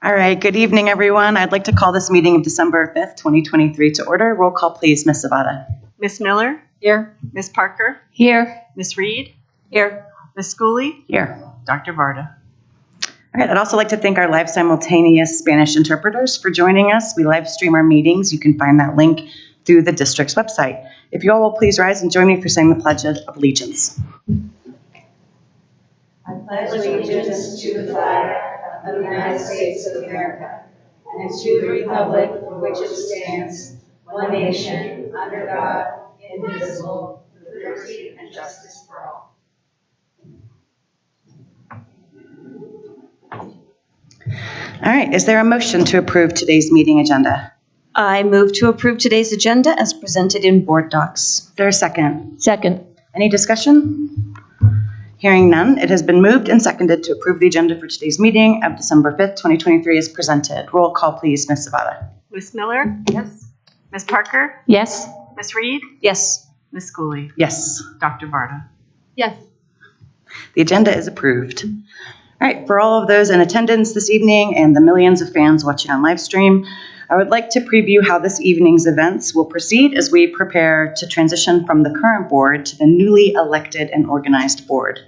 All right, good evening, everyone. I'd like to call this meeting of December 5th, 2023 to order. Roll call, please, Ms. Zavada. Ms. Miller? Here. Ms. Parker? Here. Ms. Reed? Here. Ms. Schooley? Here. Dr. Varda? All right, I'd also like to thank our live simultaneous Spanish interpreters for joining us. We live stream our meetings. You can find that link through the district's website. If you all will please rise and join me for saying the Pledge of Allegiance. I pledge allegiance to the flag of the United States of America and to the republic for which it stands, one nation, under God, indivisible, with liberty and justice for all. All right, is there a motion to approve today's meeting agenda? I move to approve today's agenda as presented in board docs. Is there a second? Second. Any discussion? Hearing none, it has been moved and seconded to approve the agenda for today's meeting of December 5th, 2023 as presented. Roll call, please, Ms. Zapata. Ms. Miller? Yes. Ms. Parker? Yes. Ms. Reed? Yes. Ms. Schooley? Yes, Dr. Varda? Yes. the agenda is approved. All right, for all of those in attendance this evening and the millions of fans watching on live stream, I would like to preview how this evening's events will proceed as we prepare to transition from the current board to the newly elected and organized board.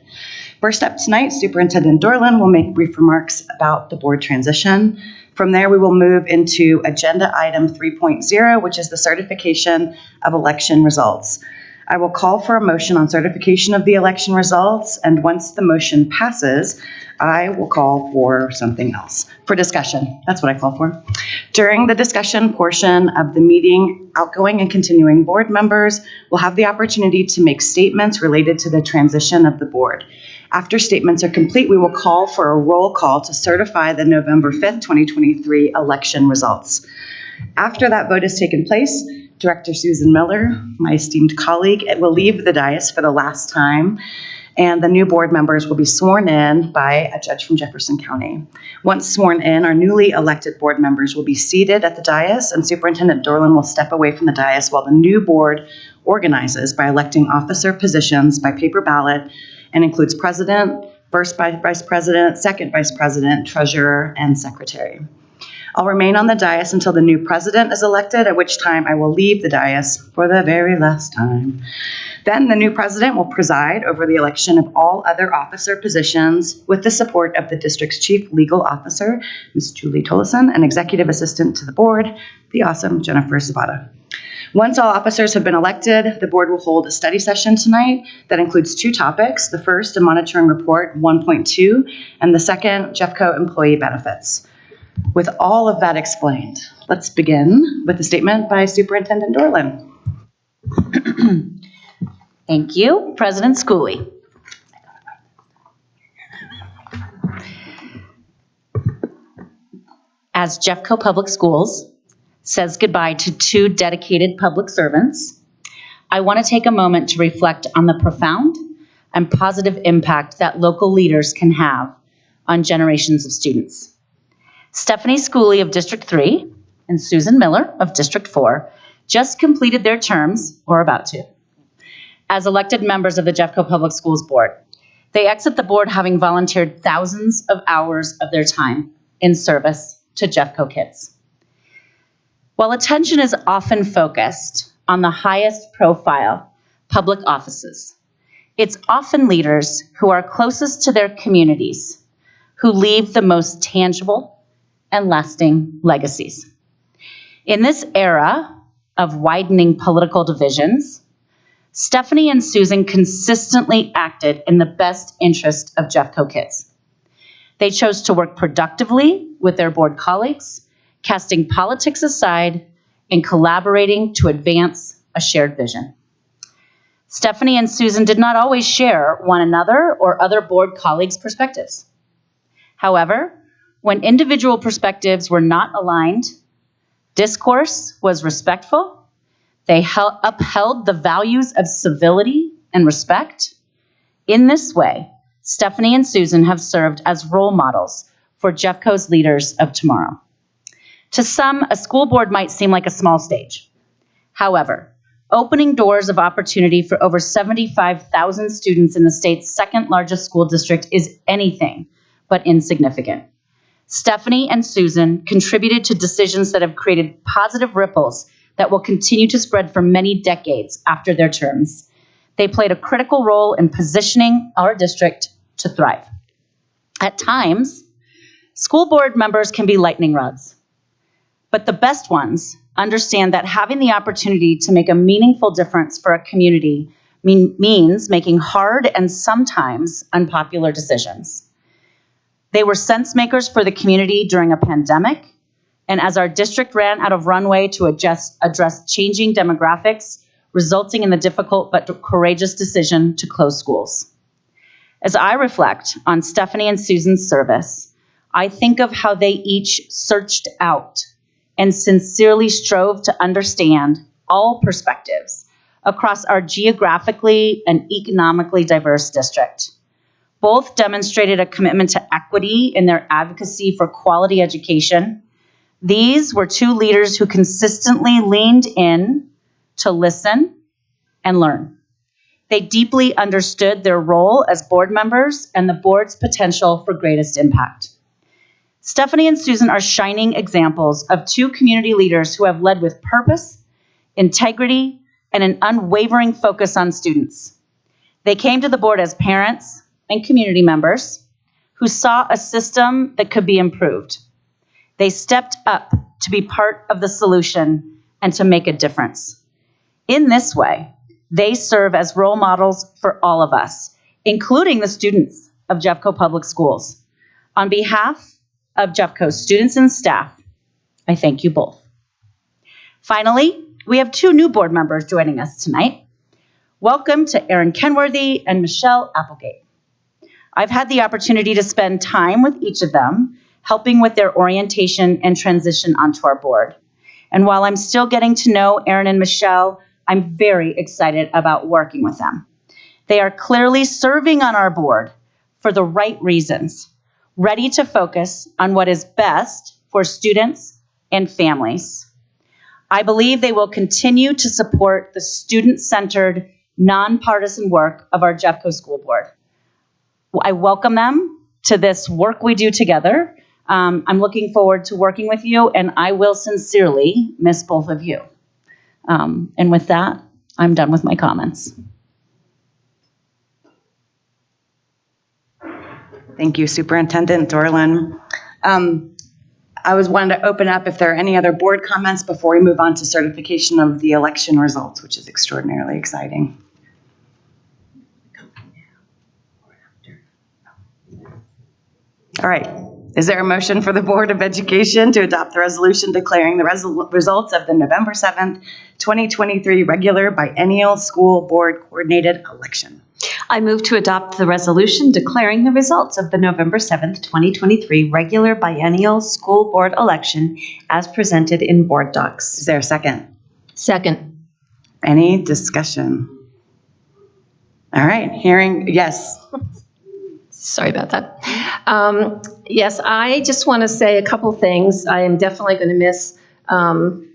First up tonight, Superintendent Dorland will make brief remarks about the board transition. From there, we will move into agenda item 3.0, which is the certification of election results. I will call for a motion on certification of the election results, and once the motion passes, I will call for something else, for discussion. That's what I call for. During the discussion portion of the meeting, outgoing and continuing board members will have the opportunity to make statements related to the transition of the board. After statements are complete, we will call for a roll call to certify the November 5th, 2023 election results. After that vote has taken place, Director Susan Miller, my esteemed colleague, will leave the dais for the last time, and the new board members will be sworn in by a judge from Jefferson County. Once sworn in, our newly elected board members will be seated at the dais, and Superintendent Dorland will step away from the dais while the new board organizes by electing officer positions by paper ballot and includes president, first vice president, second vice president, treasurer, and secretary. I'll remain on the dais until the new president is elected, at which time I will leave the dais for the very last time. Then the new president will preside over the election of all other officer positions with the support of the district's chief legal officer, Ms. Julie Tolleson, and executive assistant to the board, the awesome Jennifer Zapata. Once all officers have been elected, the board will hold a study session tonight that includes two topics. The first, a monitoring report 1.2, and the second, Jeffco employee benefits. With all of that explained, let's begin with a statement by Superintendent Dorland. Thank you, President Schooley. As Jeffco Public Schools says goodbye to two dedicated public servants, I want to take a moment to reflect on the profound and positive impact that local leaders can have on generations of students. Stephanie Schooley of District 3 and Susan Miller of District 4 just completed their terms, or about to, as elected members of the Jeffco Public Schools Board. They exit the board having volunteered thousands of hours of their time in service to Jeffco kids. While attention is often focused on the highest profile public offices, it's often leaders who are closest to their communities who leave the most tangible and lasting legacies. In this era of widening political divisions, Stephanie and Susan consistently acted in the best interest of Jeffco kids. They chose to work productively with their board colleagues, casting politics aside and collaborating to advance a shared vision. Stephanie and Susan did not always share one another or other board colleagues' perspectives. However, when individual perspectives were not aligned, discourse was respectful. They upheld the values of civility and respect. In this way, Stephanie and Susan have served as role models for Jeffco's leaders of tomorrow. To some, a school board might seem like a small stage. However, opening doors of opportunity for over 75,000 students in the state's second largest school district is anything but insignificant. Stephanie and Susan contributed to decisions that have created positive ripples that will continue to spread for many decades after their terms. They played a critical role in positioning our district to thrive. At times, school board members can be lightning rods, but the best ones understand that having the opportunity to make a meaningful difference for a community means making hard and sometimes unpopular decisions. They were sense makers for the community during a pandemic, and as our district ran out of runway to address changing demographics, resulting in the difficult but courageous decision to close schools. As I reflect on Stephanie and Susan's service, I think of how they each searched out and sincerely strove to understand all perspectives across our geographically and economically diverse district. Both demonstrated a commitment to equity in their advocacy for quality education. These were two leaders who consistently leaned in to listen and learn. They deeply understood their role as board members and the board's potential for greatest impact. Stephanie and Susan are shining examples of two community leaders who have led with purpose, integrity, and an unwavering focus on students. They came to the board as parents and community members who saw a system that could be improved. They stepped up to be part of the solution and to make a difference. In this way, they serve as role models for all of us, including the students of Jeffco Public Schools. On behalf of Jeffco students and staff, I thank you both. Finally, we have two new board members joining us tonight. Welcome to Erin Kenworthy and Michelle Applegate. I've had the opportunity to spend time with each of them, helping with their orientation and transition onto our board. And while I'm still getting to know Erin and Michelle, I'm very excited about working with them. They are clearly serving on our board for the right reasons, ready to focus on what is best for students and families. I believe they will continue to support the student-centered, nonpartisan work of our Jeffco School Board. I welcome them to this work we do together. I'm looking forward to working with you, and I will sincerely miss both of you. And with that, I'm done with my comments. Thank you, Superintendent Dorland. I wanted to open up if there are any other board comments before we move on to certification of the election results, which is extraordinarily exciting. All right. Is there a motion for the Board of Education to adopt the resolution declaring the results of the November 7th, 2023 regular biennial school board coordinated election? I move to adopt the resolution declaring the results of the November 7th, 2023 regular biennial school board election as presented in board docs. Is there a second? Second. Any discussion? All right, yes. Sorry about that. Yes, I just want to say a couple things. I am definitely going to miss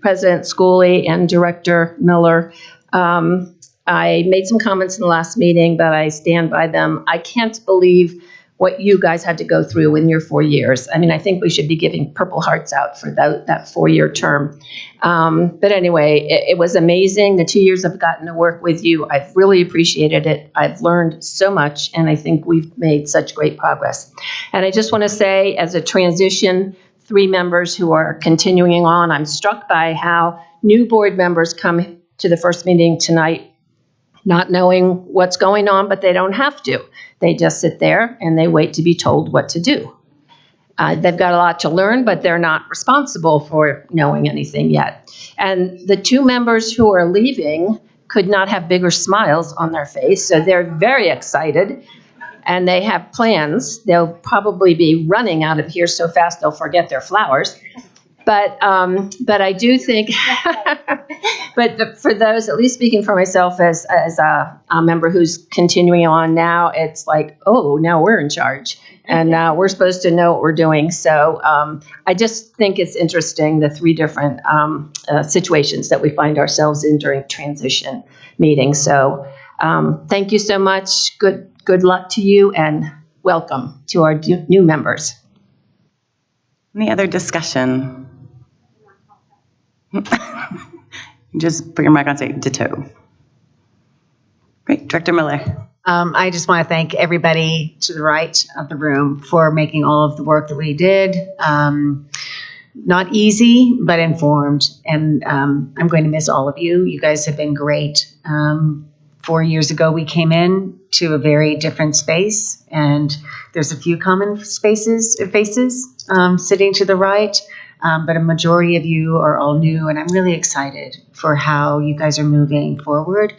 President Schooley and Director Miller. I made some comments in the last meeting, but I stand by them. I can't believe what you guys had to go through in your 4 years. I mean, I think we should be giving Purple Hearts out for that 4-year term. But anyway, it was amazing. The 2 years I've gotten to work with you, I've really appreciated it. I've learned so much, and I think we've made such great progress. And I just want to say, as a transition, 3 members who are continuing on, I'm struck by how new board members come to the first meeting tonight not knowing what's going on, but they don't have to. They just sit there and they wait to be told what to do. They've got a lot to learn, but they're not responsible for knowing anything yet. And the 2 members who are leaving could not have bigger smiles on their face, so they're very excited and they have plans. They'll probably be running out of here so fast they'll forget their flowers. But I do think, but for those, at least speaking for myself as a member who's continuing on now, it's like, oh, now we're in charge and we're supposed to know what we're doing. So I just think it's interesting, the 3 different situations that we find ourselves in during transition meetings. So thank you so much. Good luck to you and welcome to our new members. Any other discussion? Just put your mic on and say ditto. Great. Director Miller. I just want to thank everybody to the right of the room for making all of the work that we did. not easy, but informed. And I'm going to miss all of you. You guys have been great. 4 years ago, we came in to a very different space, and there's a few common faces sitting to the right, but a majority of you are all new, and I'm really excited for how you guys are moving forward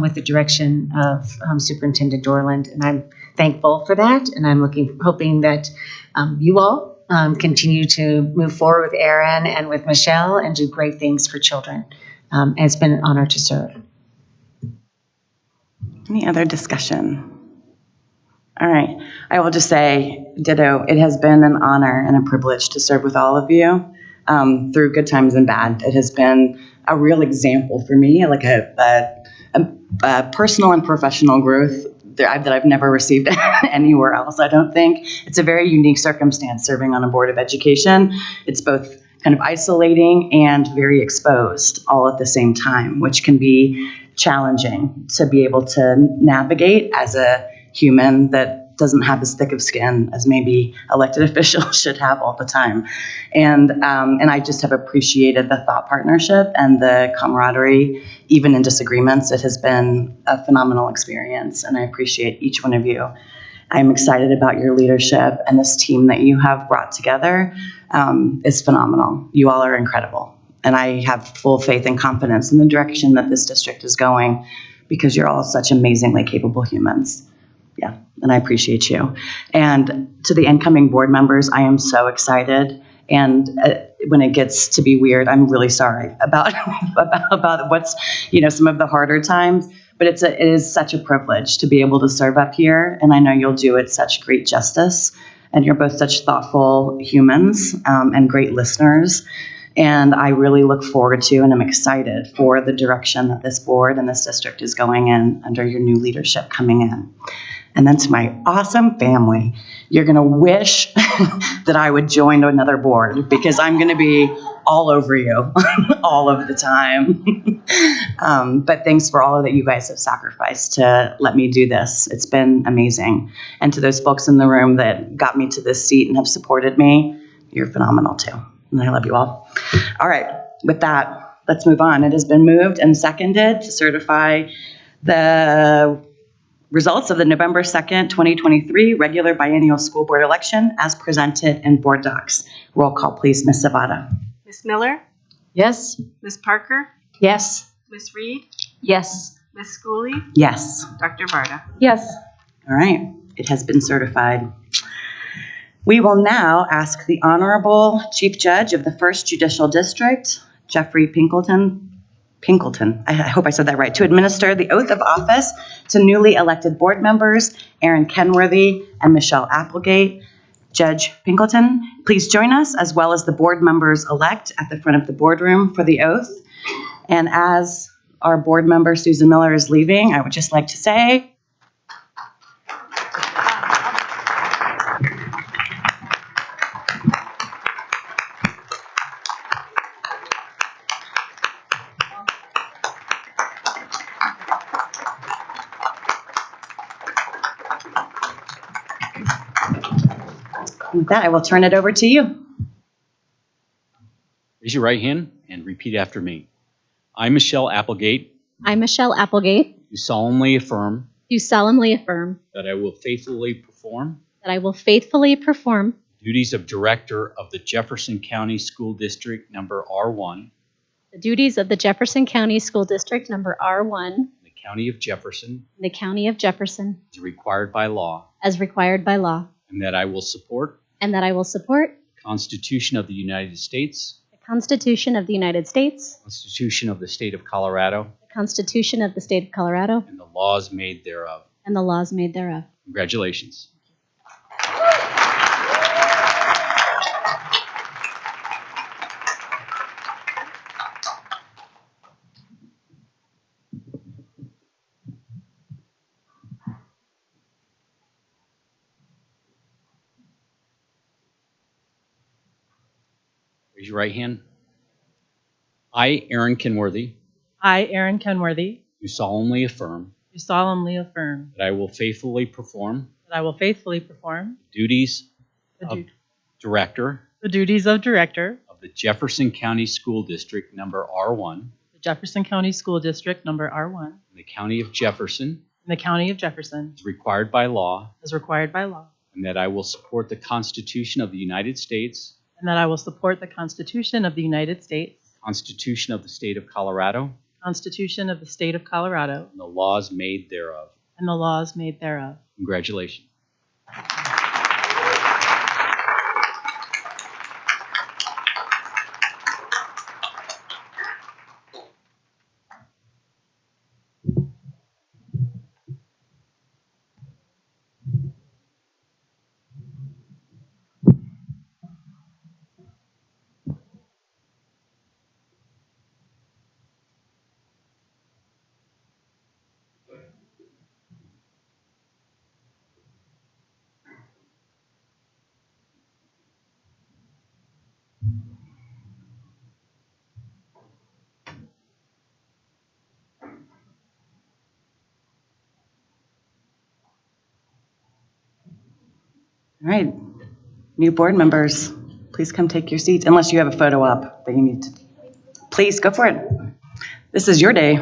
with the direction of Superintendent Dorland, and I'm thankful for that, and I'm hoping that you all continue to move forward with Erin and with Michelle and do great things for children. And it's been an honor to serve. Any other discussion? All right. I will just say, ditto, it has been an honor and a privilege to serve with all of you through good times and bad. It has been a real example for me, like a personal and professional growth that I've never received anywhere else, I don't think. It's a very unique circumstance serving on a board of education. It's both kind of isolating and very exposed all at the same time, which can be challenging to be able to navigate as a human that doesn't have as thick of skin as maybe elected officials should have all the time. And I just have appreciated the thought partnership and the camaraderie, even in disagreements. It has been a phenomenal experience, and I appreciate each one of you. I'm excited about your leadership, and this team that you have brought together is phenomenal. You all are incredible. And I have full faith and confidence in the direction that this district is going because you're all such amazingly capable humans. Yeah, and I appreciate you. And to the incoming board members, I am so excited. And when it gets to be weird, I'm really sorry about what's, some of the harder times. But it is such a privilege to be able to serve up here. And I know you'll do it such great justice. And you're both such thoughtful humans and great listeners. And I really look forward to and I'm excited for the direction that this board and this district is going in under your new leadership coming in. And then to my awesome family, you're going to wish that I would join another board because I'm going to be all over you all of the time. But thanks for all that you guys have sacrificed to let me do this. It's been amazing. And to those folks in the room that got me to this seat and have supported me, you're phenomenal too. And I love you all. All right, with that, let's move on. It has been moved and seconded to certify the results of the November 2nd, 2023 regular biennial school board election as presented in board docs. Roll call, please, Ms. Zavada. Ms. Miller, Yes? Ms. Parker, Yes. Ms. Reed, Yes. Ms. Schooley, Yes. Dr. Varda. Yes. All right, it has been certified. We will now ask the Honorable Chief Judge of the First Judicial District, Jeffrey Pinkleton, I hope I said that right, to administer the oath of office to newly elected board members, Erin Kenworthy and Michelle Applegate. Judge Pinkleton, please join us as well as the board members elect at the front of the boardroom for the oath. And as our board member, Susan Miller, is leaving, I would just like to say, with that, I will turn it over to you. Raise your right hand and repeat after me. I, Michelle Applegate, I, Michelle Applegate, do solemnly affirm do solemnly affirm that I will faithfully perform that I will faithfully perform the duties of Director of the Jefferson County School District Number R1 the duties of the Jefferson County School District Number R1 in the County of Jefferson in the County of Jefferson as required by law, as required by law, and that I will support and that I will support the Constitution of the United States, the Constitution of the United States, the Constitution of the State of Colorado, the Constitution of the State of Colorado, and the laws made thereof. and the laws made thereof. Congratulations. Raise your right hand. I, Erin Kenworthy, I, Erin Kenworthy, do solemnly affirm do solemnly affirm that I will faithfully perform that I will faithfully perform the duties the, of du- Director the duties of Director of the Jefferson County School District Number R1 the Jefferson County School District Number R1 in the County of Jefferson in the County of Jefferson as required by law, as required by law, and that I will support the Constitution of the United States, and that I will support the Constitution of the United States, Constitution of the State of Colorado, Constitution of the State of Colorado, and the laws made thereof. and the laws made thereof. Congratulations. All right, new board members, please come take your seats, unless you have a photo op that you need to. Please, go for it. This is your day.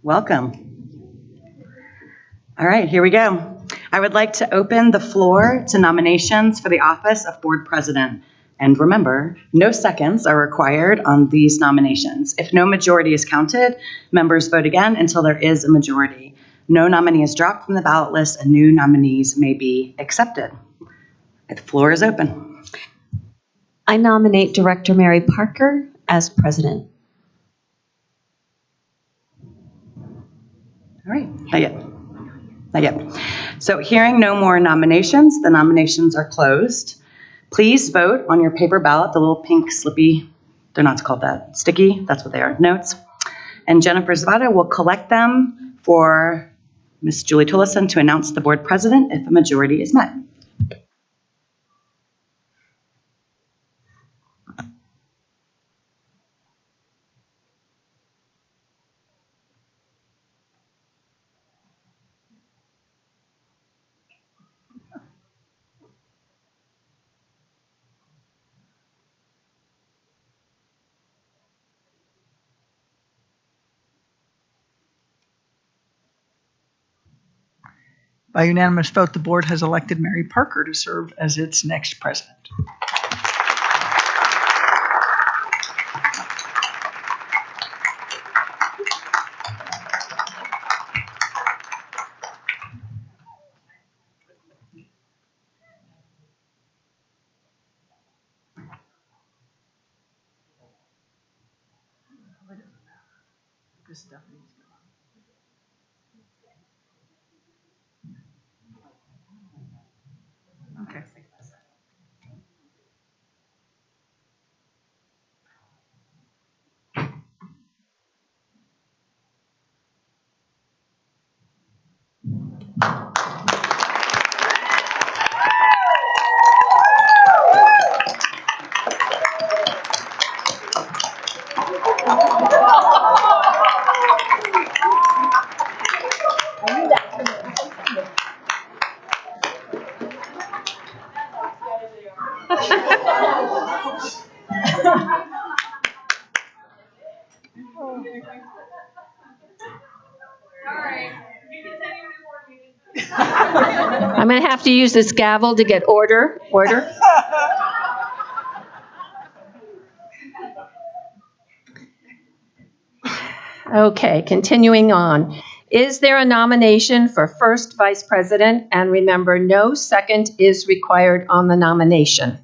Welcome. All right, here we go. I would like to open the floor to nominations for the office of board president. And remember, no seconds are required on these nominations. If no majority is counted, members vote again until there is a majority. No nominee is dropped from the ballot list, and new nominees may be accepted. The floor is open. I nominate Director Mary Parker as president. All right, not yet. Not yet. So hearing no more nominations, the nominations are closed. Please vote on your paper ballot, the little pink slippy, they're not called that, sticky, that's what they are, notes. And Jennifer Zavada will collect them for Ms. Julie Tullison to announce the board president if a majority is met. By unanimous vote, the board has elected Mary Parker to serve as its next president. Okay. I'm going to have to use this gavel to get order. Okay, continuing on. Is there a nomination for first vice president? And remember, no second is required on the nomination.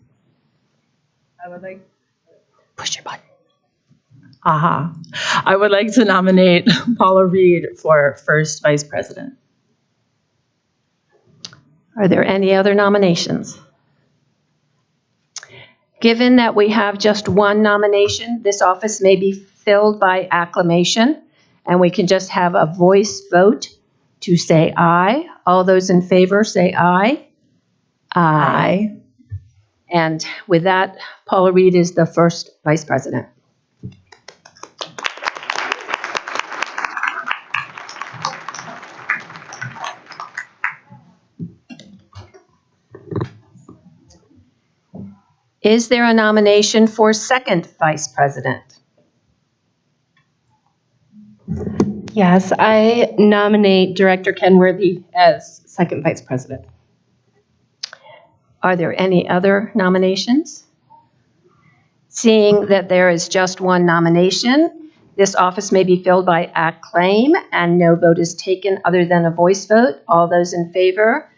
I would like. Push your button. I would like to nominate Paula Reed for first vice president. Are there any other nominations? Given that we have just one nomination, this office may be filled by acclamation, and we can just have a voice vote to say aye. All those in favor say aye. Aye. And with that, Paula Reed is the first vice president. Is there a nomination for second vice president? Yes, I nominate Director Kenworthy as second vice president. Are there any other nominations? Seeing that there is just one nomination, this office may be filled by acclaim and no vote is taken other than a voice vote. All those in favor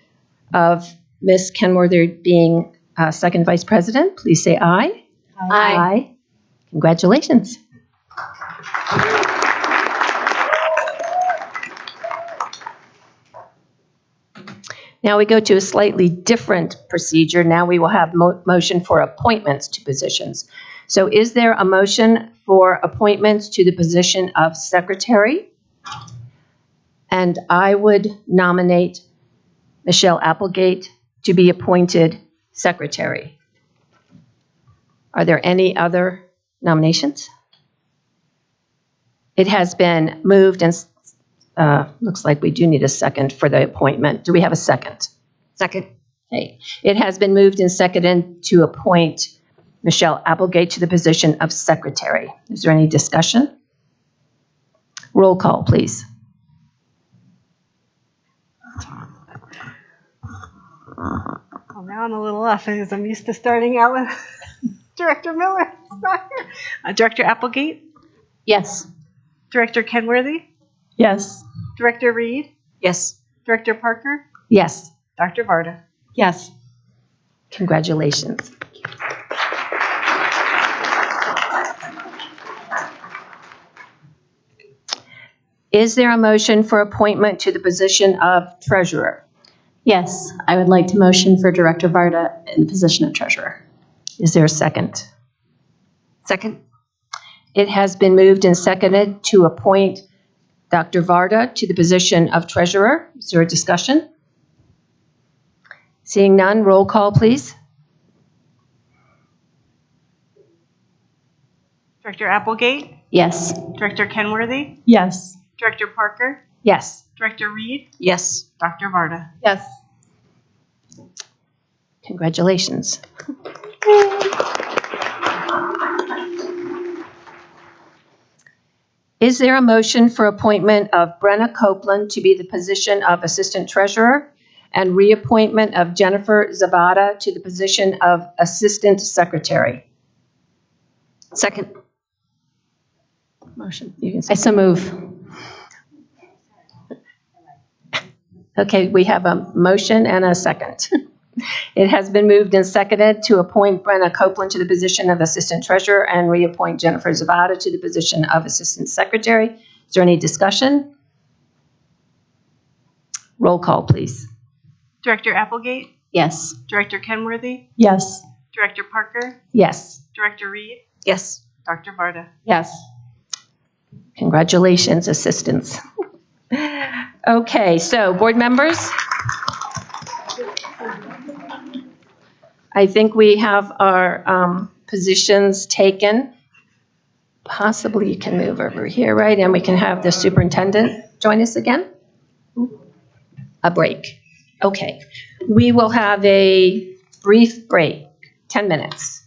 of Ms. Kenworthy being second vice president, please say aye. Aye. Congratulations. Now we go to a slightly different procedure. Now we will have motion for appointments to positions. So is there a motion for appointments to the position of secretary? And I would nominate Michelle Applegate to be appointed secretary. Are there any other nominations? It has been moved and looks like we do need a second for the appointment. Do we have a second? Second. Okay. It has been moved and seconded to appoint Michelle Applegate to the position of secretary. Is there any discussion? Roll call, please. Well, now I'm a little off because I'm used to starting out with Director Miller. Director Applegate, Yes. Director Kenworthy, Yes. Director Reed, Yes. Director Parker, Yes. Dr. Varda. Yes. Congratulations. Is there a motion for appointment to the position of treasurer? Yes, I would like to motion for Director Varda in the position of treasurer. Is there a second? Second. It has been moved and seconded to appoint Dr. Varda to the position of treasurer. Is there a discussion? Seeing none, roll call, please. Director Applegate, Yes. Director Kenworthy, Yes. Director Parker, Yes. Director Reed, Yes. Dr. Varda. Yes. Congratulations. Is there a motion for appointment of Brenna Copeland to be the position of Assistant Treasurer and reappointment of Jennifer Zavada to the position of Assistant Secretary? Second. Motion. You can I say. so move. Okay, we have a motion and a second. It has been moved and seconded to appoint Brenna Copeland to the position of Assistant Treasurer and reappoint Jennifer Zavada to the position of Assistant Secretary. Is there any discussion? Roll call, please. Director Applegate, Yes. Director Kenworthy, Yes. Director Parker, Yes. Director Reed, Yes. Dr. Varda. Yes. Congratulations, assistants. Okay, so board members. I think we have our positions taken. Possibly you can move over here, right? And we can have the superintendent join us again. A break. Okay. We will have a brief break, 10 minutes.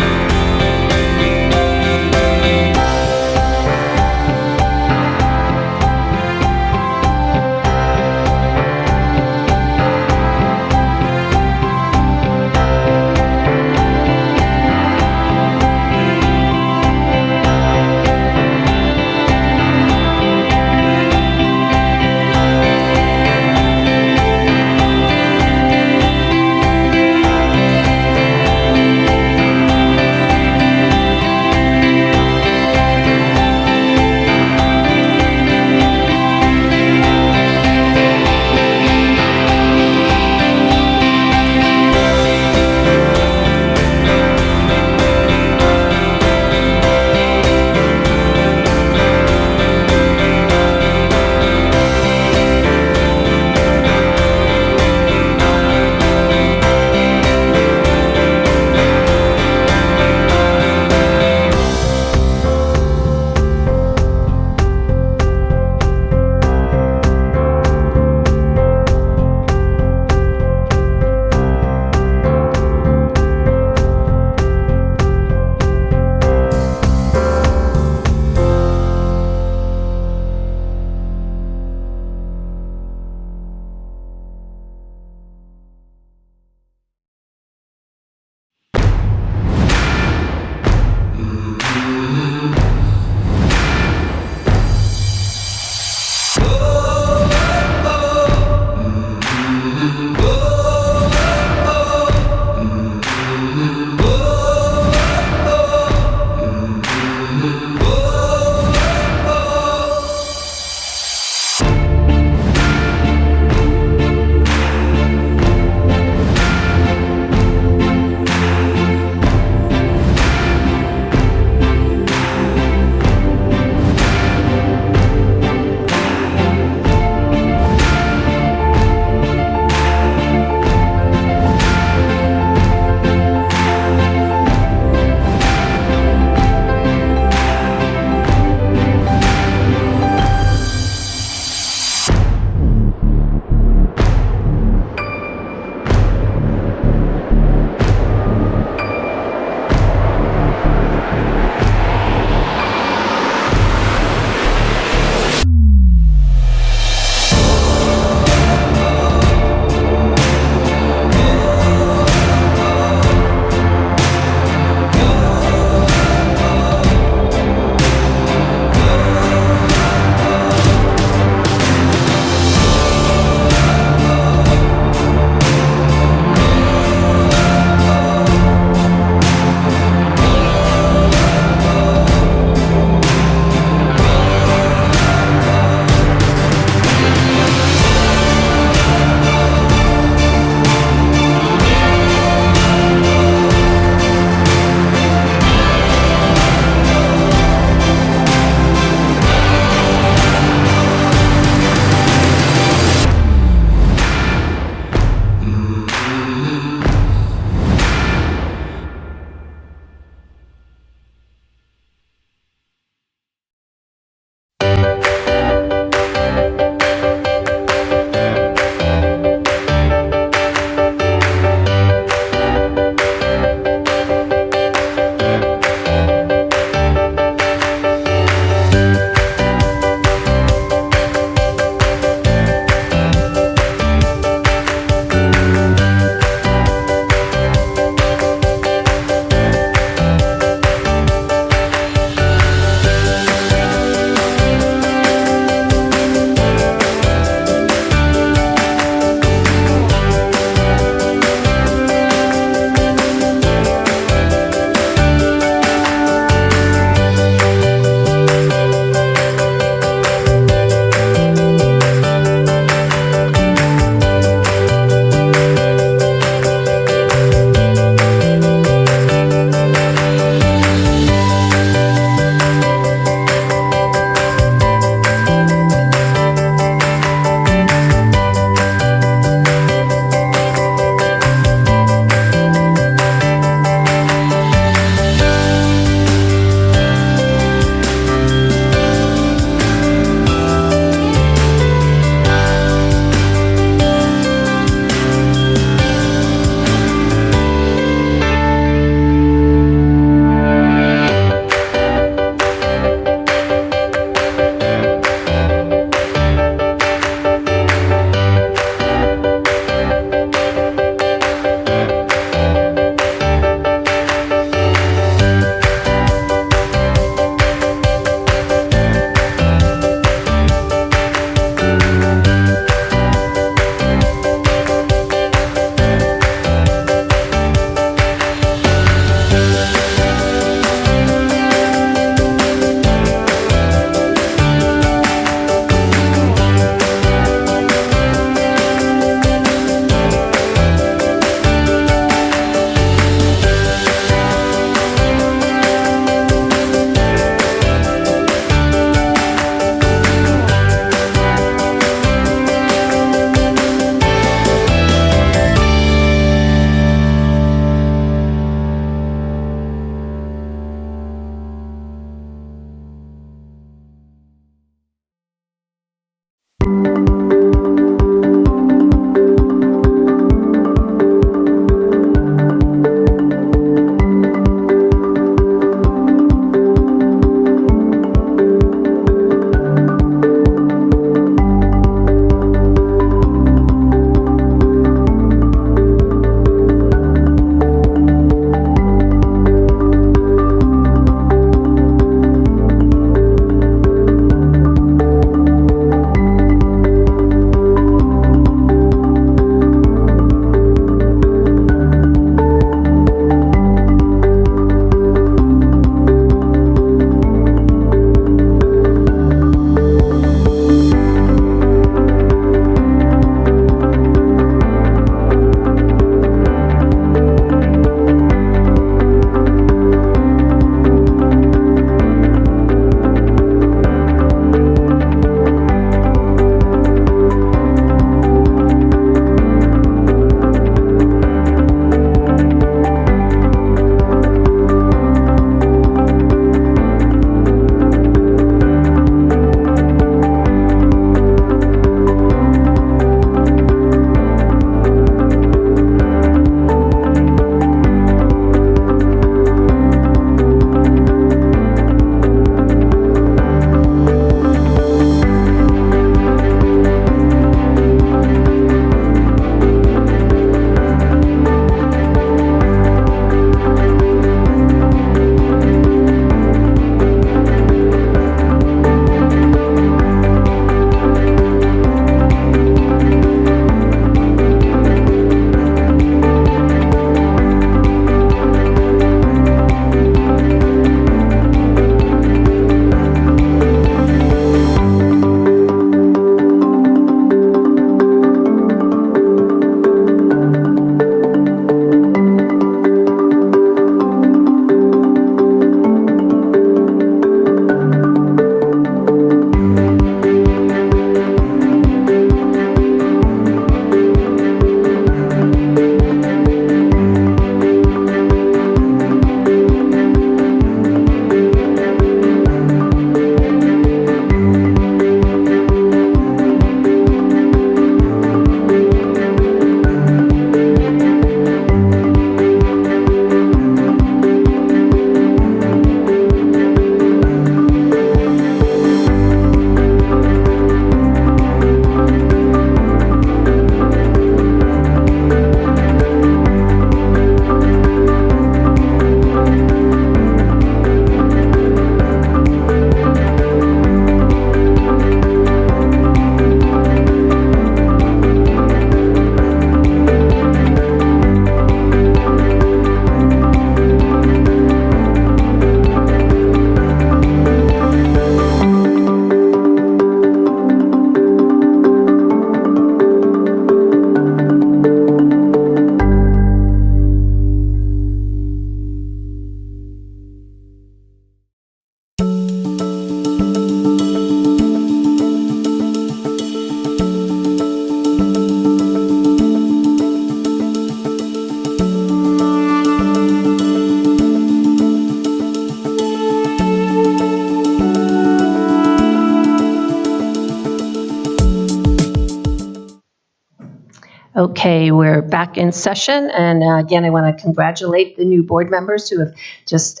Okay, we're back in session, and again, I want to congratulate the new board members who have just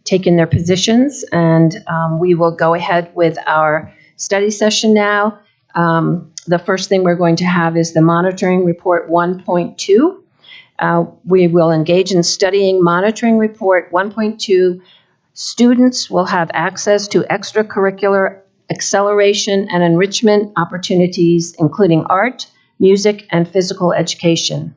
taken their positions, and we will go ahead with our study session now. The first thing we're going to have is the monitoring report 1.2. We will engage in studying monitoring report 1.2. Students will have access to extracurricular acceleration and enrichment opportunities, including art, music, and physical education.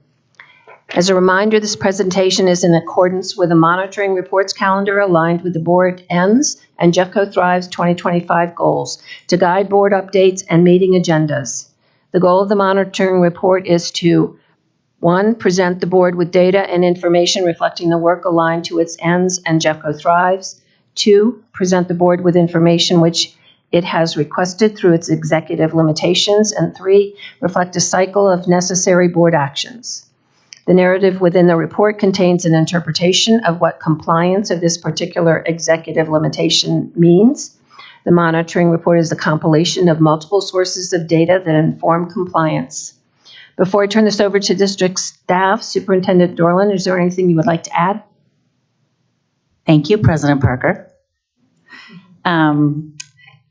As a reminder, this presentation is in accordance with the monitoring reports calendar aligned with the board ends and Jeffco Thrive's 2025 goals to guide board updates and meeting agendas. The goal of the monitoring report is to 1, present the board with data and information reflecting the work aligned to its ends and Jeffco Thrives. 2, present the board with information which it has requested through its executive limitations. And 3, reflect a cycle of necessary board actions. The narrative within the report contains an interpretation of what compliance of this particular executive limitation means. The monitoring report is a compilation of multiple sources of data that inform compliance. Before I turn this over to district staff, Superintendent Dorland, is there anything you would like to add? Thank you, President Parker.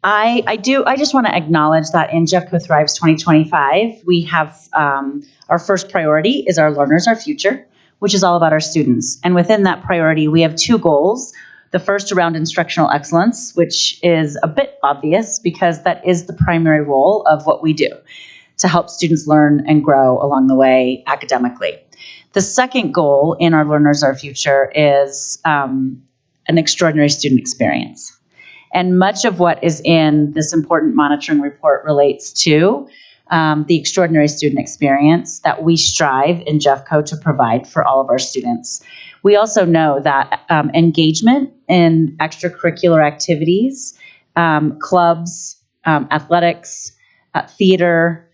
I just want to acknowledge that in Jeffco Thrives 2025, we have our first priority is our learners, our future, which is all about our students. And within that priority, we have 2 goals. The first around instructional excellence, which is a bit obvious because that is the primary role of what we do, to help students learn and grow along the way academically. The second goal in our learners, our future is an extraordinary student experience. And much of what is in this important monitoring report relates to the extraordinary student experience that we strive in Jeffco to provide for all of our students. We also know that engagement in extracurricular activities, clubs, athletics, theater,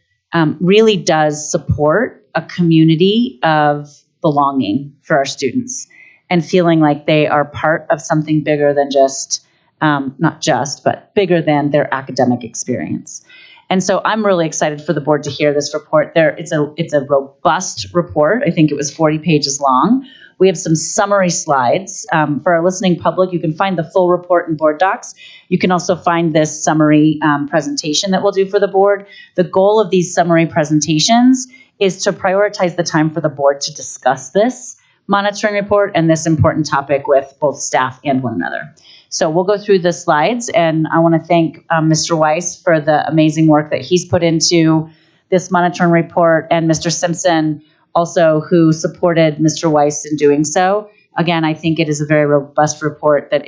really does support a community of belonging for our students and feeling like they are part of something bigger than just but bigger than their academic experience. And so I'm really excited for the board to hear this report. It's a robust report. I think it was 40 pages long. We have some summary slides. For our listening public, you can find the full report in board docs. You can also find this summary presentation that we'll do for the board. The goal of these summary presentations is to prioritize the time for the board to discuss this monitoring report and this important topic with both staff and one another. So we'll go through the slides, and I want to thank Mr. Weiss for the amazing work that he's put into this monitoring report, and Mr. Simpson also, who supported Mr. Weiss in doing so. Again, I think it is a very robust report that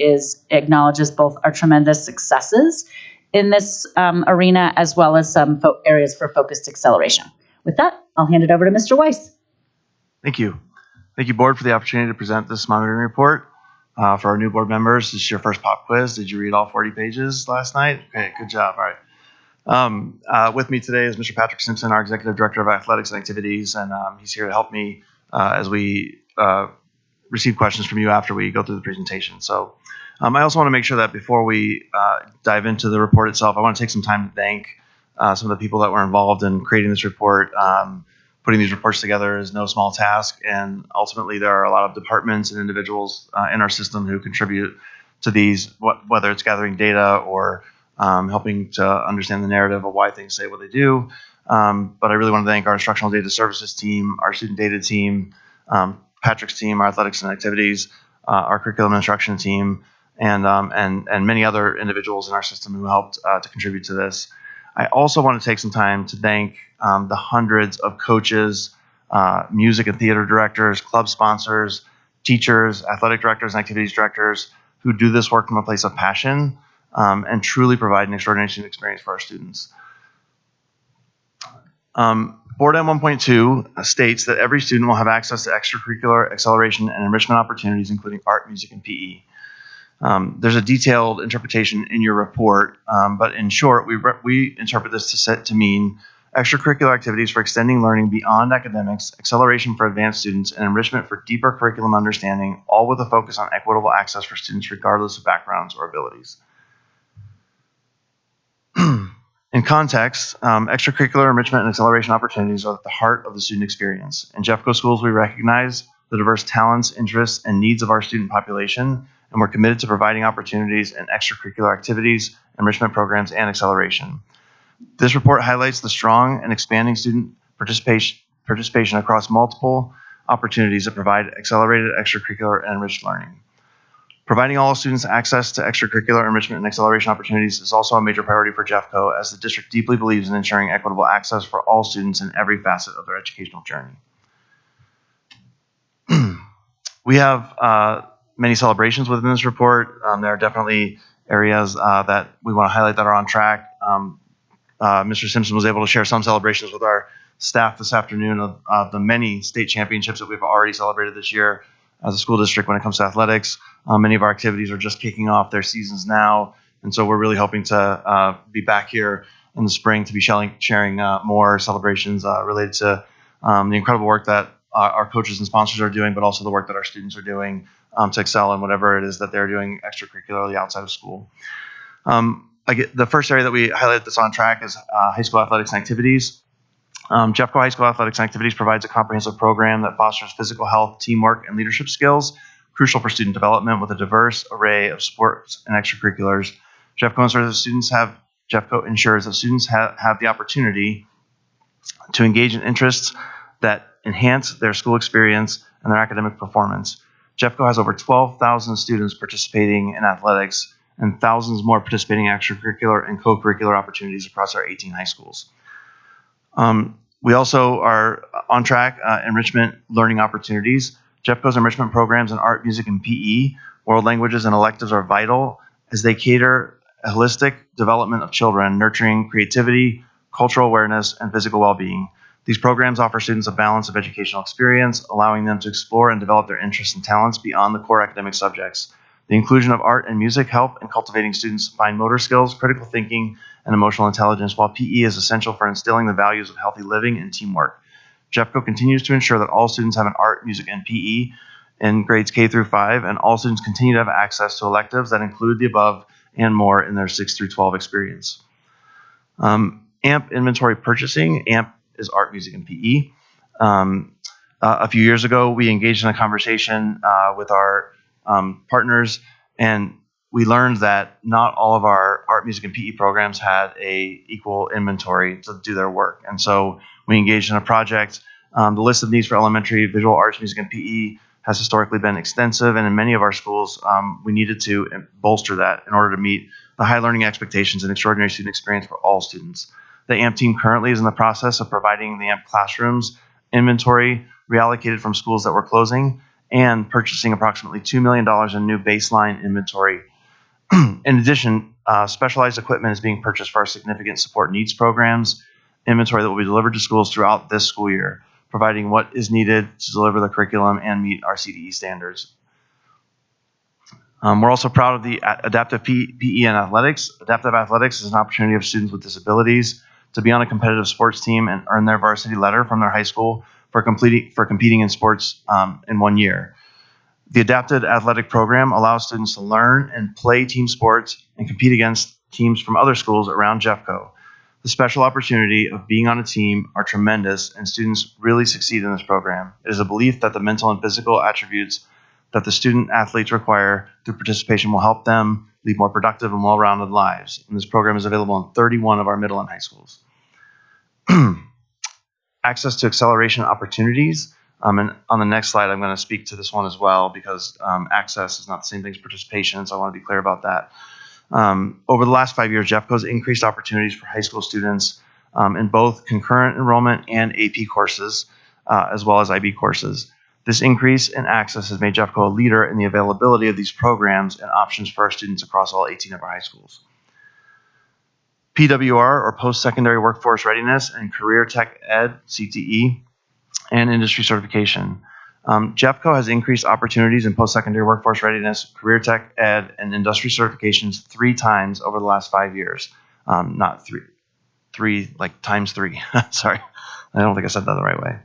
acknowledges both our tremendous successes in this arena, as well as some areas for focused acceleration. With that, I'll hand it over to Mr. Weiss. Thank you. Thank you, board, for the opportunity to present this monitoring report. For our new board members, this is your first pop quiz. Did you read all 40 pages last night? Okay, good job. All right. With me today is Mr. Patrick Simpson, our Executive Director of Athletics and Activities, and he's here to help me as we receive questions from you after we go through the presentation. So I also want to make sure that before we dive into the report itself, I want to take some time to thank some of the people that were involved in creating this report. Putting these reports together is no small task, and ultimately there are a lot of departments and individuals in our system who contribute to these, whether it's gathering data or helping to understand the narrative of why things say what they do. But I really want to thank our instructional data services team, our student data team, Patrick's team, our athletics and activities, our curriculum instruction team, and many other individuals in our system who helped to contribute to this. I also want to take some time to thank the hundreds of coaches, music and theater directors, club sponsors, teachers, athletic directors, and activities directors who do this work from a place of passion and truly provide an extraordinary student experience for our students. Board M 1.2 states that every student will have access to extracurricular acceleration and enrichment opportunities, including art, music, and PE. There's a detailed interpretation in your report, but in short, we interpret this to mean extracurricular activities for extending learning beyond academics, acceleration for advanced students, and enrichment for deeper curriculum understanding, all with a focus on equitable access for students regardless of backgrounds or abilities. In context, extracurricular enrichment and acceleration opportunities are at the heart of the student experience. In Jeffco schools, we recognize the diverse talents, interests, and needs of our student population, and we're committed to providing opportunities in extracurricular activities, enrichment programs, and acceleration. This report highlights the strong and expanding student participation across multiple opportunities that provide accelerated extracurricular and enriched learning. Providing all students access to extracurricular enrichment and acceleration opportunities is also a major priority for Jeffco, as the district deeply believes in ensuring equitable access for all students in every facet of their educational journey. We have many celebrations within this report. There are definitely areas that we want to highlight that are on track. Mr. Simpson was able to share some celebrations with our staff this afternoon of the many state championships that we've already celebrated this year as a school district when it comes to athletics. Many of our activities are just kicking off their seasons now, and so we're really hoping to be back here in the spring to be sharing more celebrations related to the incredible work that our coaches and sponsors are doing, but also the work that our students are doing to excel in whatever it is that they're doing extracurricularly outside of school. The first area that we highlighted that's on track is high school athletics and activities. Jeffco High School Athletics and Activities provides a comprehensive program that fosters physical health, teamwork, and leadership skills, crucial for student development with a diverse array of sports and extracurriculars. Jeffco ensures that students have the opportunity to engage in interests that enhance their school experience and their academic performance. Jeffco has over 12,000 students participating in athletics and thousands more participating in extracurricular and co-curricular opportunities across our 18 high schools. We also are on track enrichment learning opportunities. Jeffco's enrichment programs in art, music, and PE, world languages, and electives are vital as they cater a holistic development of children, nurturing creativity, cultural awareness, and physical well-being. These programs offer students a balance of educational experience, allowing them to explore and develop their interests and talents beyond the core academic subjects. The inclusion of art and music help in cultivating students' fine motor skills, critical thinking, and emotional intelligence, while PE is essential for instilling the values of healthy living and teamwork. Jeffco continues to ensure that all students have an art, music, and PE in grades K through 5, and all students continue to have access to electives that include the above and more in their 6 through 12 experience. AMP inventory purchasing. AMP is art, music, and PE. A few years ago, we engaged in a conversation with our partners, and we learned that not all of our art, music, and PE programs had a equal inventory to do their work. And so we engaged in a project. The list of needs for elementary visual arts, music, and PE has historically been extensive, and in many of our schools, we needed to bolster that in order to meet the high learning expectations and extraordinary student experience for all students. The AMP team currently is in the process of providing the AMP classrooms inventory reallocated from schools that were closing and purchasing approximately $2 million in new baseline inventory. In addition, specialized equipment is being purchased for our significant support needs programs, inventory that will be delivered to schools throughout this school year, providing what is needed to deliver the curriculum and meet our CDE standards. We're also proud of the adaptive PE and athletics. Adaptive athletics is an opportunity of students with disabilities to be on a competitive sports team and earn their varsity letter from their high school for competing in sports in 1 year. The adapted athletic program allows students to learn and play team sports and compete against teams from other schools around Jeffco. The special opportunity of being on a team are tremendous, and students really succeed in this program. It is a belief that the mental and physical attributes that the student athletes require through participation will help them lead more productive and well-rounded lives. And this program is available in 31 of our middle and high schools. Access to acceleration opportunities. And on the next slide, I'm going to speak to this one as well, because access is not the same thing as participation, so I want to be clear about that. Over the last 5 years, Jeffco has increased opportunities for high school students in both concurrent enrollment and AP courses, as well as IB courses. This increase in access has made Jeffco a leader in the availability of these programs and options for our students across all 18 of our high schools. PWR, or Post-Secondary Workforce Readiness, and Career Tech Ed, CTE, and industry certification. Jeffco has increased opportunities in post-secondary workforce readiness, career tech ed, and industry certifications 3 times over the last 5 years. Not three, like times 3. Sorry, I don't think I said that the right way.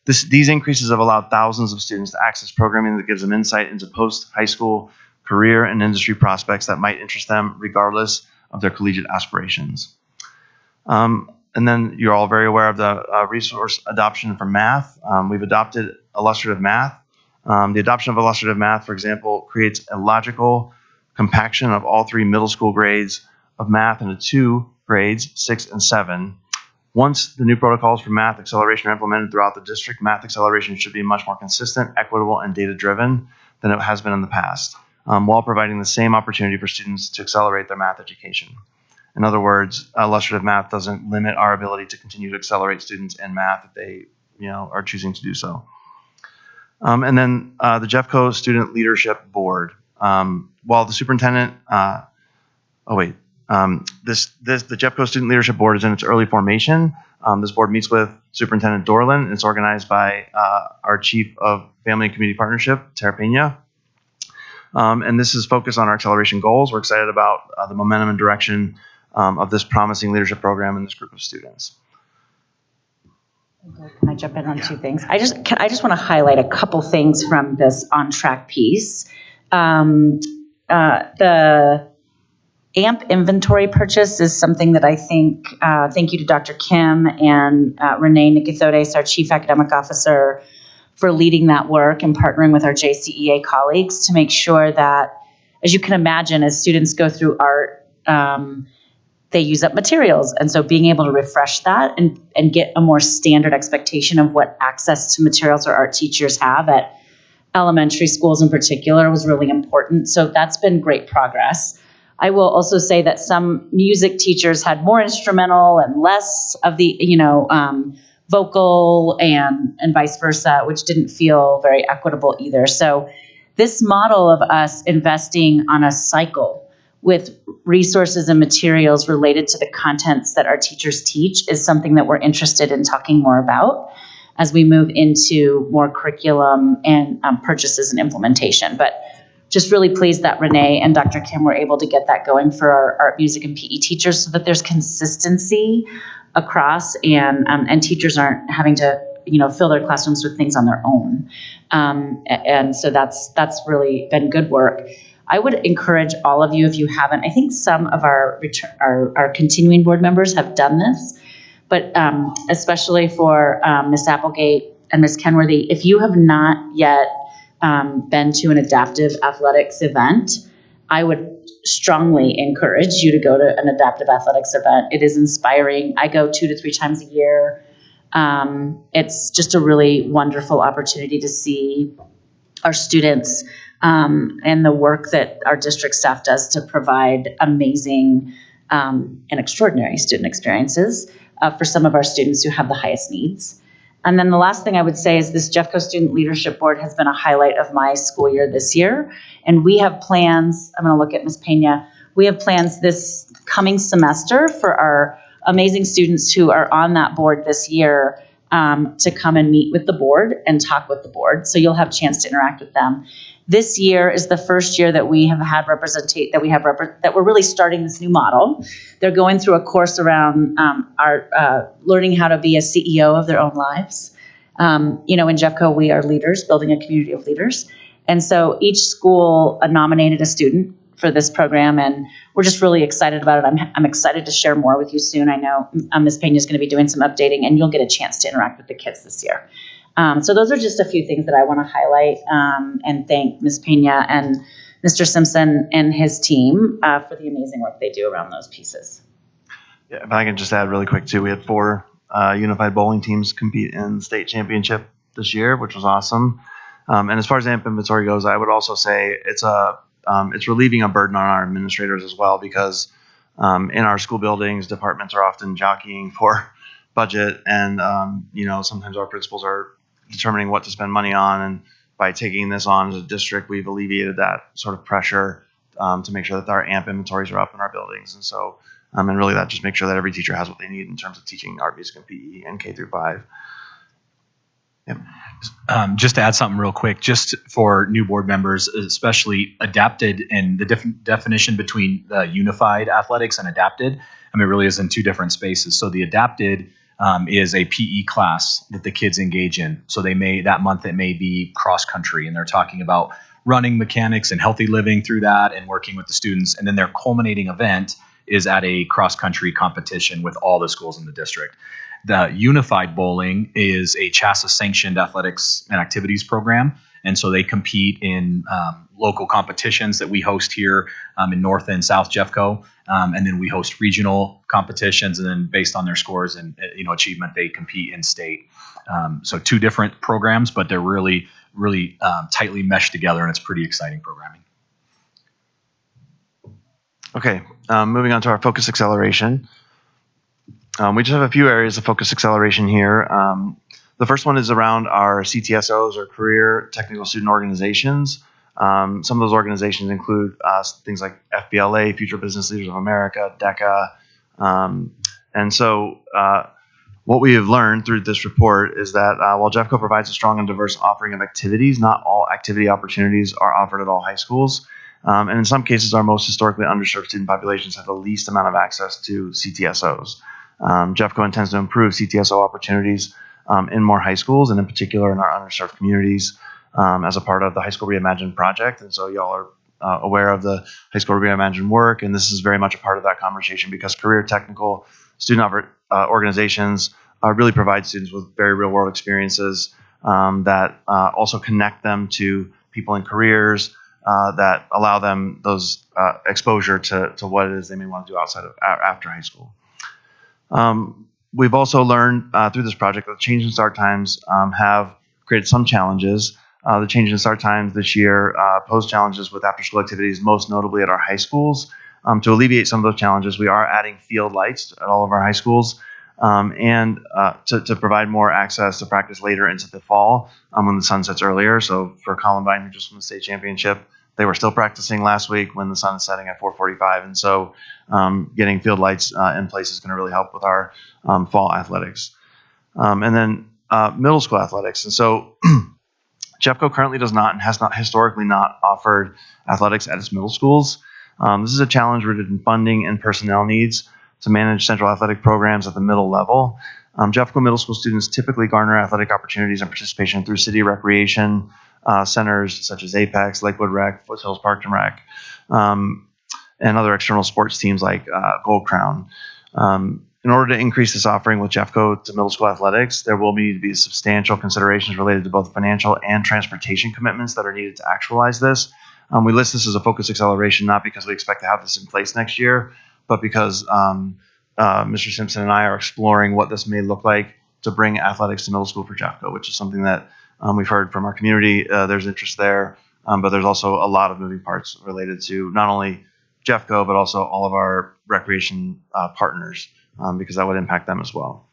These increases have allowed thousands of students to access programming that gives them insight into post-high school career and industry prospects that might interest them regardless of their collegiate aspirations. And then you're all very aware of the resource adoption for math. We've adopted illustrative math. The adoption of illustrative math, for example, creates a logical compaction of all 3 middle school grades of math into 2 grades, 6 and 7. Once the new protocols for math acceleration are implemented throughout the district, math acceleration should be much more consistent, equitable, and data-driven than it has been in the past, while providing the same opportunity for students to accelerate their math education. In other words, illustrative math doesn't limit our ability to continue to accelerate students in math if they, are choosing to do so. And then the Jeffco Student Leadership Board. While the superintendent, the Jeffco Student Leadership Board is in its early formation. This board meets with Superintendent Dorland. It's organized by our Chief of Family and Community Partnership, Tara Pena. And this is focused on our acceleration goals. We're excited about the momentum and direction of this promising leadership program and this group of students. Can I jump in on 2 things? I just want to highlight a couple things from this on-track piece. The AMP inventory purchase is something that I think, thank you to Dr. Kim and Renee Nikithodes, our Chief Academic Officer, for leading that work and partnering with our JCEA colleagues to make sure that, as you can imagine, as students go through art, they use up materials. And so being able to refresh that and get a more standard expectation of what access to materials our art teachers have at elementary schools in particular was really important. So that's been great progress. I will also say that some music teachers had more instrumental and less of the, vocal and vice versa, which didn't feel very equitable either. So this model of us investing on a cycle with resources and materials related to the contents that our teachers teach is something that we're interested in talking more about as we move into more curriculum and purchases and implementation. But just really pleased that Renee and Dr. Kim were able to get that going for our art, music, and PE teachers so that there's consistency across and teachers aren't having to fill their classrooms with things on their own. And so that's really been good work. I would encourage all of you, if you haven't, I think some of our continuing board members have done this, but especially for Ms. Applegate and Ms. Kenworthy, if you have not yet been to an adaptive athletics event, I would strongly encourage you to go to an adaptive athletics event. It is inspiring. I go 2 to 3 times a year. It's just a really wonderful opportunity to see our students and the work that our district staff does to provide amazing and extraordinary student experiences for some of our students who have the highest needs. And then the last thing I would say is this Jeffco Student Leadership Board has been a highlight of my school year this year. And we have plans, I'm going to look at Ms. Pena, we have plans this coming semester for our amazing students who are on that board this year to come and meet with the board and talk with the board. So you'll have a chance to interact with them. This year is the first year that we have had that we're really starting this new model. They're going through a course around learning how to be a CEO of their own lives. In Jeffco, we are leaders, building a community of leaders. And so each school nominated a student for this program, and we're just really excited about it. I'm excited to share more with you soon. I know Ms. Pena is going to be doing some updating, and you'll get a chance to interact with the kids this year. So those are just a few things that I want to highlight and thank Ms. Pena and Mr. Simpson and his team for the amazing work they do around those pieces. Yeah, if I can just add really quick too, we had 4 unified bowling teams compete in the state championship this year, which was awesome. And as far as AMP inventory goes, I would also say it's relieving a burden on our administrators as well, because in our school buildings, departments are often jockeying for budget, and sometimes our principals are determining what to spend money on, and by taking this on as a district, we've alleviated that sort of pressure to make sure that our AMP inventories are up in our buildings. And so and really that just makes sure that every teacher has what they need in terms of teaching art, music, and PE and K through 5. Yep. Just to add something real quick, just for new board members, especially adapted, and the different definition between the unified athletics and adapted, it really is in 2 different spaces. So the adapted is a PE class that the kids engage in. So that month it may be cross country, and they're talking about running mechanics and healthy living through that and working with the students. And then their culminating event is at a cross-country competition with all the schools in the district. The Unified Bowling is a CHASA-sanctioned athletics and activities program, and so they compete in local competitions that we host here in North and South Jeffco, and then we host regional competitions, and then based on their scores and achievement, they compete in state. So two different programs, but they're really tightly meshed together, and it's pretty exciting programming. Okay, moving on to our focus acceleration. We just have a few areas of focus acceleration here. The first one is around our CTSOs, or Career Technical Student Organizations. Some of those organizations include things like FBLA, Future Business Leaders of America, DECA. And so what we have learned through this report is that while Jeffco provides a strong and diverse offering of activities, not all activity opportunities are offered at all high schools. And in some cases, our most historically underserved student populations have the least amount of access to CTSOs. Jeffco intends to improve CTSO opportunities in more high schools, and in particular in our underserved communities, as a part of the High School Reimagined project. And so y'all are aware of the High School Reimagined work, and this is very much a part of that conversation, because career technical student organizations really provide students with very real-world experiences that also connect them to people in careers that allow them those exposure to what it is they may want to do outside of after high school. We've also learned through this project that change in start times have created some challenges. The change in start times this year posed challenges with after-school activities, most notably at our high schools. To alleviate some of those challenges, we are adding field lights at all of our high schools, and to provide more access to practice later into the fall when the sun sets earlier. So for Columbine, who just won the state championship, they were still practicing last week when the sun is setting at 4:45, and so getting field lights in place is going to really help with our fall athletics. And then middle school athletics. And so Jeffco currently does not and has not historically not offered athletics at its middle schools. This is a challenge rooted in funding and personnel needs to manage central athletic programs at the middle level. Jeffco middle school students typically garner athletic opportunities and participation through city recreation centers such as Apex, Lakewood Rec, Foothills Park and Rec, and other external sports teams like Gold Crown. In order to increase this offering with Jeffco to middle school athletics, there will need to be substantial considerations related to both financial and transportation commitments that are needed to actualize this. We list this as a focus acceleration, not because we expect to have this in place next year, but because Mr. Simpson and I are exploring what this may look like to bring athletics to middle school for Jeffco, which is something that we've heard from our community. There's interest there, but there's also a lot of moving parts related to not only Jeffco, but also all of our recreation partners, because that would impact them as well.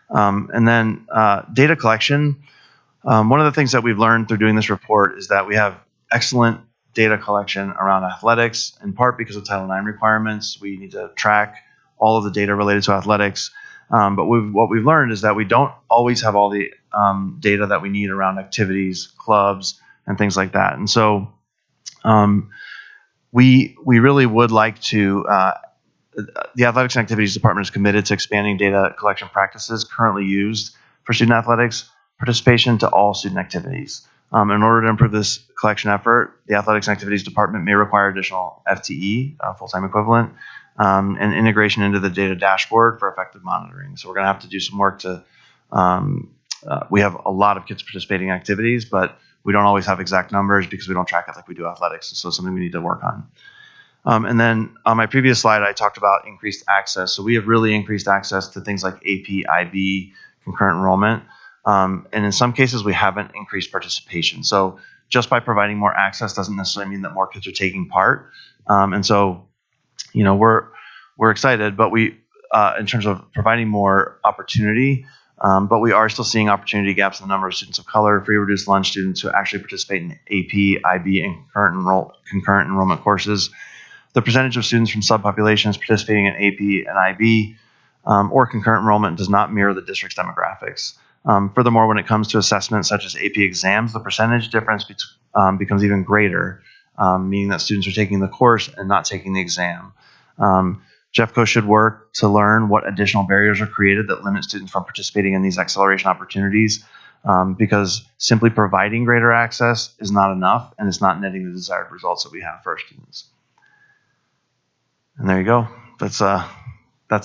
And then data collection. One of the things that we've learned through doing this report is that we have excellent data collection around athletics, in part because of Title IX requirements. We need to track all of the data related to athletics. But what we've learned is that we don't always have all the data that we need around activities, clubs, and things like that. And so we really would like to, the Athletics and Activities Department is committed to expanding data collection practices currently used for student athletics participation to all student activities. In order to improve this collection effort, the Athletics and Activities Department may require additional FTE, full-time equivalent, and integration into the data dashboard for effective monitoring. So we're going to have to do some work to, we have a lot of kids participating in activities, but we don't always have exact numbers because we don't track it like we do athletics. So it's something we need to work on. And then on my previous slide, I talked about increased access. So we have really increased access to things like AP, IB, concurrent enrollment. And in some cases, we haven't increased participation. So just by providing more access doesn't necessarily mean that more kids are taking part. And so, you know, we're excited, but we, in terms of providing more opportunity, but we are still seeing opportunity gaps in the number of students of color, free reduced lunch students who actually participate in AP, IB, and concurrent enrollment courses. The percentage of students from subpopulations participating in AP and IB or concurrent enrollment does not mirror the district's demographics. Furthermore, when it comes to assessments such as AP exams, the percentage difference becomes even greater, meaning that students are taking the course and not taking the exam. Jeffco should work to learn what additional barriers are created that limit students from participating in these acceleration opportunities, because simply providing greater access is not enough, and it's not netting the desired results that we have for our students. And there you go. that's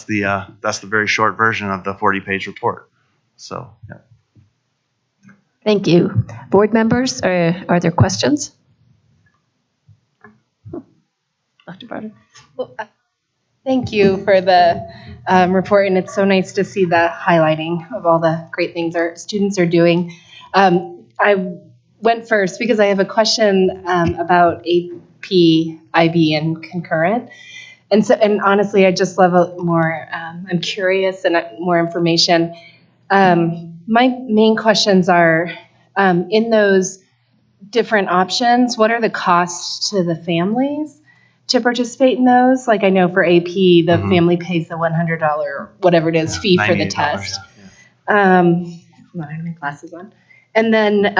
the very short version of the 40-page report. So, yeah. Thank you. Board members, are there questions? Dr. Barter? Well, thank you for the report, and it's so nice to see the highlighting of all the great things our students are doing. I went first because I have a question about AP, IB, and concurrent. And honestly, I just love more, I'm curious and more information. My main questions are, in those different options, what are the costs to the families to participate in those? Like I know for AP, the family pays the $100, whatever it is, fee for the test. I don't have my glasses on. And then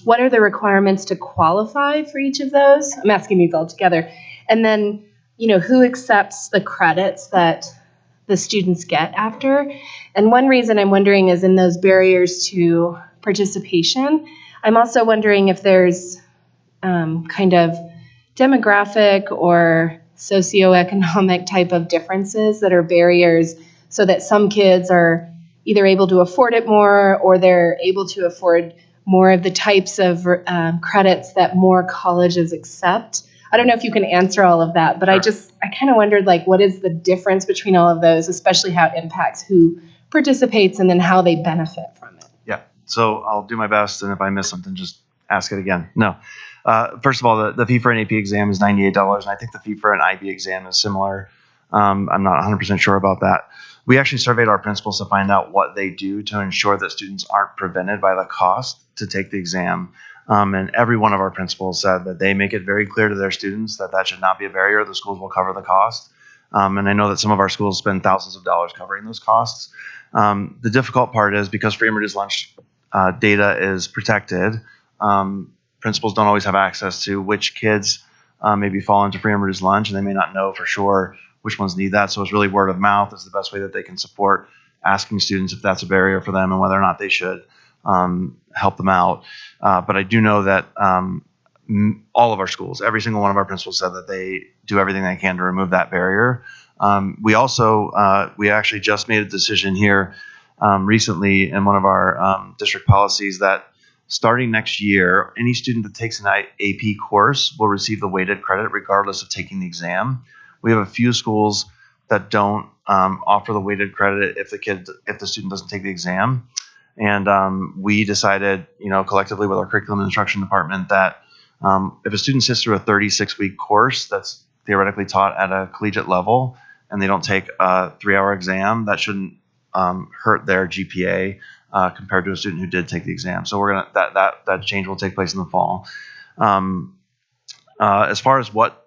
what are the requirements to qualify for each of those? I'm asking these all together. And then, who accepts the credits that the students get after? And one reason I'm wondering is in those barriers to participation. I'm also wondering if there's kind of demographic or socioeconomic type of differences that are barriers so that some kids are either able to afford it more or they're able to afford more of the types of credits that more colleges accept. I don't know if you can answer all of that, but sure. I kind of wondered, like, what is the difference between all of those, especially how it impacts who participates and then how they benefit from it? Yeah, so I'll do my best, and if I miss something, just ask it again. No. First of all, the fee for an AP exam is $98, and I think the fee for an IB exam is similar. I'm not 100% sure about that. We actually surveyed our principals to find out what they do to ensure that students aren't prevented by the cost to take the exam. And every one of our principals said that they make it very clear to their students that that should not be a barrier. The schools will cover the cost. And I know that some of our schools spend thousands of dollars covering those costs. The difficult part is because free and reduced lunch data is protected, principals don't always have access to which kids maybe fall into free and reduced lunch, and they may not know for sure which ones need that. So it's really word of mouth is the best way that they can support asking students if that's a barrier for them and whether or not they should help them out. But I do know that all of our schools, every single one of our principals said that they do everything they can to remove that barrier. We actually just made a decision here recently in one of our district policies that starting next year, any student that takes an AP course will receive the weighted credit regardless of taking the exam. We have a few schools that don't offer the weighted credit if the student doesn't take the exam. And we decided, collectively with our curriculum and instruction department that if a student sits through a 36-week course that's theoretically taught at a collegiate level and they don't take a 3-hour exam, that shouldn't hurt their GPA compared to a student who did take the exam. So we're gonna that change will take place in the fall. As far as what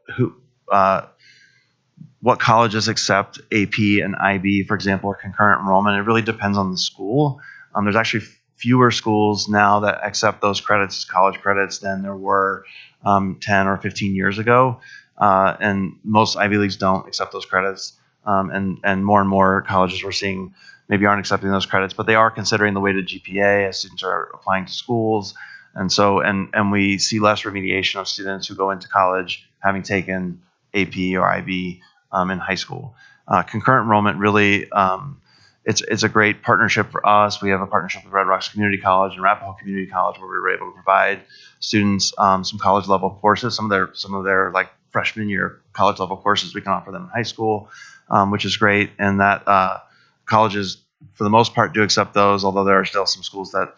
colleges accept AP and IB, for example, or concurrent enrollment, it really depends on the school. There's actually fewer schools now that accept those credits as college credits than there were 10 or 15 years ago. And most Ivy Leagues don't accept those credits. And more colleges we're seeing maybe aren't accepting those credits, but they are considering the weighted GPA as students are applying to schools. And so, and we see less remediation of students who go into college having taken AP or IB in high school. Concurrent enrollment really, it's a great partnership for us. We have a partnership with Red Rocks Community College and Arapahoe Community College where we were able to provide students some college level courses, some of their like freshman year college level courses we can offer them in high school, which is great. And that colleges, for the most part, do accept those, although there are still some schools that,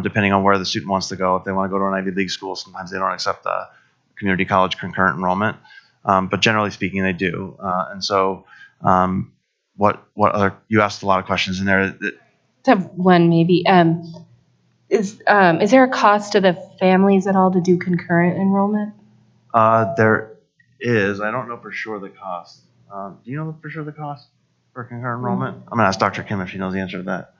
depending on where the student wants to go, if they want to go to an Ivy League school, sometimes they don't accept the community college concurrent enrollment. But generally speaking, they do. And so what other, you asked a lot of questions in there. I have one maybe. Is there a cost to the families at all to do concurrent enrollment? There is. I don't know for sure the cost. Do you know for sure the cost for concurrent enrollment? I'm going to ask Dr. Kim if she knows the answer to that.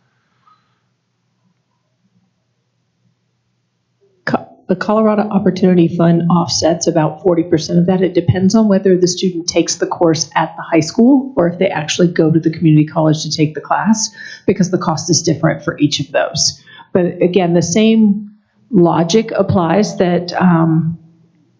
The Colorado Opportunity Fund offsets about 40% of that. It depends on whether the student takes the course at the high school or if they actually go to the community college to take the class, because the cost is different for each of those. But again, the same logic applies that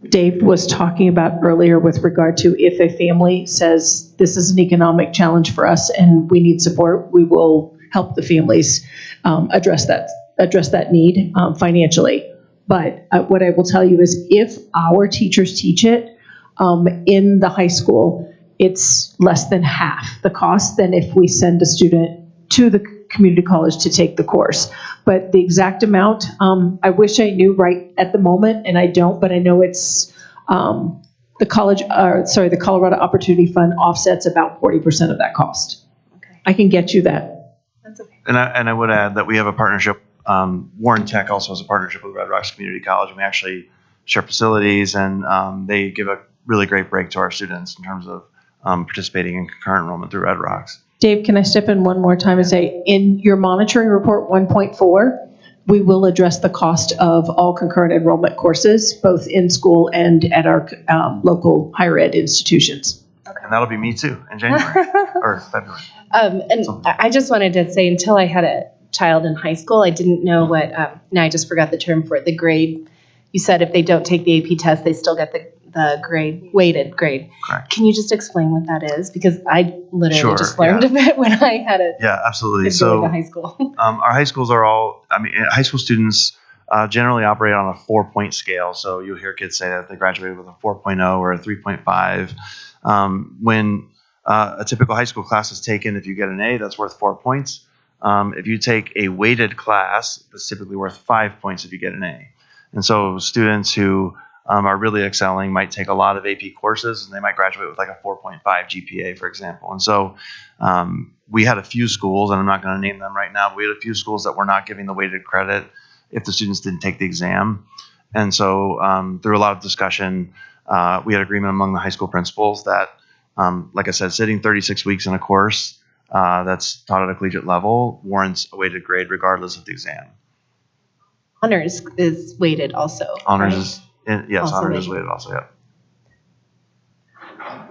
Dave was talking about earlier with regard to if a family says, this is an economic challenge for us and we need support, we will help the families address that need financially. But what I will tell you is if our teachers teach it in the high school, it's less than half the cost than if we send a student to the community college to take the course. But the exact amount, I wish I knew right at the moment, and I don't, but I know it's the Colorado Opportunity Fund offsets about 40% of that cost. Okay. I can get you that. That's okay. And I would add that we have a partnership. Warren Tech also has a partnership with Red Rocks Community College, and we actually share facilities, and they give a really great break to our students in terms of participating in concurrent enrollment through Red Rocks. Dave, can I step in one more time and say, in your monitoring report 1.4, we will address the cost of all concurrent enrollment courses, both in school and at our local higher ed institutions. And that'll be me too in January or February. And I just wanted to say, until I had a child in high school, I didn't know what, now I just forgot the term for it, the grade. You said if they don't take the AP test, they still get the grade, weighted grade. Correct. Can you just explain what that is? Because I literally Sure, just learned of it when I had a Yeah, absolutely. kid So going to high school. our high schools are all, high school students generally operate on a 4-point scale. So you'll hear kids say that they graduated with a 4.0 or a 3.5. When a typical high school class is taken, if you get an A, that's worth 4 points. If you take a weighted class, it's typically worth 5 points if you get an A. And so students who are really excelling might take a lot of AP courses, and they might graduate with like a 4.5 GPA, for example. And so we had a few schools, and I'm not going to name them right now, but we had a few schools that were not giving the weighted credit if the students didn't take the exam. And so through a lot of discussion, we had agreement among the high school principals that, like I said, sitting 36 weeks in a course that's taught at a collegiate level warrants a weighted grade regardless of the exam. Honors is weighted also. Honors right? is, yes, Also honors is weighted. weighted also, yeah.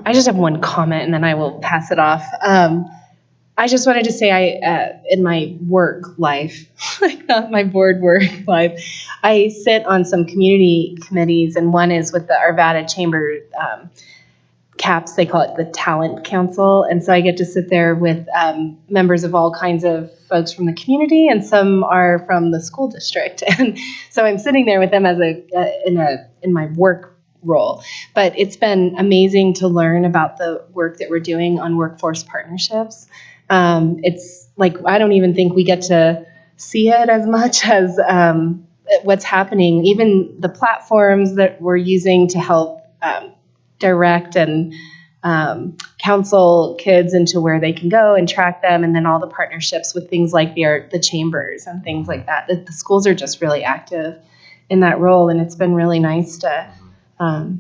I just have one comment and then I will pass it off. I just wanted to say in my work life, like not my board work life, I sit on some community committees, and one is with the Arvada Chamber CAPS, they call it the Talent Council. And so I get to sit there with members of all kinds of folks from the community, and some are from the school district. And so I'm sitting there with them as in my work role. But it's been amazing to learn about the work that we're doing on workforce partnerships. It's like, I don't even think we get to see it as much as what's happening, even the platforms that we're using to help direct and counsel kids into where they can go and track them, and then all the partnerships with things like the chambers and things like that. The schools are just really active in that role, and it's been really nice to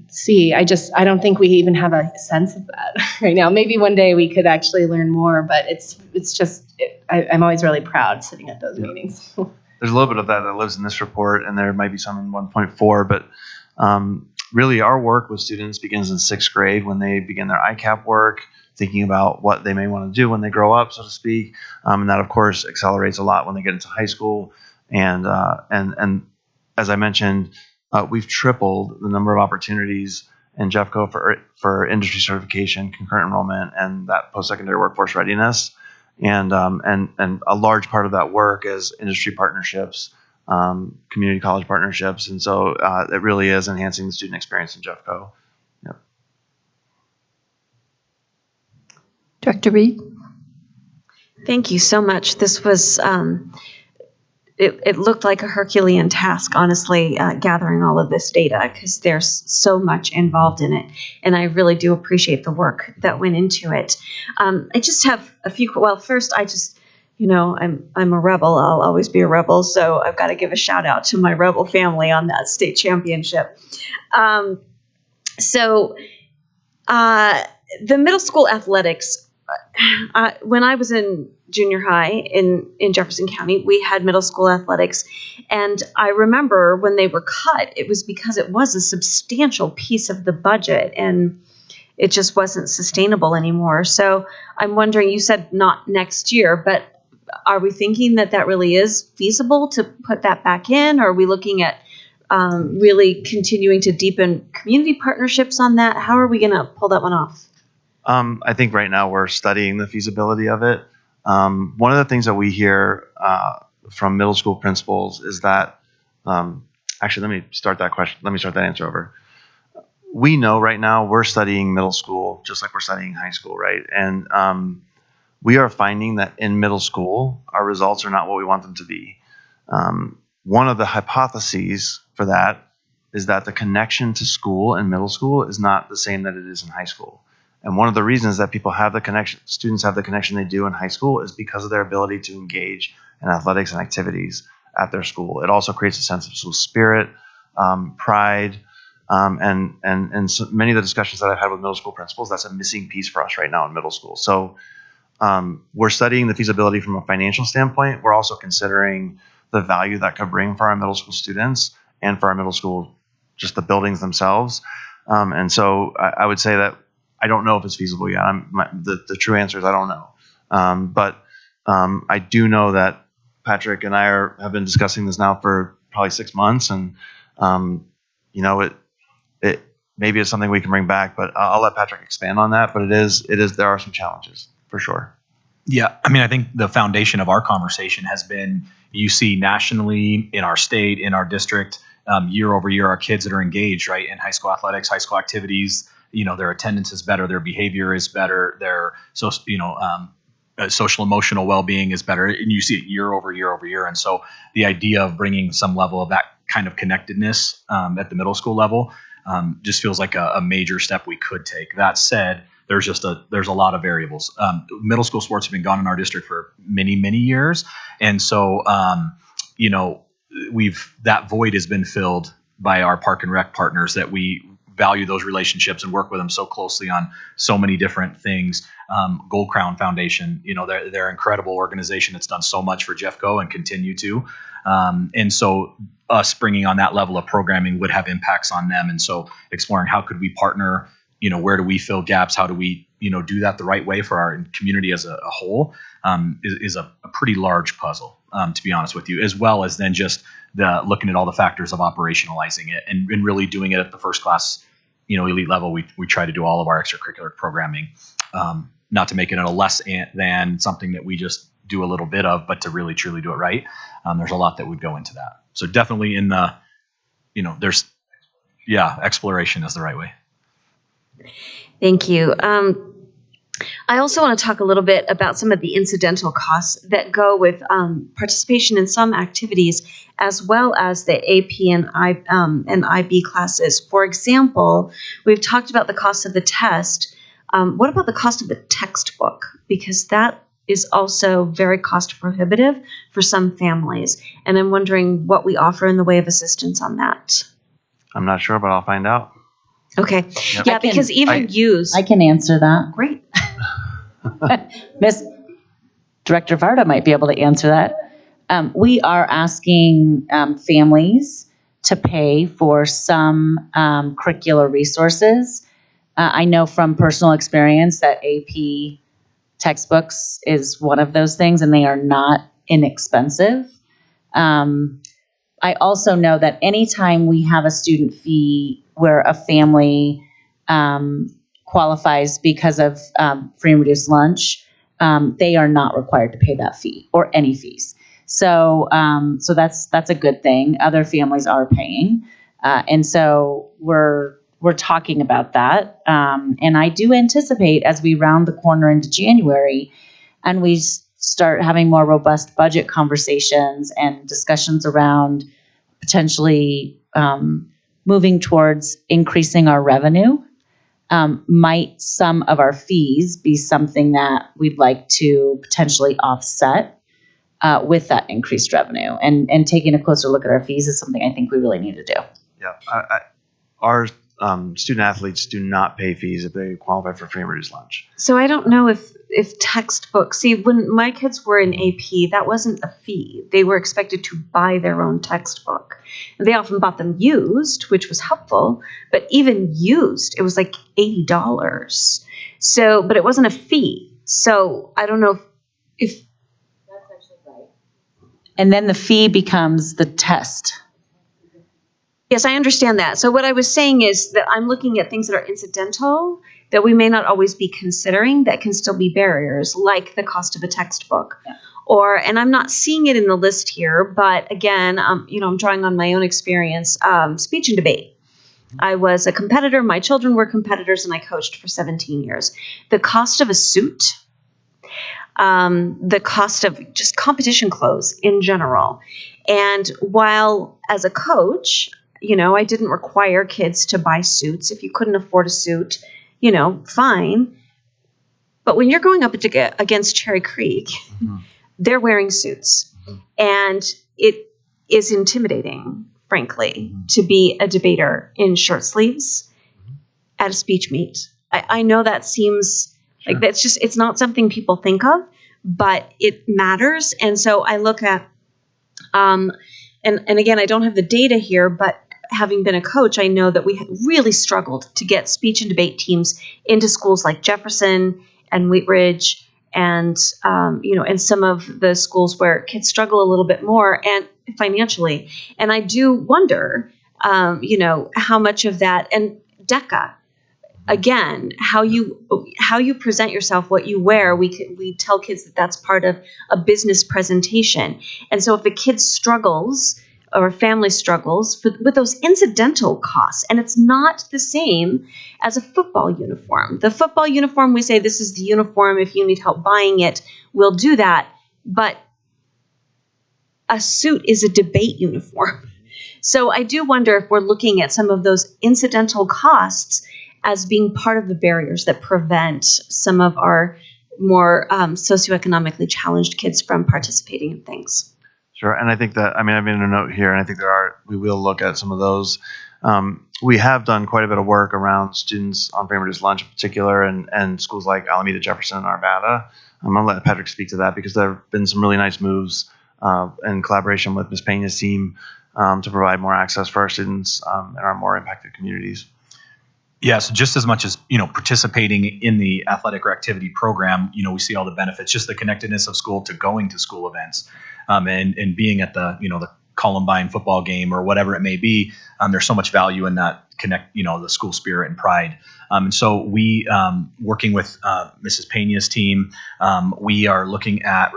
see. I don't think we even have a sense of that right now. Maybe one day we could actually learn more, but I'm always really proud sitting at those meetings. There's a little bit of that lives in this report, and there might be some in 1.4, but really our work with students begins in 6th grade when they begin their ICAP work, thinking about what they may want to do when they grow up, so to speak. And that, of course, accelerates a lot when they get into high school. And as I mentioned, we've tripled the number of opportunities in Jeffco for industry certification, concurrent enrollment, and that post-secondary workforce readiness. And a large part of that work is industry partnerships, community college partnerships. And so it really is enhancing the student experience in Jeffco. Yep. Director Reed? Thank you so much. This was, it looked like a Herculean task, honestly, gathering all of this data, because there's so much involved in it. And I really do appreciate the work that went into it. I just have a few, well, first, I'm a rebel. I'll always be a rebel. So I've got to give a shout out to my rebel family on that state championship. The middle school athletics, when I was in junior high in Jefferson County, we had middle school athletics. And I remember when they were cut, it was because it was a substantial piece of the budget and it just wasn't sustainable anymore. So I'm wondering, you said not next year, but are we thinking that really is feasible to put that back in? Or are we looking at really continuing to deepen community partnerships on that? How are we going to pull that one off? I think right now we're studying the feasibility of it. One of the things that we hear from middle school principals is that, actually, let me start that answer over. We know right now we're studying middle school just like we're studying high school, right? And we are finding that in middle school, our results are not what we want them to be. One of the hypotheses for that is that the connection to school in middle school is not the same that it is in high school. And one of the reasons that students have the connection they do in high school is because of their ability to engage in athletics and activities at their school. It also creates a sense of school spirit, pride, and so many of the discussions that I've had with middle school principals, that's a missing piece for us right now in middle school. So we're studying the feasibility from a financial standpoint. We're also considering the value that could bring for our middle school students and for our middle school, just the buildings themselves. And so I would say that I don't know if it's feasible yet. The true answer is I don't know. But I do know that Patrick and I have been discussing this now for probably 6 months, and it maybe it's something we can bring back. But I'll let Patrick expand on that. But it is there are some challenges for sure. Yeah, I mean, I think the foundation of our conversation has been, you see nationally, in our state, in our district, year over year, our kids that are engaged, right, in high school athletics, high school activities, their attendance is better, their behavior is better, their social emotional well-being is better, and you see it year over year over year. And so the idea of bringing some level of that kind of connectedness at the middle school level just feels like a major step we could take. That said, there's a lot of variables. Middle school sports have been gone in our district for many, many years. And so, that void has been filled by our Park and Rec partners that we value those relationships and work with them so closely on so many different things. Gold Crown Foundation, they're an incredible organization that's done so much for Jeffco and continue to. And so us bringing on that level of programming would have impacts on them. And so exploring how could we partner, where do we fill gaps? How do we, do that the right way for our community as a whole is a pretty large puzzle, to be honest with you, as well as then just looking at all the factors of operationalizing it and really doing it at the first class, elite level. We try to do all of our extracurricular programming, not to make it a less than something that we just do a little bit of, but to really truly do it right. There's a lot that would go into that. So definitely in the, exploration is the right way. Thank you. I also want to talk a little bit about some of the incidental costs that go with participation in some activities, as well as the AP and IB classes. For example, we've talked about the cost of the test. What about the cost of the textbook? Because that is also very cost prohibitive for some families. And I'm wondering what we offer in the way of assistance on that. I'm not sure, but I'll find out. Okay. Yep. Yeah, because I can answer that. Great. Miss Director Varda might be able to answer that. We are asking families to pay for some curricular resources. I know from personal experience that AP textbooks is one of those things, and they are not inexpensive. I also know that anytime we have a student fee where a family qualifies because of free and reduced lunch, they are not required to pay that fee or any fees. So that's a good thing. Other families are paying, and so we're talking about that. And I do anticipate as we round the corner into January, and we start having more robust budget conversations and discussions around potentially moving towards increasing our revenue. Might some of our fees be something that we'd like to potentially offset with that increased revenue? And taking a closer look at our fees is something I think we really need to do. Yeah, our student athletes do not pay fees if they qualify for free and reduced lunch. So I don't know if textbooks, see, when my kids were in AP, that wasn't a fee. They were expected to buy their own textbook. And they often bought them used, which was helpful, but even used, it was like $80. So, but it wasn't a fee. So I don't know if that's actually right. And then the fee becomes the test. Yes, I understand that. So what I was saying is that I'm looking at things that are incidental that we may not always be considering that can still be barriers, like the cost of a textbook. Yeah. And I'm not seeing it in the list here, but again, I'm drawing on my own experience, speech and debate. I was a competitor, my children were competitors, and I coached for 17 years. The cost of a suit, the cost of just competition clothes in general. And while as a coach, I didn't require kids to buy suits. If you couldn't afford a suit, fine. But when you're going up against Cherry Creek, they're wearing suits. And it is intimidating, frankly, to be a debater in short sleeves at a speech meet. I know that seems like it's not something people think of, but it matters. And so I look at, and again, I don't have the data here, but having been a coach, I know that we had really struggled to get speech and debate teams into schools like Jefferson and Wheat Ridge and, and some of the schools where kids struggle a little bit more and financially. And I do wonder, how much of that, and DECA, again, how you present yourself, what you wear, we tell kids that that's part of a business presentation. And so if a kid struggles or a family struggles with those incidental costs, and it's not the same as a football uniform. The football uniform, we say this is the uniform. If you need help buying it, we'll do that. But a suit is a debate uniform. So I do wonder if we're looking at some of those incidental costs as being part of the barriers that prevent some of our more socioeconomically challenged kids from participating in things. Sure, and I think that, I've made a note here, and I think we will look at some of those. We have done quite a bit of work around students on free-reduced lunch in particular, and schools like Alameda, Jefferson, and Arvada. I'm going to let Patrick speak to that because there have been some really nice moves in collaboration with Ms. Pena's team to provide more access for our students in our more impacted communities. Yeah, so just as much as, participating in the athletic or activity program, we see all the benefits, just the connectedness of school to going to school events, and being at the Columbine football game or whatever it may be. There's so much value in that the school spirit and pride. And so we, working with Mrs. Pena's team, we are looking at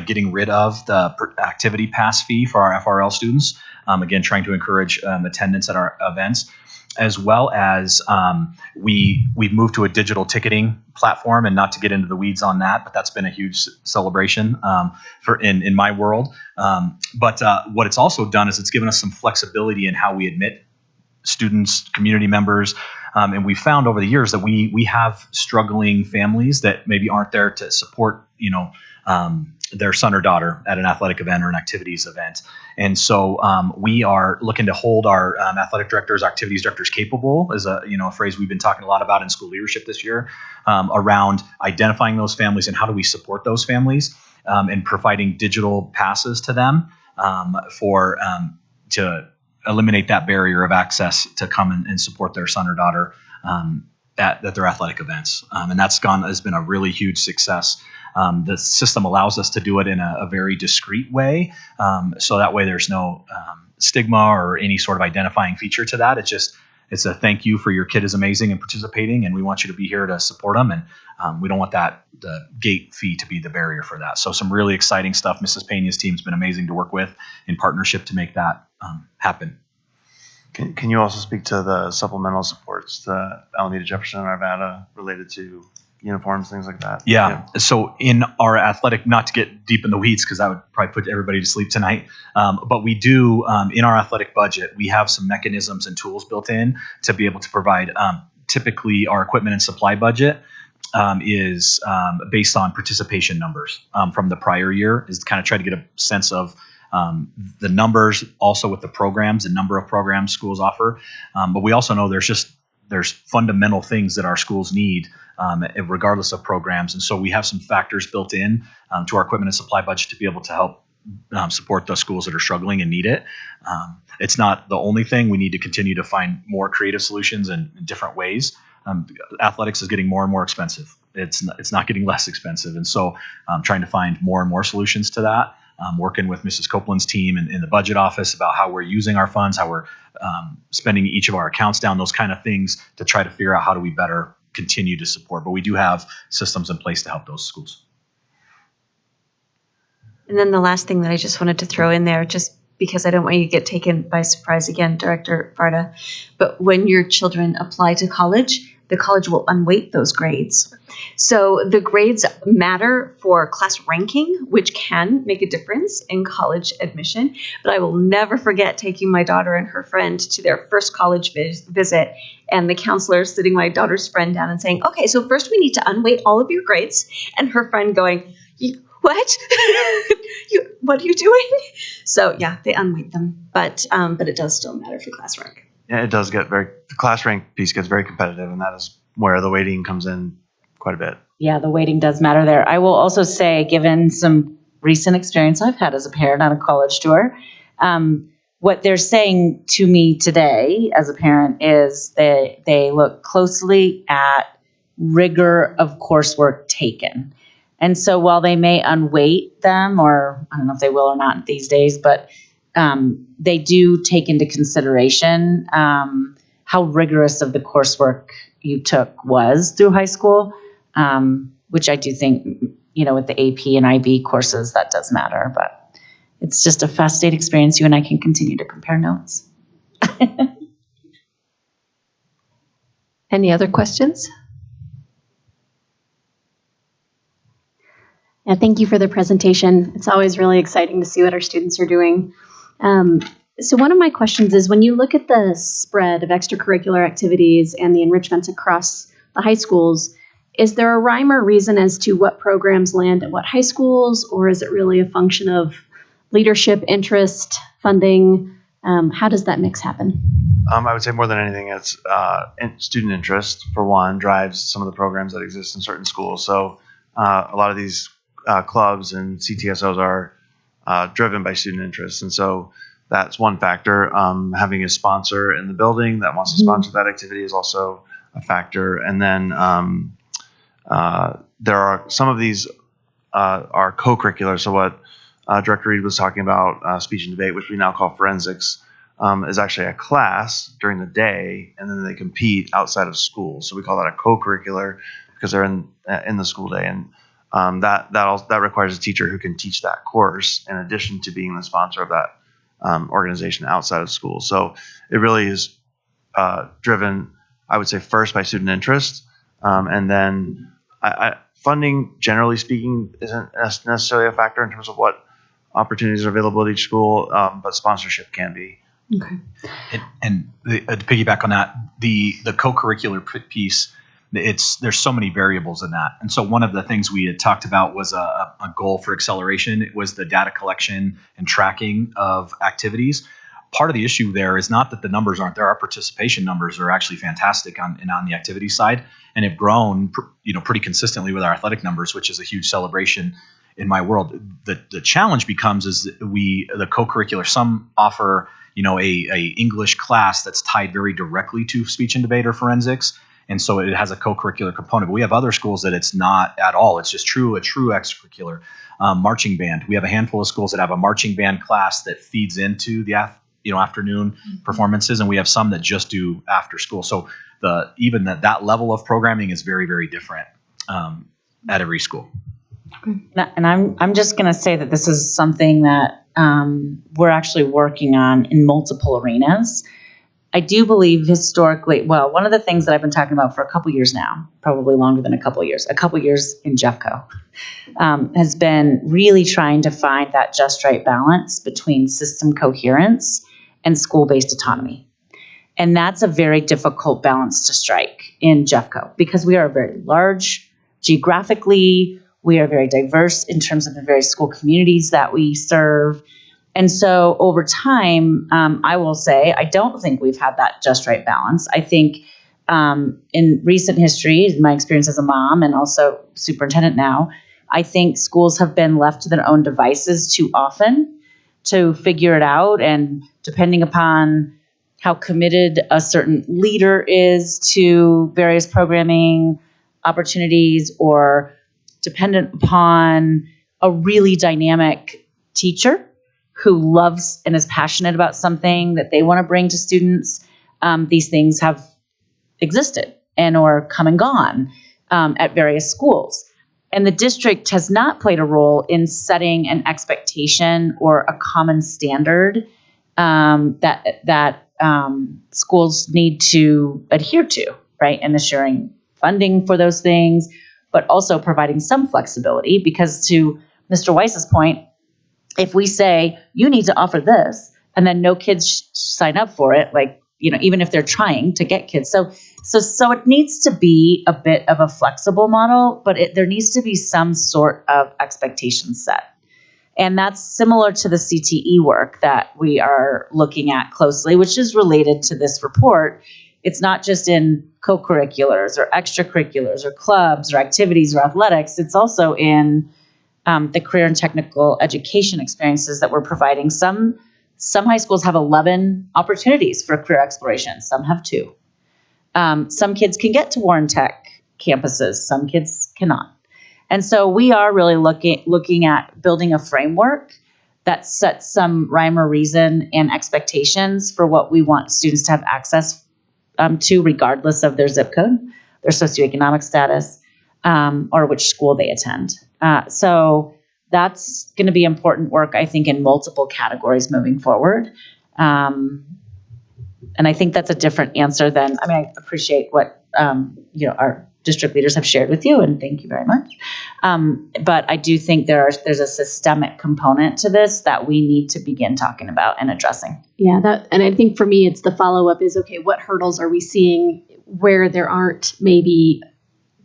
getting rid of the activity pass fee for our FRL students. Again, trying to encourage attendance at our events. As well as we've moved to a digital ticketing platform, and not to get into the weeds on that, but that's been a huge celebration in my world. But what it's also done is it's given us some flexibility in how we admit students, community members, and we found over the years that we have struggling families that maybe aren't there to support their son or daughter at an athletic event or an activities event. And so we are looking to hold our athletic directors, activities directors capable, is a phrase we've been talking a lot about in school leadership this year, around identifying those families and how do we support those families, and providing digital passes to them to eliminate that barrier of access to come and support their son or daughter at their athletic events. And has been a really huge success. The system allows us to do it in a very discreet way. So that way there's no stigma or any sort of identifying feature to that. It's a thank you for your kid is amazing and participating, and we want you to be here to support them. And we don't want the gate fee to be the barrier for that. So some really exciting stuff. Mrs. Pena's team's been amazing to work with in partnership to make that happen. Can you also speak to the supplemental supports to Alameda, Jefferson, and Arvada related to uniforms, things like that? Yeah. So in our athletic, not to get deep in the weeds because that would probably put everybody to sleep tonight, but we do, in our athletic budget, we have some mechanisms and tools built in to be able to provide, typically our equipment and supply budget is based on participation numbers from the prior year, is to kind of try to get a sense of the numbers, also with the programs, the number of programs schools offer. But we also know there's fundamental things that our schools need, regardless of programs. And so we have some factors built in to our equipment and supply budget to be able to help support those schools that are struggling and need it. It's not the only thing. We need to continue to find more creative solutions in different ways. Athletics is getting more and more expensive. It's not getting less expensive. And so trying to find more and more solutions to that. working with Mrs. Copeland's team in the budget office about how we're using our funds, how we're spending each of our accounts down, those kind of things to try to figure out how do we better continue to support. But we do have systems in place to help those schools. And then the last thing that I just wanted to throw in there, just because I don't want you to get taken by surprise again, Director Varda, but when your children apply to college, the college will unweight those grades. So the grades matter for class ranking, which can make a difference in college admission. But I will never forget taking my daughter and her friend to their first college visit, and the counselor sitting my daughter's friend down and saying, okay, so first we need to unweight all of your grades. And her friend going, what? What are you doing? So yeah, they unweight them, but it does still matter for class rank. Yeah, it does get the class rank piece gets very competitive, and that is where the weighting comes in quite a bit. Yeah, the weighting does matter there. I will also say, given some recent experience I've had as a parent on a college tour, what they're saying to me today as a parent is they look closely at rigor of coursework taken. And so while they may unweight them, or I don't know if they will or not these days, but they do take into consideration how rigorous of the coursework you took was through high school, which I do think, with the AP and IB courses, that does matter. But it's just a fast state experience. You and I can continue to compare notes. Any other questions? Yeah, thank you for the presentation. It's always really exciting to see what our students are doing. So one of my questions is, when you look at the spread of extracurricular activities and the enrichments across the high schools, is there a rhyme or reason as to what programs land at what high schools, or is it really a function of leadership, interest, funding? How does that mix happen? I would say more than anything, it's student interest, for one, drives some of the programs that exist in certain schools. So a lot of these clubs and CTSOs are driven by student interest. And so that's one factor. Having a sponsor in the building that wants to sponsor that activity is also a factor. And then there are some of these are co-curricular. So what Director Reed was talking about, speech and debate, which we now call forensics, is actually a class during the day, and then they compete outside of school. So we call that a co-curricular because they're in the school day. And that requires a teacher who can teach that course in addition to being the sponsor of that organization outside of school. So it really is driven, I would say, first by student interest, and then funding, generally speaking, isn't necessarily a factor in terms of what opportunities are available at each school, but sponsorship can be. Okay. And to piggyback on that, the co-curricular piece, there's so many variables in that. And so one of the things we had talked about was a goal for acceleration. It was the data collection and tracking of activities. Part of the issue there is not that the numbers aren't there. Our participation numbers are actually fantastic on the activity side, and have grown pretty consistently with our athletic numbers, which is a huge celebration in my world. The challenge becomes is the co-curricular, some offer a English class that's tied very directly to speech and debate or forensics. And so it has a co-curricular component. But we have other schools that it's not at all. It's just a true extracurricular. Marching band. We have a handful of schools that have a marching band class that feeds into the afternoon performances, and we have some that just do after school. So even that level of programming is very, very different at every school. And I'm just going to say that this is something that we're actually working on in multiple arenas. I do believe historically, one of the things that I've been talking about for a couple years now, probably longer than a couple years in Jeffco, has been really trying to find that just right balance between system coherence and school-based autonomy. And that's a very difficult balance to strike in Jeffco because we are very large geographically. We are very diverse in terms of the various school communities that we serve. And so over time, I will say, I don't think we've had that just right balance. I think in recent history, my experience as a mom and also superintendent now, I think schools have been left to their own devices too often to figure it out. And depending upon how committed a certain leader is to various programming opportunities, or dependent upon a really dynamic teacher who loves and is passionate about something that they want to bring to students, these things have existed and or come and gone at various schools. And the district has not played a role in setting an expectation or a common standard that schools need to adhere to, right? And assuring funding for those things, but also providing some flexibility, because to Mr. Weiss's point, if we say you need to offer this and then no kids sign up for it, like, even if they're trying to get kids. So it needs to be a bit of a flexible model, but there needs to be some sort of expectation set. And that's similar to the CTE work that we are looking at closely, which is related to this report. It's not just in co-curriculars or extracurriculars or clubs or activities or athletics. It's also in the career and technical education experiences that we're providing. Some high schools have 11 opportunities for career exploration. Some have 2. Some kids can get to Warren Tech campuses. Some kids cannot. And so we are really looking at building a framework that sets some rhyme or reason and expectations for what we want students to have access to, regardless of their zip code, their socioeconomic status, or which school they attend. So that's going to be important work, I think, in multiple categories moving forward. And I think that's a different answer than, I appreciate what, our district leaders have shared with you, and thank you very much. But I do think there's a systemic component to this that we need to begin talking about and addressing. Yeah, and I think for me, it's the follow-up is, okay, what hurdles are we seeing where there aren't maybe.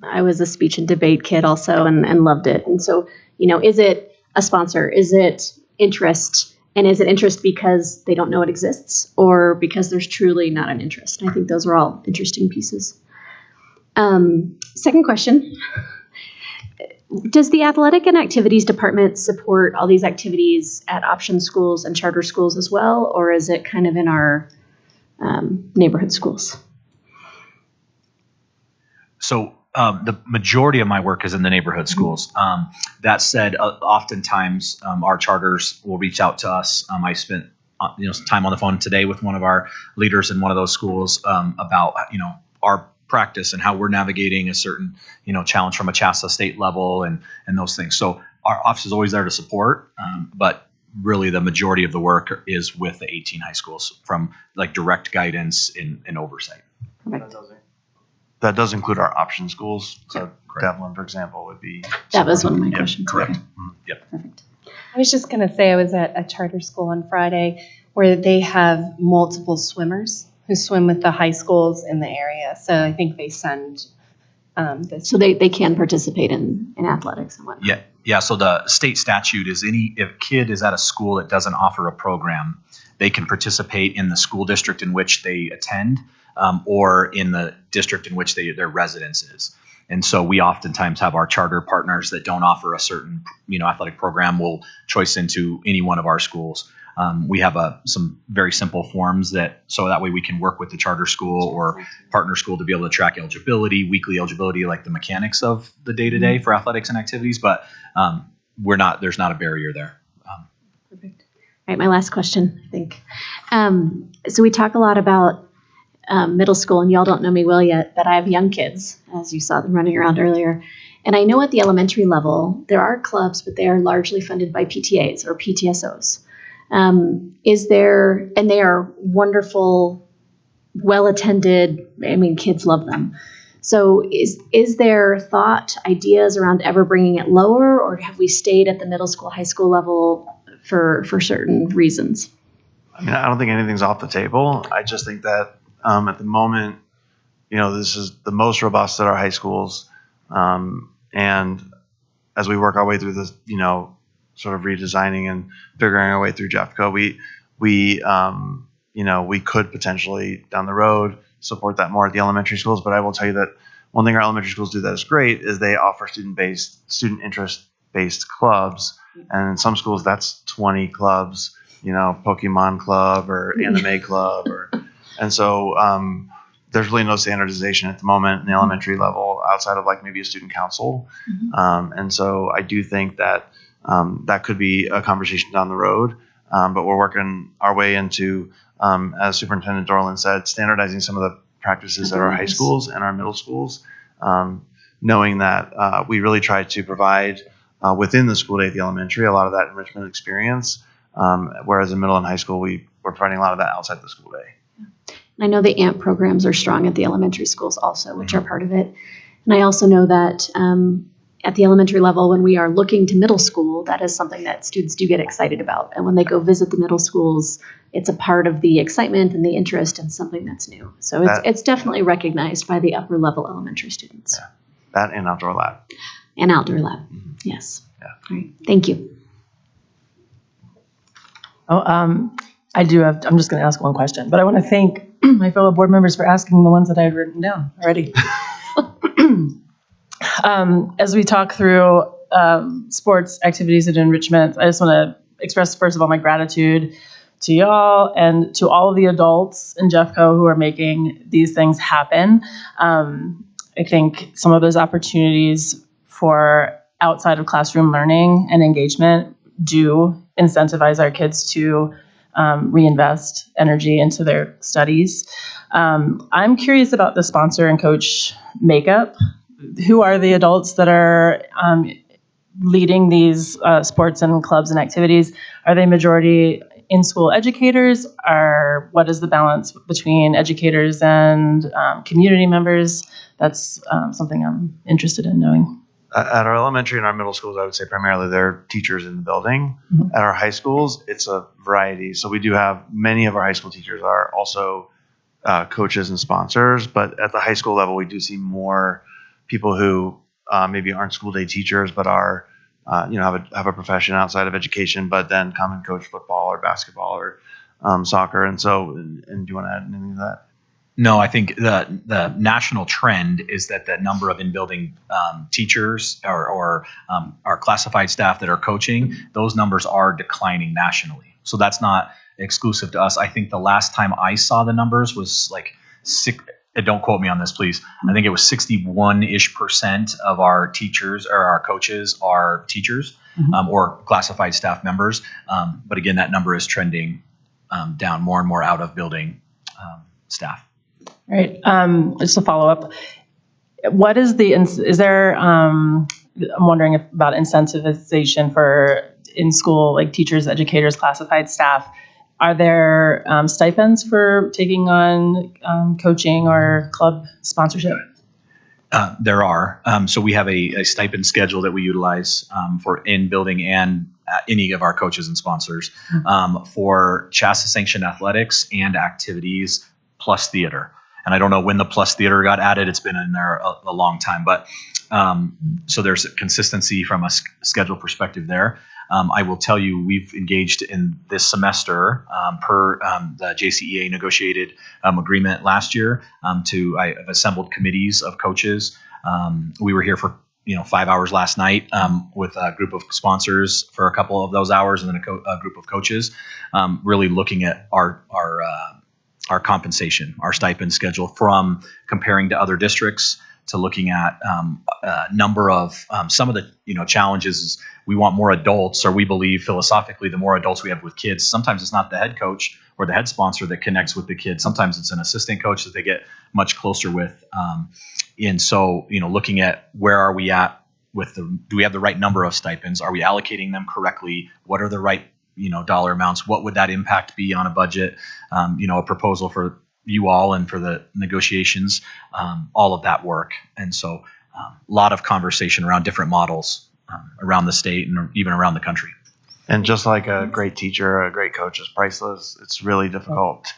I was a speech and debate kid also and loved it. And so, is it a sponsor? Is it interest? And is it interest because they don't know it exists, or because there's truly not an interest? And I think those are all interesting pieces. Second question. Does the athletic and activities department support all these activities at option schools and charter schools as well? Or is it kind of in our neighborhood schools? So the majority of my work is in the neighborhood schools. That said, oftentimes our charters will reach out to us. I spent some time on the phone today with one of our leaders in one of those schools about our practice and how we're navigating a certain challenge from a CHASA state level and those things. So our office is always there to support, but really the majority of the work is with the 18 high schools from like direct guidance and oversight. Perfect. That does include our option schools. So Devlin, for example, would be. That was one of my questions. Correct. Okay. Yep. Perfect. I was just going to say I was at a charter school on Friday where they have multiple swimmers who swim with the high schools in the area. So I think they send this. So they can participate in athletics and whatnot. Yeah. So the state statute is if a kid is at a school that doesn't offer a program, they can participate in the school district in which they attend, or in the district in which their residence is. And so we oftentimes have our charter partners that don't offer a certain athletic program will choice into any one of our schools. We have some very simple forms so that way we can work with the charter school or partner school to be able to track eligibility, weekly eligibility, like the mechanics of the day-to-day for athletics and activities. But there's not a barrier there. Perfect. All right, my last question, I think. So we talk a lot about middle school, and y'all don't know me well yet, but I have young kids, as you saw them running around earlier. And I know at the elementary level, there are clubs, but they are largely funded by PTAs or PTSOs. And they are wonderful, well-attended, kids love them. So is there thought, ideas around ever bringing it lower, or have we stayed at the middle school, high school level for certain reasons? I don't think anything's off the table. I just think that at the moment, this is the most robust at our high schools. And as we work our way through this, sort of redesigning and figuring our way through Jeffco, we could potentially down the road support that more at the elementary schools. But I will tell you that one thing our elementary schools do that is great is they offer student interest-based clubs. And in some schools, that's 20 clubs, Pokemon club or anime club. And so there's really no standardization at the moment in the elementary level outside of like maybe a student council. And so I do think that that could be a conversation down the road. But we're working our way into, as Superintendent Dorland said, standardizing some of the practices at our high schools and our middle schools, knowing that we really try to provide within the school day at the elementary a lot of that enrichment experience, whereas in middle and high school we're providing a lot of that outside the school day. I know the AMP programs are strong at the elementary schools also, which are part of it. And I also know that at the elementary level, when we are looking to middle school, that is something that students do get excited about. And when they go visit the middle schools, it's a part of the excitement and the interest in something that's new. So it's definitely recognized by the upper level elementary students. Yeah. That and outdoor lab. And outdoor lab, yes. Yeah. All right, thank you. I'm just going to ask one question, but I want to thank my fellow board members for asking the ones that I had written down already. As we talk through sports activities and enrichment, I just want to express, first of all, my gratitude to y'all and to all of the adults in Jeffco who are making these things happen. I think some of those opportunities for outside of classroom learning and engagement do incentivize our kids to reinvest energy into their studies. I'm curious about the sponsor and coach makeup. Who are the adults that are leading these sports and clubs and activities? Are they majority in-school educators? What is the balance between educators and community members? That's something I'm interested in knowing. At our elementary and our middle schools, I would say primarily they're teachers in the building. Mhm. At our high schools, it's a variety. So we do have many of our high school teachers are also coaches and sponsors, but at the high school level, we do see more people who maybe aren't school day teachers, but are have a profession outside of education, but then come and coach football or basketball or soccer. And do you want to add anything to that? No, I think the national trend is that the number of in-building teachers or our classified staff that are coaching, those numbers are declining nationally. So that's not exclusive to us. I think the last time I saw the numbers was like don't quote me on this, please. I think it was 61-ish% of our teachers or our coaches are teachers or classified staff members. But again, that number is trending down, more and more out of building staff. All right. Just a follow up. What is I'm wondering about incentivization for in-school, like teachers, educators, classified staff. Are there stipends for taking on coaching or club sponsorship? There are. So we have a stipend schedule that we utilize for in-building and any of our coaches and sponsors for CHASA-sanctioned athletics and activities plus theater. And I don't know when the plus theater got added. It's been in there a long time. But so there's a consistency from a schedule perspective there. I will tell you, we've engaged in this semester per the JCEA negotiated agreement last year. I've assembled committees of coaches. We were here for 5 hours last night with a group of sponsors for a couple of those hours, and then a group of coaches, really looking at our compensation, our stipend schedule, from comparing to other districts to looking at number of some of the challenges is we want more adults, or we believe philosophically the more adults we have with kids, sometimes it's not the head coach or the head sponsor that connects with the kids. Sometimes it's an assistant coach that they get much closer with. And so, looking at where are we at with do we have the right number of stipends? Are we allocating them correctly? What are the right dollar amounts? What would that impact be on a budget? A proposal for you all and for the negotiations, all of that work. And so a lot of conversation around different models around the state and even around the country. And just like a great teacher, a great coach is priceless. It's really difficult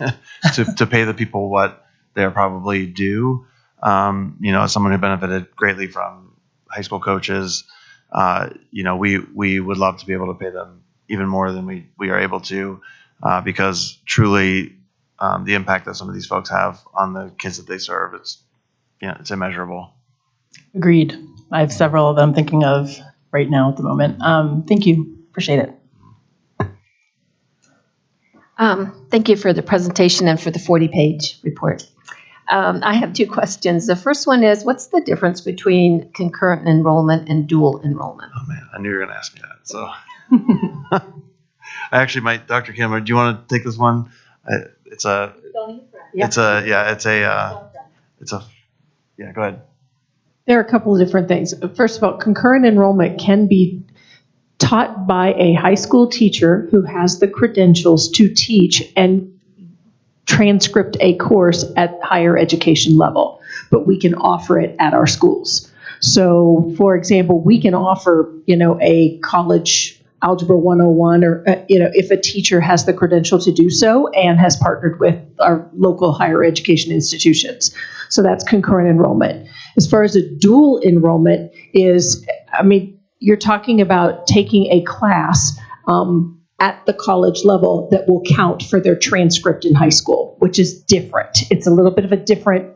to pay the people what they're probably due. As someone who benefited greatly from high school coaches, we would love to be able to pay them even more than we are able to, because truly the impact that some of these folks have on the kids that they serve, it's immeasurable. Agreed. I have several of them thinking of right now at the moment. Thank you. Appreciate it. Thank you for the presentation and for the 40-page report. I have two questions. The first one is, what's the difference between concurrent enrollment and dual enrollment? Oh man, I knew you were going to ask me that. So I actually might, Dr. Kim, do you want to take this one? Yeah, go ahead. There are a couple of different things. First of all, concurrent enrollment can be taught by a high school teacher who has the credentials to teach and transcript a course at higher education level, but we can offer it at our schools. So, for example, we can offer, a college algebra 101, or, if a teacher has the credential to do so and has partnered with our local higher education institutions. So that's concurrent enrollment. As far as a dual enrollment is, you're talking about taking a class at the college level that will count for their transcript in high school, which is different. It's a little bit of a different,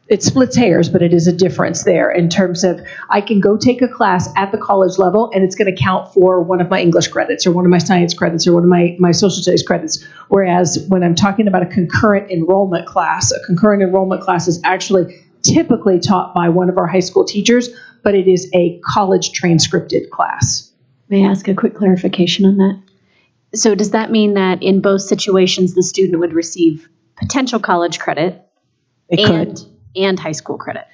it splits hairs, but it is a difference there in terms of I can go take a class at the college level and it's going to count for one of my English credits or one of my science credits or one of my social studies credits. Whereas when I'm talking about a concurrent enrollment class is actually typically taught by one of our high school teachers, but it is a college transcripted class. May I ask a quick clarification on that? So does that mean that in both situations, the student would receive potential college credit and high school credit?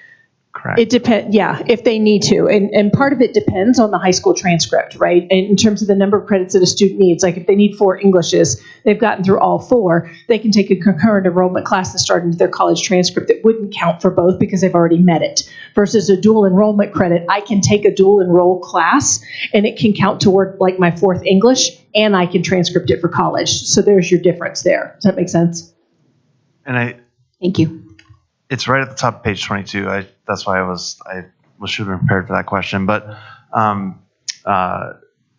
Correct. It depends, yeah, if they need to. And part of it depends on the high school transcript, right? And in terms of the number of credits that a student needs, like if they need 4 Englishes, they've gotten through all 4, they can take a concurrent enrollment class to start into their college transcript that wouldn't count for both because they've already met it. Versus a dual enrollment credit, I can take a dual enroll class and it can count toward like my 4th English and I can transcript it for college. So there's your difference there. Does that make sense? And Thank you. It's right at the top of page 22. That's why I should have been prepared for that question. But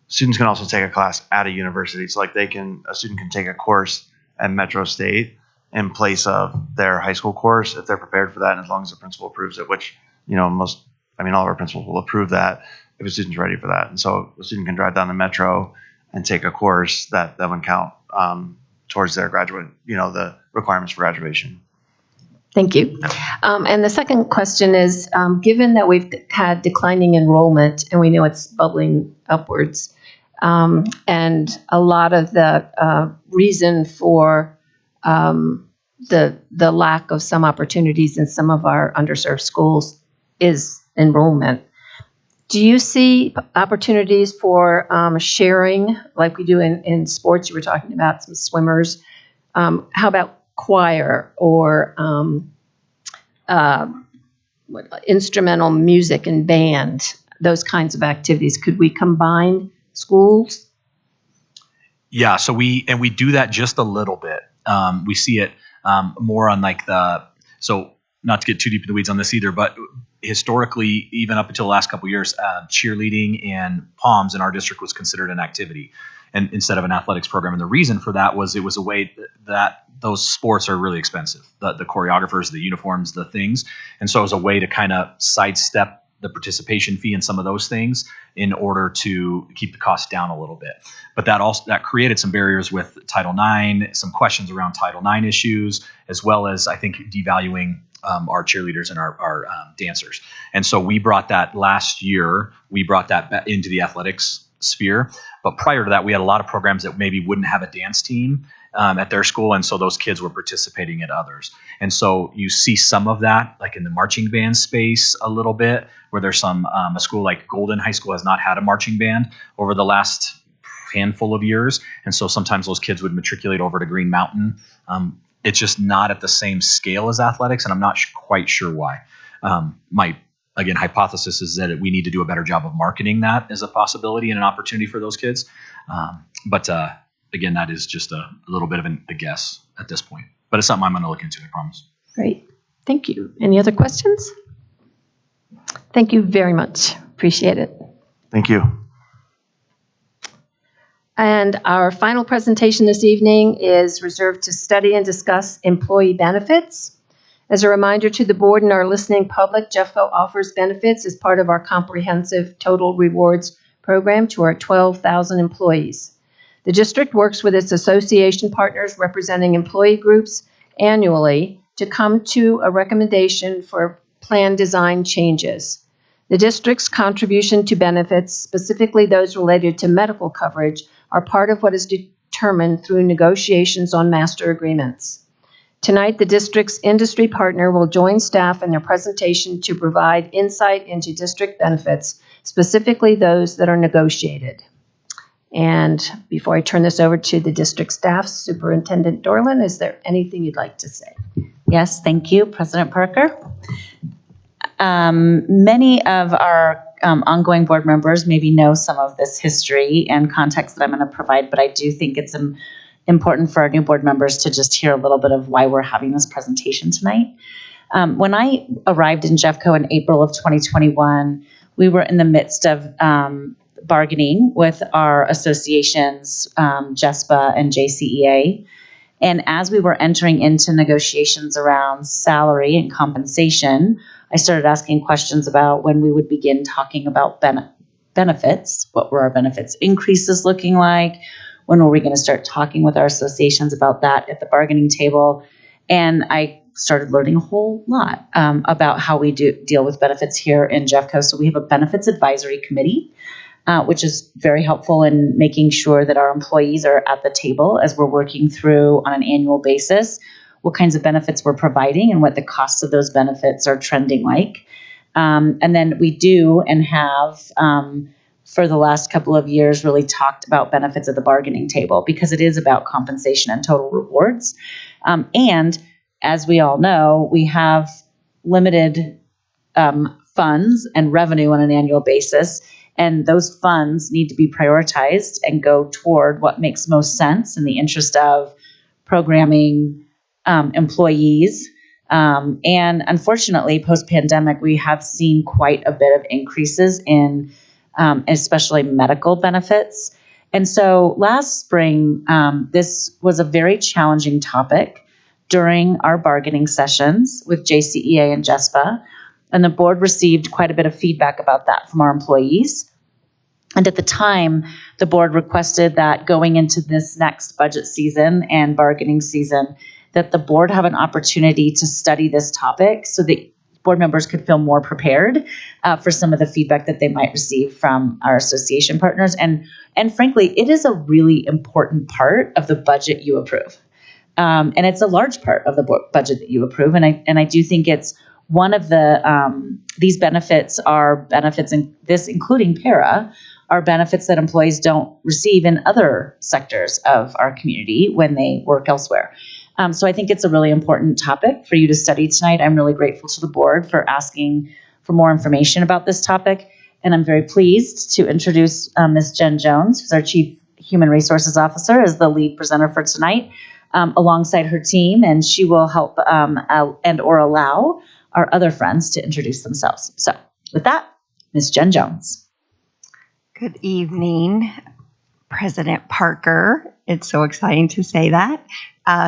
students can also take a class at a university. So like a student can take a course at Metro State in place of their high school course if they're prepared for that, and as long as the principal approves it, which all of our principals will approve that if a student's ready for that. And so a student can drive down to Metro and take a course that would count towards their graduate, the requirements for graduation. Thank you. And the second question is, given that we've had declining enrollment and we know it's bubbling upwards, and a lot of the reason for the lack of some opportunities in some of our underserved schools is enrollment, do you see opportunities for sharing like we do in sports? You were talking about some swimmers. How about choir or instrumental music and band, those kinds of activities? Could we combine schools? Yeah, so we do that just a little bit. We see it more on so not to get too deep in the weeds on this either, but historically, even up until the last couple of years, cheerleading and POMs in our district was considered an activity and instead of an athletics program. And the reason for that was it was a way that those sports are really expensive, the choreographers, the uniforms, the things. And so it was a way to kind of sidestep the participation fee and some of those things in order to keep the cost down a little bit. But that created some barriers with Title IX, some questions around Title IX issues, as well as I think devaluing our cheerleaders and our dancers. And so we brought that last year, back into the athletics sphere. But prior to that, we had a lot of programs that maybe wouldn't have a dance team at their school, and so those kids were participating at others. And so you see some of that, like in the marching band space a little bit, where there's some, a school like Golden High School has not had a marching band over the last handful of years, and so sometimes those kids would matriculate over to Green Mountain. It's just not at the same scale as athletics, and I'm not quite sure why. My hypothesis is that we need to do a better job of marketing that as a possibility and an opportunity for those kids. But again, that is just a little bit of a guess at this point. But it's something I'm going to look into, I promise. Great. Thank you. Any other questions? Thank you very much. Appreciate it. Thank you. And our final presentation this evening is reserved to study and discuss employee benefits. As a reminder to the board and our listening public, Jeffco offers benefits as part of our comprehensive total rewards program to our 12,000 employees. The district works with its association partners representing employee groups annually to come to a recommendation for plan design changes. The district's contribution to benefits, specifically those related to medical coverage, are part of what is determined through negotiations on master agreements. Tonight, the district's industry partner will join staff in their presentation to provide insight into district benefits, specifically those that are negotiated. And before I turn this over to the district staff, Superintendent Dorland, is there anything you'd like to say? Yes, thank you, President Parker. Many of our ongoing board members maybe know some of this history and context that I'm going to provide, but I do think it's important for our new board members to just hear a little bit of why we're having this presentation tonight. When I arrived in Jeffco in April of 2021, we were in the midst of bargaining with our associations, JESPA and JCEA. And as we were entering into negotiations around salary and compensation, I started asking questions about when we would begin talking about benefits. What were our benefits increases looking like? When were we going to start talking with our associations about that at the bargaining table? And I started learning a whole lot about how we deal with benefits here in Jeffco. So we have a benefits advisory committee, which is very helpful in making sure that our employees are at the table as we're working through on an annual basis what kinds of benefits we're providing and what the costs of those benefits are trending like. And then we do and have, for the last couple of years, really talked about benefits at the bargaining table because it is about compensation and total rewards. And as we all know, we have limited funds and revenue on an annual basis. And those funds need to be prioritized and go toward what makes most sense in the interest of programming employees. And unfortunately, post-pandemic, we have seen quite a bit of increases in especially medical benefits. And so last spring, this was a very challenging topic during our bargaining sessions with JCEA and JESPA. And the board received quite a bit of feedback about that from our employees. And at the time, the board requested that going into this next budget season and bargaining season, that the board have an opportunity to study this topic so that board members could feel more prepared for some of the feedback that they might receive from our association partners. And frankly, it is a really important part of the budget you approve. And it's a large part of the budget that you approve. And I do think it's one of the, these benefits are benefits, in this including para, are benefits that employees don't receive in other sectors of our community when they work elsewhere. So I think it's a really important topic for you to study tonight. I'm really grateful to the board for asking for more information about this topic. And I'm very pleased to introduce Ms. Jen Jones, who's our Chief Human Resources Officer, as the lead presenter for tonight, alongside her team. And she will help and or allow our other friends to introduce themselves. So with that, Ms. Jen Jones. Good evening, President Parker. It's so exciting to say that.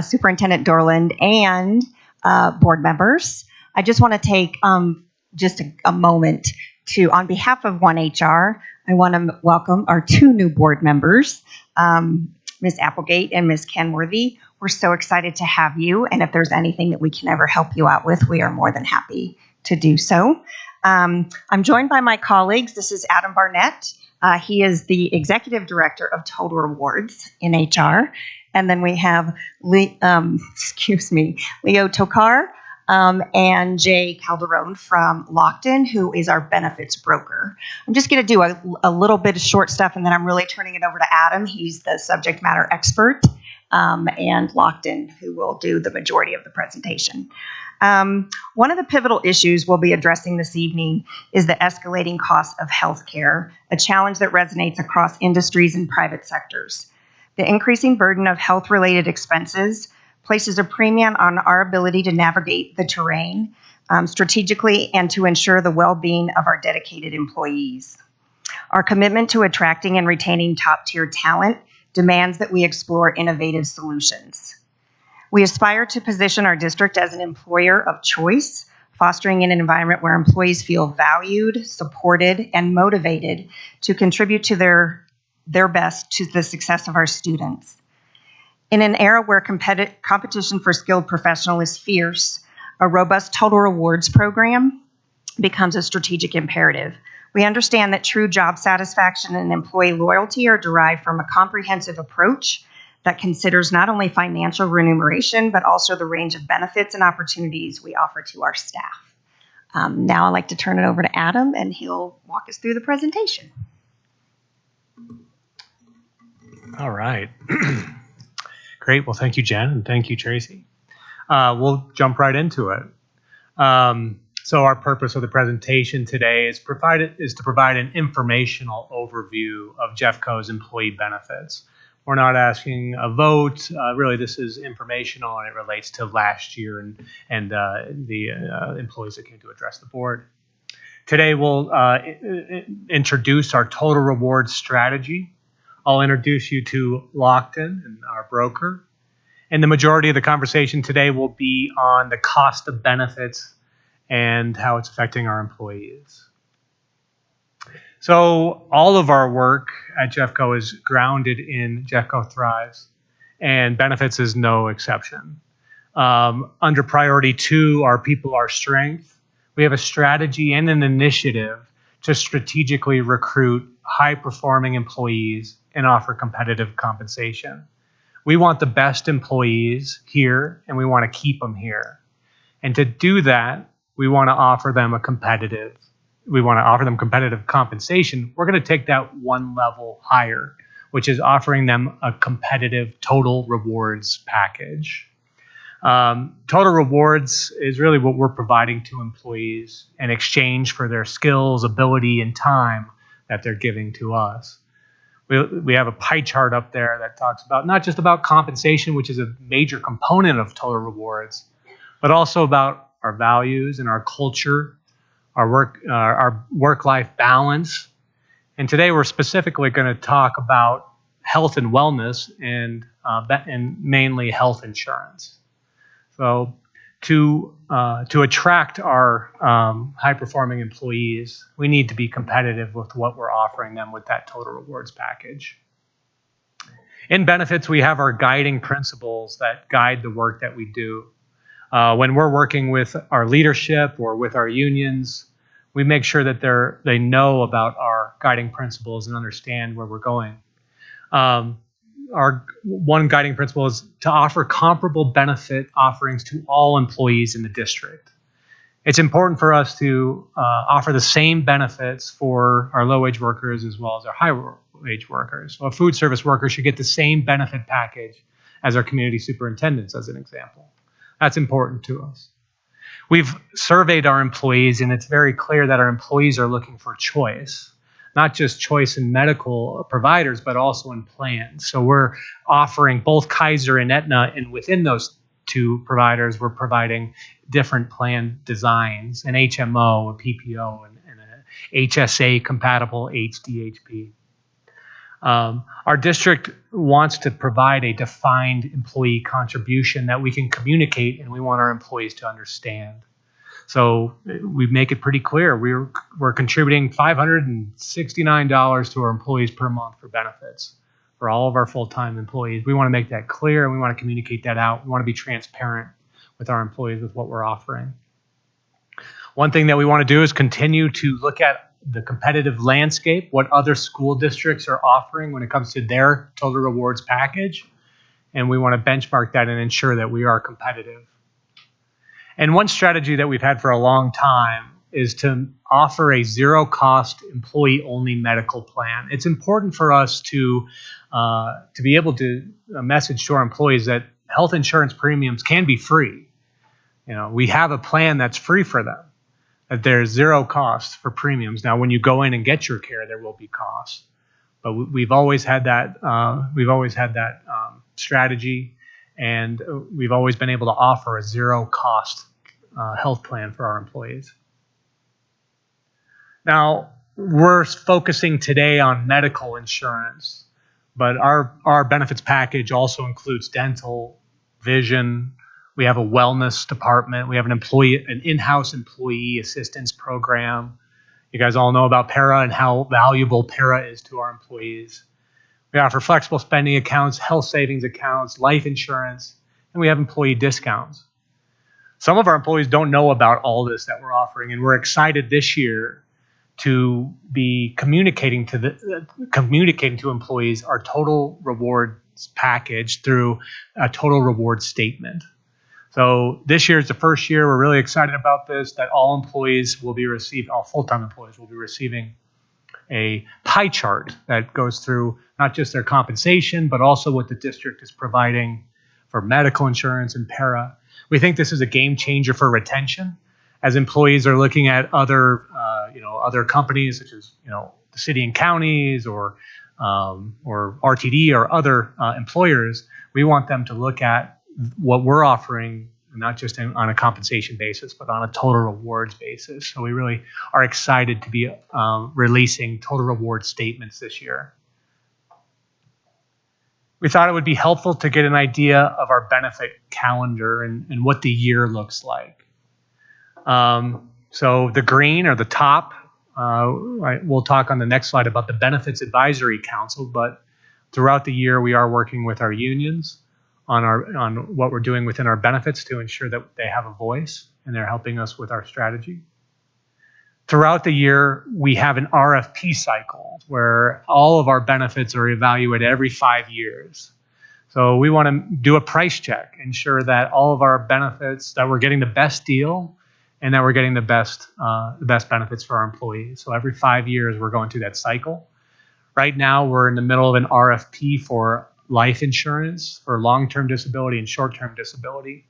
Superintendent Dorland and board members. I just want to take just a moment to, on behalf of 1HR, I want to welcome our two new board members, Ms. Applegate and Ms. Kenworthy. We're so excited to have you, and if there's anything that we can ever help you out with, we are more than happy to do so. I'm joined by my colleagues. This is Adam Barnett. He is the Executive Director of Total Rewards in HR. And then we have Leo Tokar and Jay Calderon from Lockton, who is our benefits broker. I'm just going to do a little bit of short stuff, and then I'm really turning it over to Adam. He's the subject matter expert, and Lockton, who will do the majority of the presentation. One of the pivotal issues we'll be addressing this evening is the escalating cost of healthcare, a challenge that resonates across industries and private sectors. The increasing burden of health-related expenses places a premium on our ability to navigate the terrain strategically and to ensure the well-being of our dedicated employees. Our commitment to attracting and retaining top-tier talent demands that we explore innovative solutions. We aspire to position our district as an employer of choice, fostering an environment where employees feel valued, supported, and motivated to contribute to their best to the success of our students. In an era where competition for skilled professionals is fierce, a robust total rewards program becomes a strategic imperative. We understand that true job satisfaction and employee loyalty are derived from a comprehensive approach that considers not only financial remuneration, but also the range of benefits and opportunities we offer to our staff. Now I'd like to turn it over to Adam, and he'll walk us through the presentation. All right. Great. Well, thank you, Jen, and thank you, Tracy. We'll jump right into it. So our purpose of the presentation today is to provide an informational overview of Jeffco's employee benefits. We're not asking a vote. Really, this is informational, and it relates to last year and the employees that came to address the board. Today, we'll introduce our total rewards strategy. I'll introduce you to Lockton, and our broker. And the majority of the conversation today will be on the cost of benefits and how it's affecting our employees. So all of our work at Jeffco is grounded in Jeffco Thrives, and benefits is no exception. Under priority 2, our people, our strength, we have a strategy and an initiative to strategically recruit high-performing employees and offer competitive compensation. We want the best employees here, and we want to keep them here. And to do that, we want to offer them competitive compensation. We're going to take that one level higher, which is offering them a competitive total rewards package. Total rewards is really what we're providing to employees in exchange for their skills, ability, and time that they're giving to us. We have a pie chart up there that talks about not just about compensation, which is a major component of total rewards, but also about our values and our culture, our work-life balance. And today we're specifically going to talk about health and wellness and mainly health insurance. So to attract our high-performing employees, we need to be competitive with what we're offering them with that total rewards package. In benefits, we have our guiding principles that guide the work that we do. When we're working with our leadership or with our unions, we make sure that they know about our guiding principles and understand where we're going. Our one guiding principle is to offer comparable benefit offerings to all employees in the district. It's important for us to offer the same benefits for our low-wage workers as well as our high-wage workers. So a food service worker should get the same benefit package as our community superintendents, as an example. That's important to us. We've surveyed our employees, and it's very clear that our employees are looking for choice. Not just choice in medical providers, but also in plans. So we're offering both Kaiser and Aetna, and within those two providers, we're providing different plan designs, an HMO, a PPO, and a HSA-compatible HDHP. Our district wants to provide a defined employee contribution that we can communicate, and we want our employees to understand. So we make it pretty clear. We're contributing $569 to our employees per month for benefits for all of our full-time employees. We want to make that clear, and we want to communicate that out. We want to be transparent with our employees with what we're offering. One thing that we want to do is continue to look at the competitive landscape, what other school districts are offering when it comes to their total rewards package, and we want to benchmark that and ensure that we are competitive. And one strategy that we've had for a long time is to offer a zero-cost employee-only medical plan. It's important for us to be able to message to our employees that health insurance premiums can be free. We have a plan that's free for them, that there's zero cost for premiums. Now, when you go in and get your care, there will be costs, but we've always had that. Strategy. And we've always been able to offer a zero-cost health plan for our employees. Now, we're focusing today on medical insurance, but our benefits package also includes dental, vision. We have a wellness department. We have an in-house employee assistance program. You guys all know about para and how valuable para is to our employees. We We offer flexible spending accounts, health savings accounts, life insurance, and we have employee discounts. Some of our employees don't know about all this that we're offering, and we're excited this year to be communicating to employees our total rewards package through a total rewards statement. So this year is the first year we're really excited about this, that all employees will be receiving, all full-time employees will be receiving a pie chart that goes through not just their compensation, but also what the district is providing for medical insurance and para. We think this is a game changer for retention, as employees are looking at other companies such as the city and counties or RTD or other employers. We want them to look at what we're offering, not just on a compensation basis, but on a total rewards basis. So we really are excited to be releasing total rewards statements this year. We thought it would be helpful to get an idea of our benefit calendar and what the year looks like. So the green or the top, we'll talk on the next slide about the Benefits Advisory Council, but throughout the year we are working with our unions on what we're doing within our benefits to ensure that they have a voice and they're helping us with our strategy. Throughout the year, we have an RFP cycle where all of our benefits are evaluated every 5 years. So we want to do a price check, ensure that all of our benefits, that we're getting the best deal and that we're getting the best benefits for our employees. So every 5 years, we're going through that cycle. Right now, we're in the middle of an RFP for life insurance for long-term disability and short-term disability.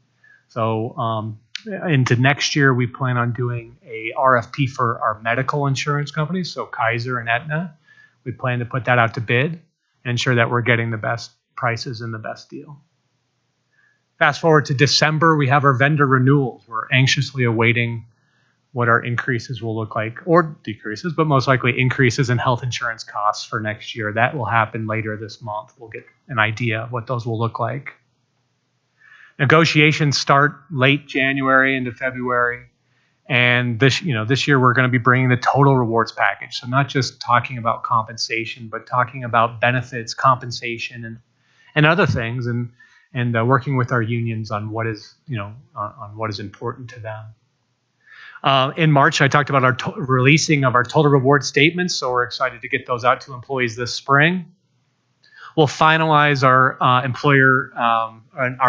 So into next year, we plan on doing a RFP for our medical insurance companies, so Kaiser and Aetna. We plan to put that out to bid and ensure that we're getting the best prices and the best deal. Fast forward to December, we have our vendor renewals. We're anxiously awaiting what our increases will look like, or decreases, but most likely increases in health insurance costs for next year. That will happen later this month. We'll get an idea of what those will look like. Negotiations start late January into February, and this year we're going to be bringing the total rewards package. So not just talking about compensation, but talking about benefits, compensation, and other things, and working with our unions on what is important to them. In March, I talked about our releasing of our total reward statements, so we're excited to get those out to employees this spring. We'll finalize our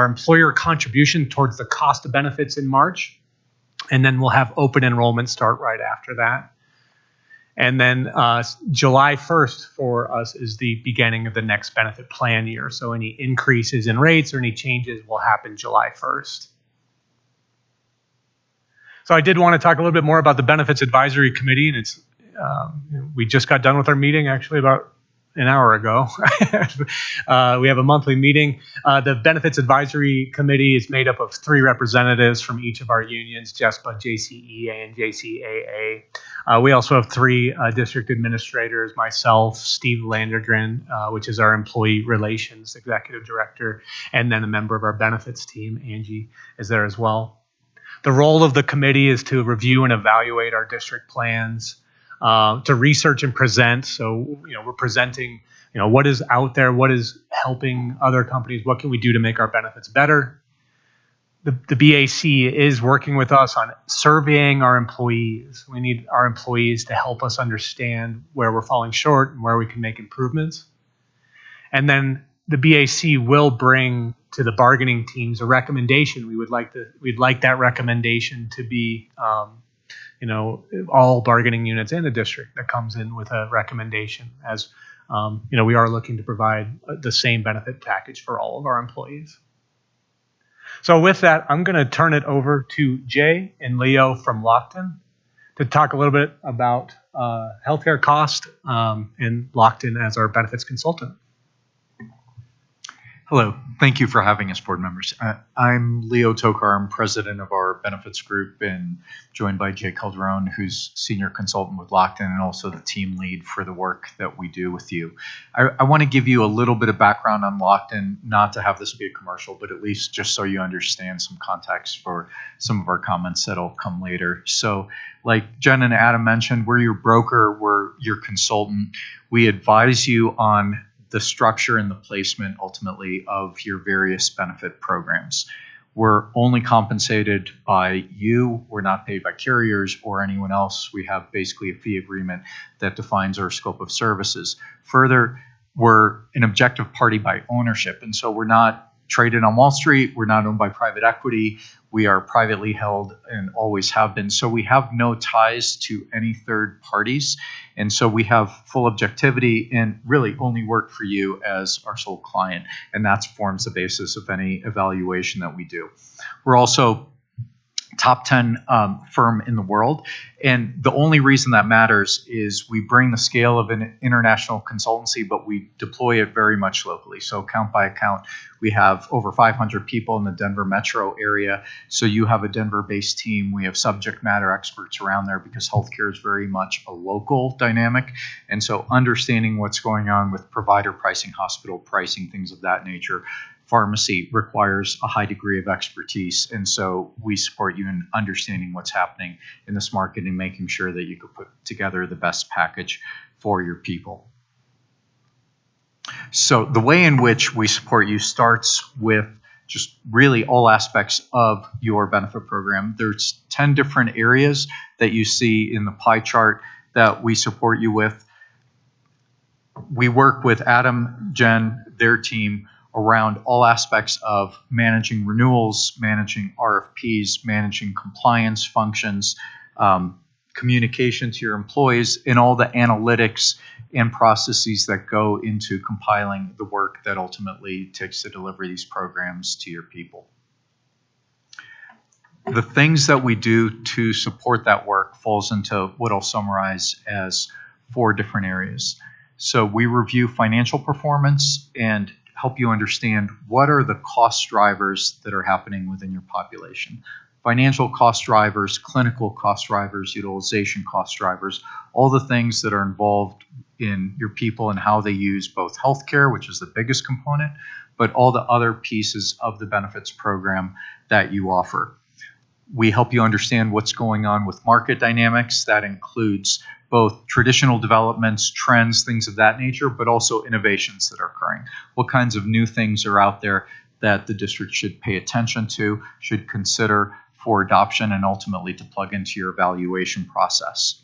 employer contribution towards the cost of benefits in March, and then we'll have open enrollment start right after that. And then July 1st for us is the beginning of the next benefit plan year, so any increases in rates or any changes will happen July 1st. So I did want to talk a little bit more about the Benefits Advisory Committee, and it's we just got done with our meeting actually about an hour ago. We have a monthly meeting. The Benefits Advisory Committee is made up of 3 representatives from each of our unions, JESPA, JCEA, and JCAA. We also have 3 district administrators, myself, Steve Landergren, which is our employee relations executive director, and then a member of our benefits team, Angie, is there as well. The role of the committee is to review and evaluate our district plans, to research and present. So, we're presenting, what is out there, what is helping other companies, what can we do to make our benefits better. The BAC is working with us on surveying our employees. We need our employees to help us understand where we're falling short and where we can make improvements. And then the BAC will bring to the bargaining teams a recommendation. We'd like that recommendation to be, all bargaining units in the district that comes in with a recommendation, as we are looking to provide the same benefit package for all of our employees. So with that, I'm going to turn it over to Jay and Leo from Lockton to talk a little bit about healthcare cost and Lockton as our benefits consultant. Hello. Thank you for having us, board members. I'm Leo Tokar. I'm president of our benefits group and joined by Jay Calderon, who's senior consultant with Lockton and also the team lead for the work that we do with you. I want to give you a little bit of background on Lockton, not to have this be a commercial, but at least just so you understand some context for some of our comments that'll come later. So like Jen and Adam mentioned, we're your broker, we're your consultant. We advise you on the structure and the placement ultimately of your various benefit programs. We're only compensated by you. We're not paid by carriers or anyone else. We have basically a fee agreement that defines our scope of services. Further, we're an objective party by ownership. And so we're not traded on Wall Street. We're not owned by private equity. We are privately held and always have been. So we have no ties to any third parties. And so we have full objectivity and really only work for you as our sole client. And that forms the basis of any evaluation that we do. We're also top 10 firm in the world. And the only reason that matters is we bring the scale of an international consultancy, but we deploy it very much locally. So account by account, we have over 500 people in the Denver metro area. So you have a Denver-based team. We have subject matter experts around there because healthcare is very much a local dynamic. And so understanding what's going on with provider pricing, hospital pricing, things of that nature, pharmacy requires a high degree of expertise. And so we support you in understanding what's happening in this market and making sure that you could put together the best package for your people. So the way in which we support you starts with just really all aspects of your benefit program. There's 10 different areas that you see in the pie chart that we support you with. We work with Adam, Jen, their team around all aspects of managing renewals, managing RFPs, managing compliance functions, communication to your employees, and all the analytics and processes that go into compiling the work that ultimately takes to deliver these programs to your people. The things that we do to support that work falls into what I'll summarize as 4 different areas. So we review financial performance and help you understand what are the cost drivers that are happening within your population. Financial cost drivers, clinical cost drivers, utilization cost drivers, all the things that are involved in your people and how they use both healthcare, which is the biggest component, but all the other pieces of the benefits program that you offer. We help you understand what's going on with market dynamics. That includes both traditional developments, trends, things of that nature, but also innovations that are occurring. What kinds of new things are out there that the district should pay attention to, should consider for adoption, and ultimately to plug into your evaluation process.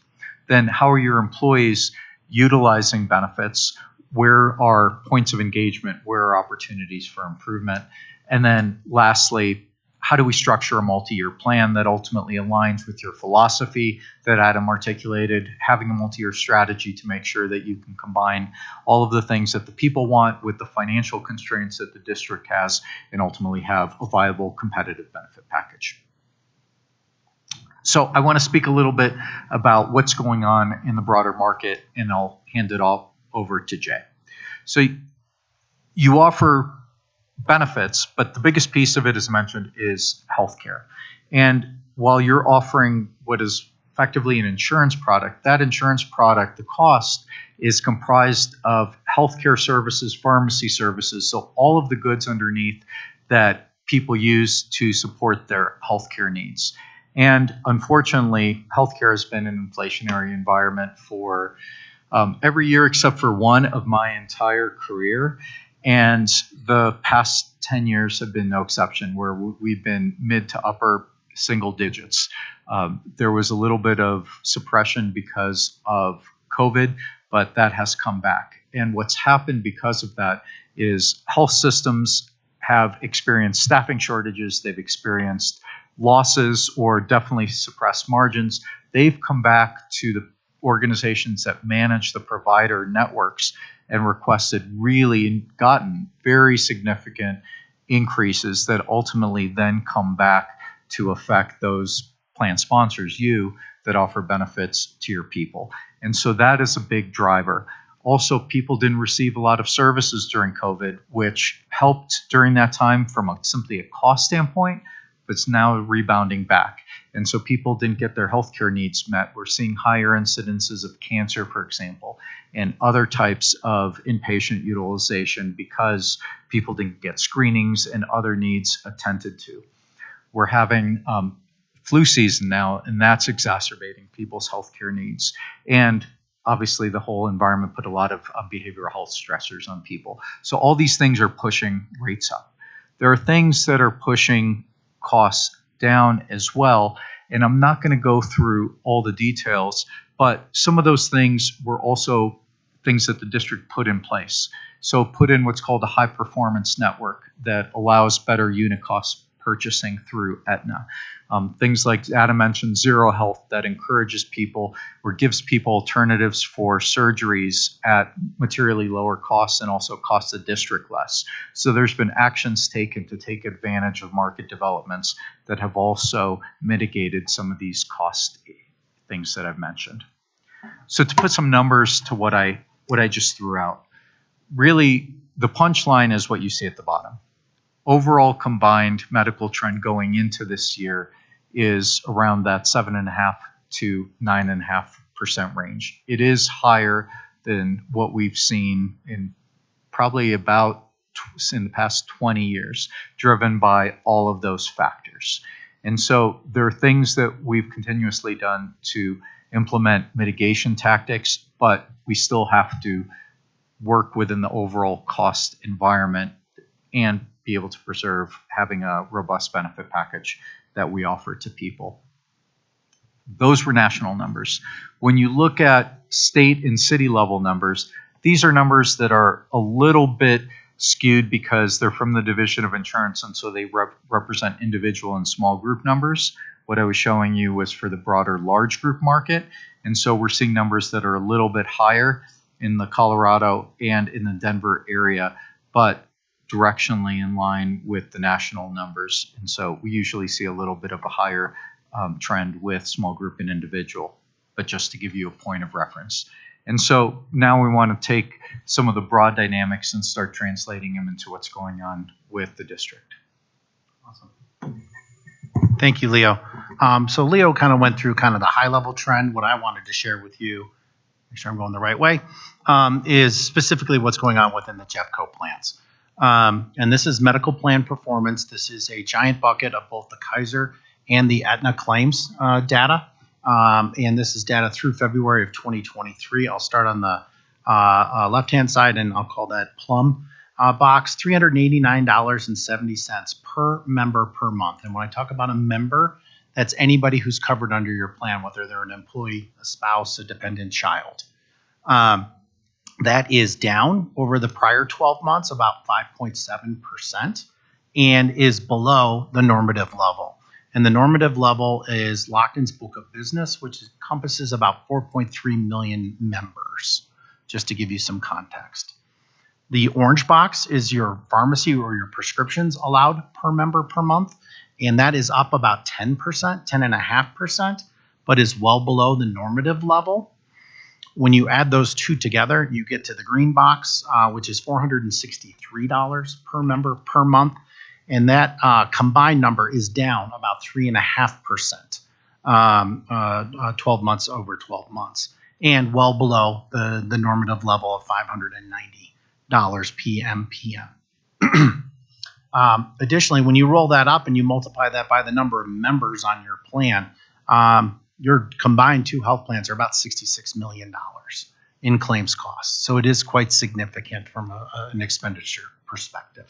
Then how are your employees utilizing benefits? Where are points of engagement? Where are opportunities for improvement? And then lastly, how do we structure a multi-year plan that ultimately aligns with your philosophy that Adam articulated, having a multi-year strategy to make sure that you can combine all of the things that the people want with the financial constraints that the district has and ultimately have a viable competitive benefit package. So I want to speak a little bit about what's going on in the broader market, and I'll hand it all over to Jay. So you offer benefits, but the biggest piece of it, as mentioned, is healthcare. And while you're offering what is effectively an insurance product, that insurance product, the cost is comprised of healthcare services, pharmacy services, so all of the goods underneath that people use to support their healthcare needs. And unfortunately, healthcare has been an inflationary environment for every year except for one of my entire career. And the past 10 years have been no exception, where we've been mid to upper single digits. There was a little bit of suppression because of COVID, but that has come back. And what's happened because of that is health systems have experienced staffing shortages, they've experienced losses or definitely suppressed margins. They've come back to the organizations that manage the provider networks and requested really gotten very significant increases that ultimately then come back to affect those plan sponsors, you, that offer benefits to your people. And so that is a big driver. Also, people didn't receive a lot of services during COVID, which helped during that time from simply a cost standpoint, but it's now rebounding back. And so people didn't get their healthcare needs met. We're seeing higher incidences of cancer, for example, and other types of inpatient utilization because people didn't get screenings and other needs attended to. We're having flu season now, and that's exacerbating people's healthcare needs. And obviously the whole environment put a lot of behavioral health stressors on people. So all these things are pushing rates up. There are things that are pushing costs down as well. And I'm not going to go through all the details, but some of those things were also things that the district put in place. So put in what's called a high performance network that allows better unit cost purchasing through Aetna. Things like Adam mentioned, Zero Health, that encourages people or gives people alternatives for surgeries at materially lower costs and also costs the district less. So there's been actions taken to take advantage of market developments that have also mitigated some of these cost things that I've mentioned. So to put some numbers to what I just threw out, really the punchline is what you see at the bottom. Overall combined medical trend going into this year is around that 7.5% to 9.5% range. It is higher than what we've seen in probably about in the past 20 years, driven by all of those factors. And so there are things that we've continuously done to implement mitigation tactics, but we still have to work within the overall cost environment and be able to preserve having a robust benefit package that we offer to people. Those were national numbers. When you look at state and city level numbers, these are numbers that are a little bit skewed because they're from the Division of Insurance, and so they represent individual and small group numbers. What I was showing you was for the broader large group market, and so we're seeing numbers that are a little bit higher in the Colorado and in the Denver area, but directionally in line with the national numbers. And so we usually see a little bit of a higher trend with small group and individual, but just to give you a point of reference. And so now we want to take some of the broad dynamics and start translating them into what's going on with the district. Awesome. Thank you, Leo. So Leo kind of went through kind of the high level trend. What I wanted to share with you, make sure I'm going the right way, is specifically what's going on within the Jeffco plans. And this is medical plan performance. This is a giant bucket of both the Kaiser and the Aetna claims data. And this is data through February of 2023. I'll start on the left-hand side, and I'll call that plum box, $389.70 per member per month. And when I talk about a member, that's anybody who's covered under your plan, whether they're an employee, a spouse, a dependent child. That is down over the prior 12 months, about 5.7%, and is below the normative level. And the normative level is Lockton's book of business, which encompasses about 4.3 million members, just to give you some context. The orange box is your pharmacy or your prescriptions allowed per member per month, and that is up about 10%, 10.5%, but is well below the normative level. When you add those two together, you get to the green box, which is $463 per member per month. And that combined number is down about 3.5%, 12 months over 12 months, and well below the normative level of $590 PMPM. Additionally, when you roll that up and you multiply that by the number of members on your plan, your combined two health plans are about $66 million in claims costs. So it is quite significant from an expenditure perspective.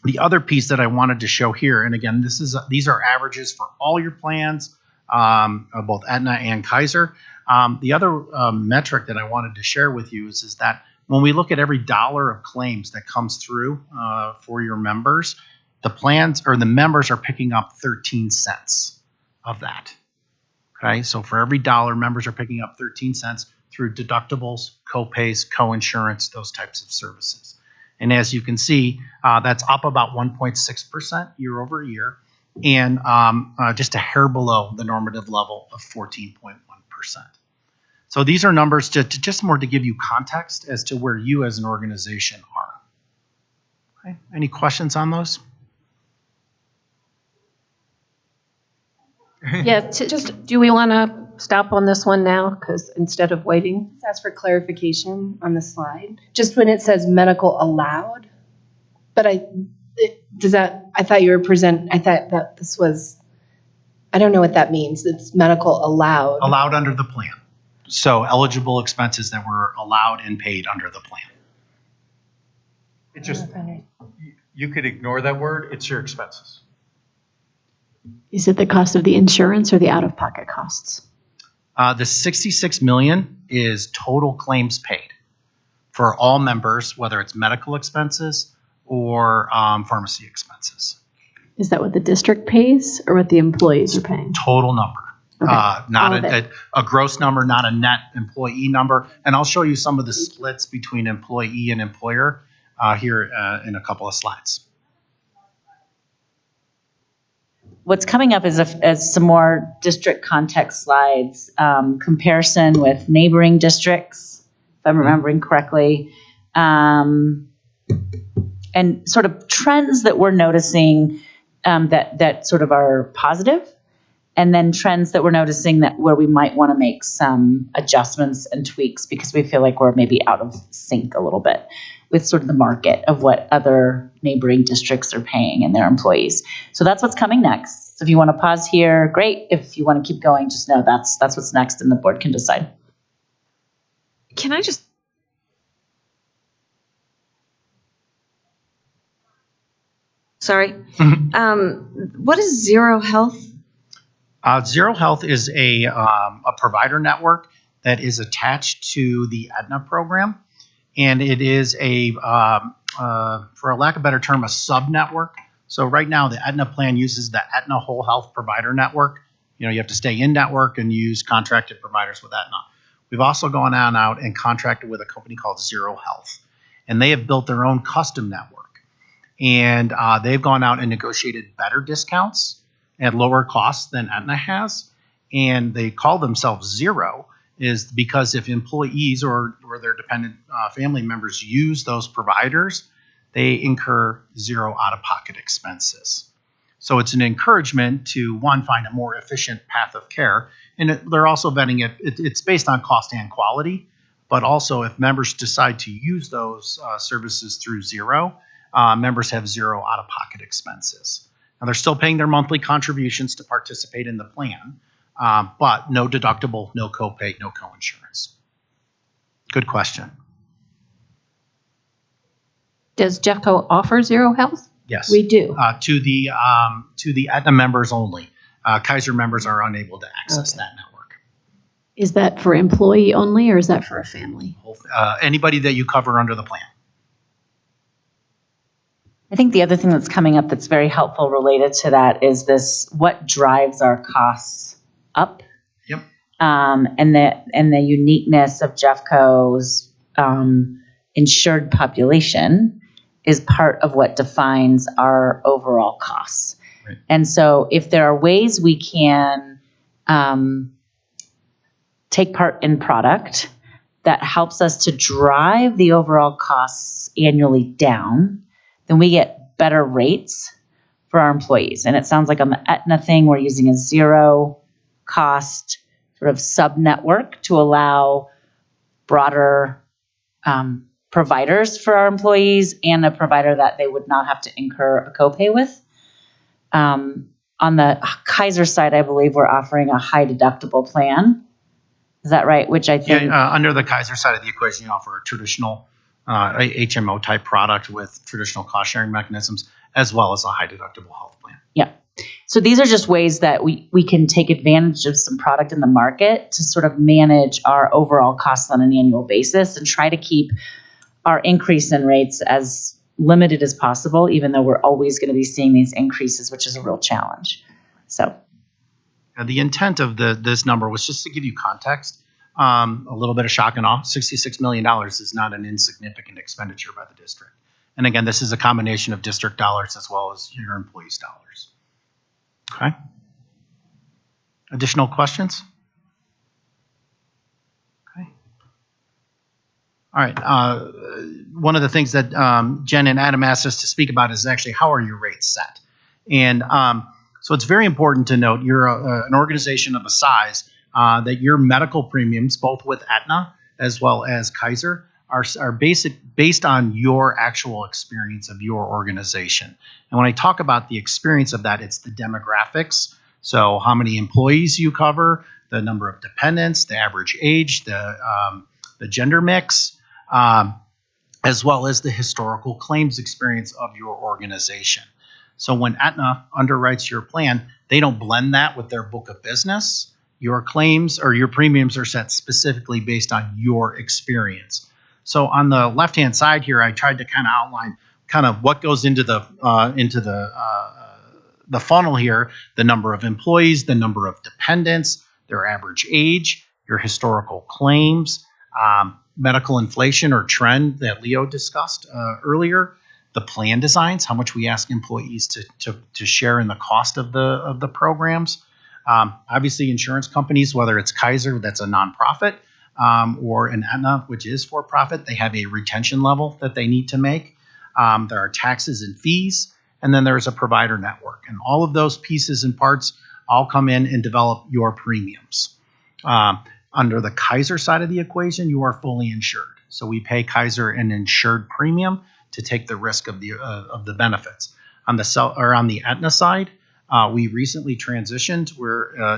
The other piece that I wanted to show here, and again, these are averages for all your plans, both Aetna and Kaiser. The other metric that I wanted to share with you is that when we look at every dollar of claims that comes through for your members, the plans or the members are picking up 13 cents of that. Okay, so for every dollar, members are picking up 13 cents through deductibles, co-pays, co-insurance, those types of services. And as you can see, that's up about 1.6% year over year, and just a hair below the normative level of 14.1%. So these are numbers just more to give you context as to where you as an organization are. Okay, any questions on those? Yeah, do we want to stop on this one now? Because instead of waiting. Let's ask for clarification on the slide. Just when it says medical allowed, but I thought you were I thought that this was, I don't know what that means. It's medical allowed. Allowed under the plan. So eligible expenses that were allowed and paid under the plan. It just, you could ignore that word, it's your expenses. Is it the cost of the insurance or the out-of-pocket costs? The 66 million is total claims paid for all members, whether it's medical expenses or pharmacy expenses. Is that what the district pays or what the employees are paying? Total number. Okay. Not All of a gross number, not a net employee number. And I'll show you some of the splits between employee and employer here in a couple of slides. What's coming up is some more district context slides, comparison with neighboring districts, if I'm remembering correctly, and sort of trends that we're noticing that sort of are positive, and then trends that we're noticing that where we might want to make some adjustments and tweaks because we feel like we're maybe out of sync a little bit with sort of the market of what other neighboring districts are paying and their employees. So that's what's coming next. So if you want to pause here, great. If you want to keep going, just know that's what's next and the board can decide. Can I just... Sorry. What is Zero Health? Zero Health is a provider network that is attached to the Aetna program. And it is for a lack of a better term, a sub-network. So right now, the Aetna plan uses the Aetna Whole Health Provider Network. You have to stay in network and use contracted providers with Aetna. We've also gone on out and contracted with a company called Zero Health. And they have built their own custom network. And they've gone out and negotiated better discounts at lower costs than Aetna has. And they call themselves Zero, is because if employees or their dependent family members use those providers, they incur zero out-of-pocket expenses. So it's an encouragement to, one, find a more efficient path of care. And they're also vetting it. It's based on cost and quality, but also if members decide to use those services through Zero, members have zero out-of-pocket expenses. Now, they're still paying their monthly contributions to participate in the plan, but no deductible, no copay, no coinsurance. Good question. Does Jeffco offer Zero Health? Yes. We do. To the Aetna members only. Kaiser members are unable to access that network. Is that for employee only or is that for a family? Anybody that you cover under the plan. I think the other thing that's coming up that's very helpful related to that is this: what drives our costs up? Yep. And the uniqueness of Jeffco's insured population is part of what defines our overall costs. Right. And so if there are ways we can take part in product that helps us to drive the overall costs annually down, then we get better rates for our employees. And it sounds like on the Aetna thing, we're using a zero cost sort of sub-network to allow broader providers for our employees and a provider that they would not have to incur a copay with. On the Kaiser side, I believe we're offering a high deductible plan. Is that right? Which I think... under the Kaiser side of the equation, you offer a traditional HMO type product with traditional cost sharing mechanisms, as well as a high deductible health plan. Yeah. So these are just ways that we can take advantage of some product in the market to sort of manage our overall costs on an annual basis and try to keep our increase in rates as limited as possible, even though we're always going to be seeing these increases, which is a real challenge. So the intent of this number was just to give you context, a little bit of shock and awe. $66 million is not an insignificant expenditure by the district. And again, this is a combination of district dollars as well as your employees' dollars. Okay. Additional questions? Okay. All right. One of the things that Jen and Adam asked us to speak about is actually how are your rates set? And so it's very important to note you're an organization of a size that your medical premiums, both with Aetna as well as Kaiser, are based on your actual experience of your organization. And when I talk about the experience of that, it's the demographics So how many employees you cover, the number of dependents, the average age, the gender mix, as well as the historical claims experience of your organization. So when Aetna underwrites your plan, they don't blend that with their book of business. Your claims or your premiums are set specifically based on your experience. So on the left-hand side here, I tried to kind of outline kind of what goes into the funnel here: the number of employees, the number of dependents, their average age, your historical claims, medical inflation or trend that Leo discussed earlier, the plan designs, how much we ask employees to share in the cost of the programs. Obviously, insurance companies, whether it's Kaiser, that's a nonprofit, or an Aetna, which is for profit, they have a retention level that they need to make. There are taxes and fees, and then there's a provider network. And all of those pieces and parts all come in and develop your premiums. Under the Kaiser side of the equation, you are fully insured. So we pay Kaiser an insured premium to take the risk of the benefits. On the Aetna side, we recently transitioned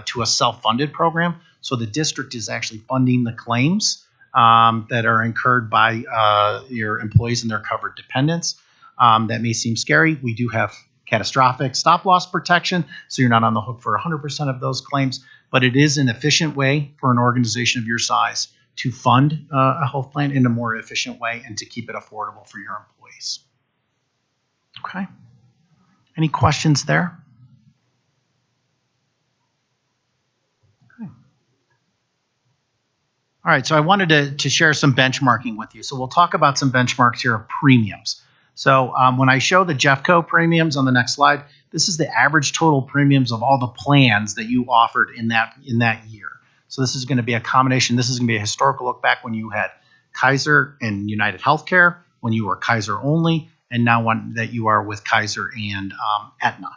to a self-funded program. So the district is actually funding the claims that are incurred by your employees and their covered dependents. That may seem scary. We do have catastrophic stop-loss protection, so you're not on the hook for 100% of those claims, but it is an efficient way for an organization of your size to fund a health plan in a more efficient way and to keep it affordable for your employees. Okay. Any questions there? Okay. All right, so I wanted to share some benchmarking with you. So we'll talk about some benchmarks here of premiums. So when I show the Jeffco premiums on the next slide, this is the average total premiums of all the plans that you offered in that year. So this is going to be a combination. This is going to be a historical look back when you had Kaiser and United Healthcare, when you were Kaiser only, and now one that you are with Kaiser and Aetna.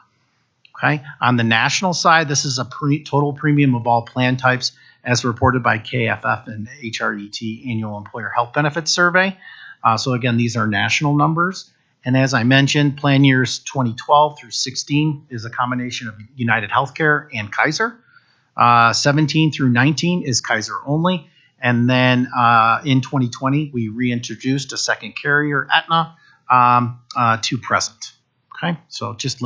Okay. On the national side, this is a total premium of all plan types as reported by KFF and HRET Annual Employer Health Benefits Survey. So again, these are national numbers. And as I mentioned, plan years 2012 through 16 is a combination of United Healthcare and Kaiser. 17 through 19 is Kaiser only. And then in 2020, we reintroduced a second carrier, Aetna, to present. Okay, so it just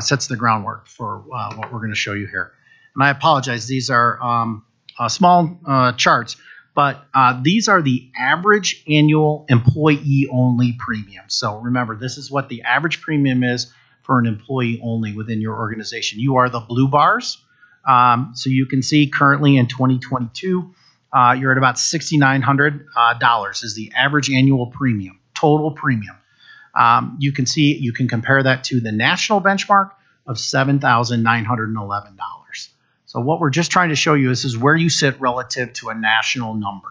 sets the groundwork for what we're going to show you here. And I apologize, these are small charts, but these are the average annual employee-only premiums. So remember, this is what the average premium is for an employee only within your organization. You are the blue bars. So you can see currently in 2022, you're at about $6,900 is the average annual premium, total premium. You can compare that to the national benchmark of $7,911. So what we're just trying to show you is where you sit relative to a national number.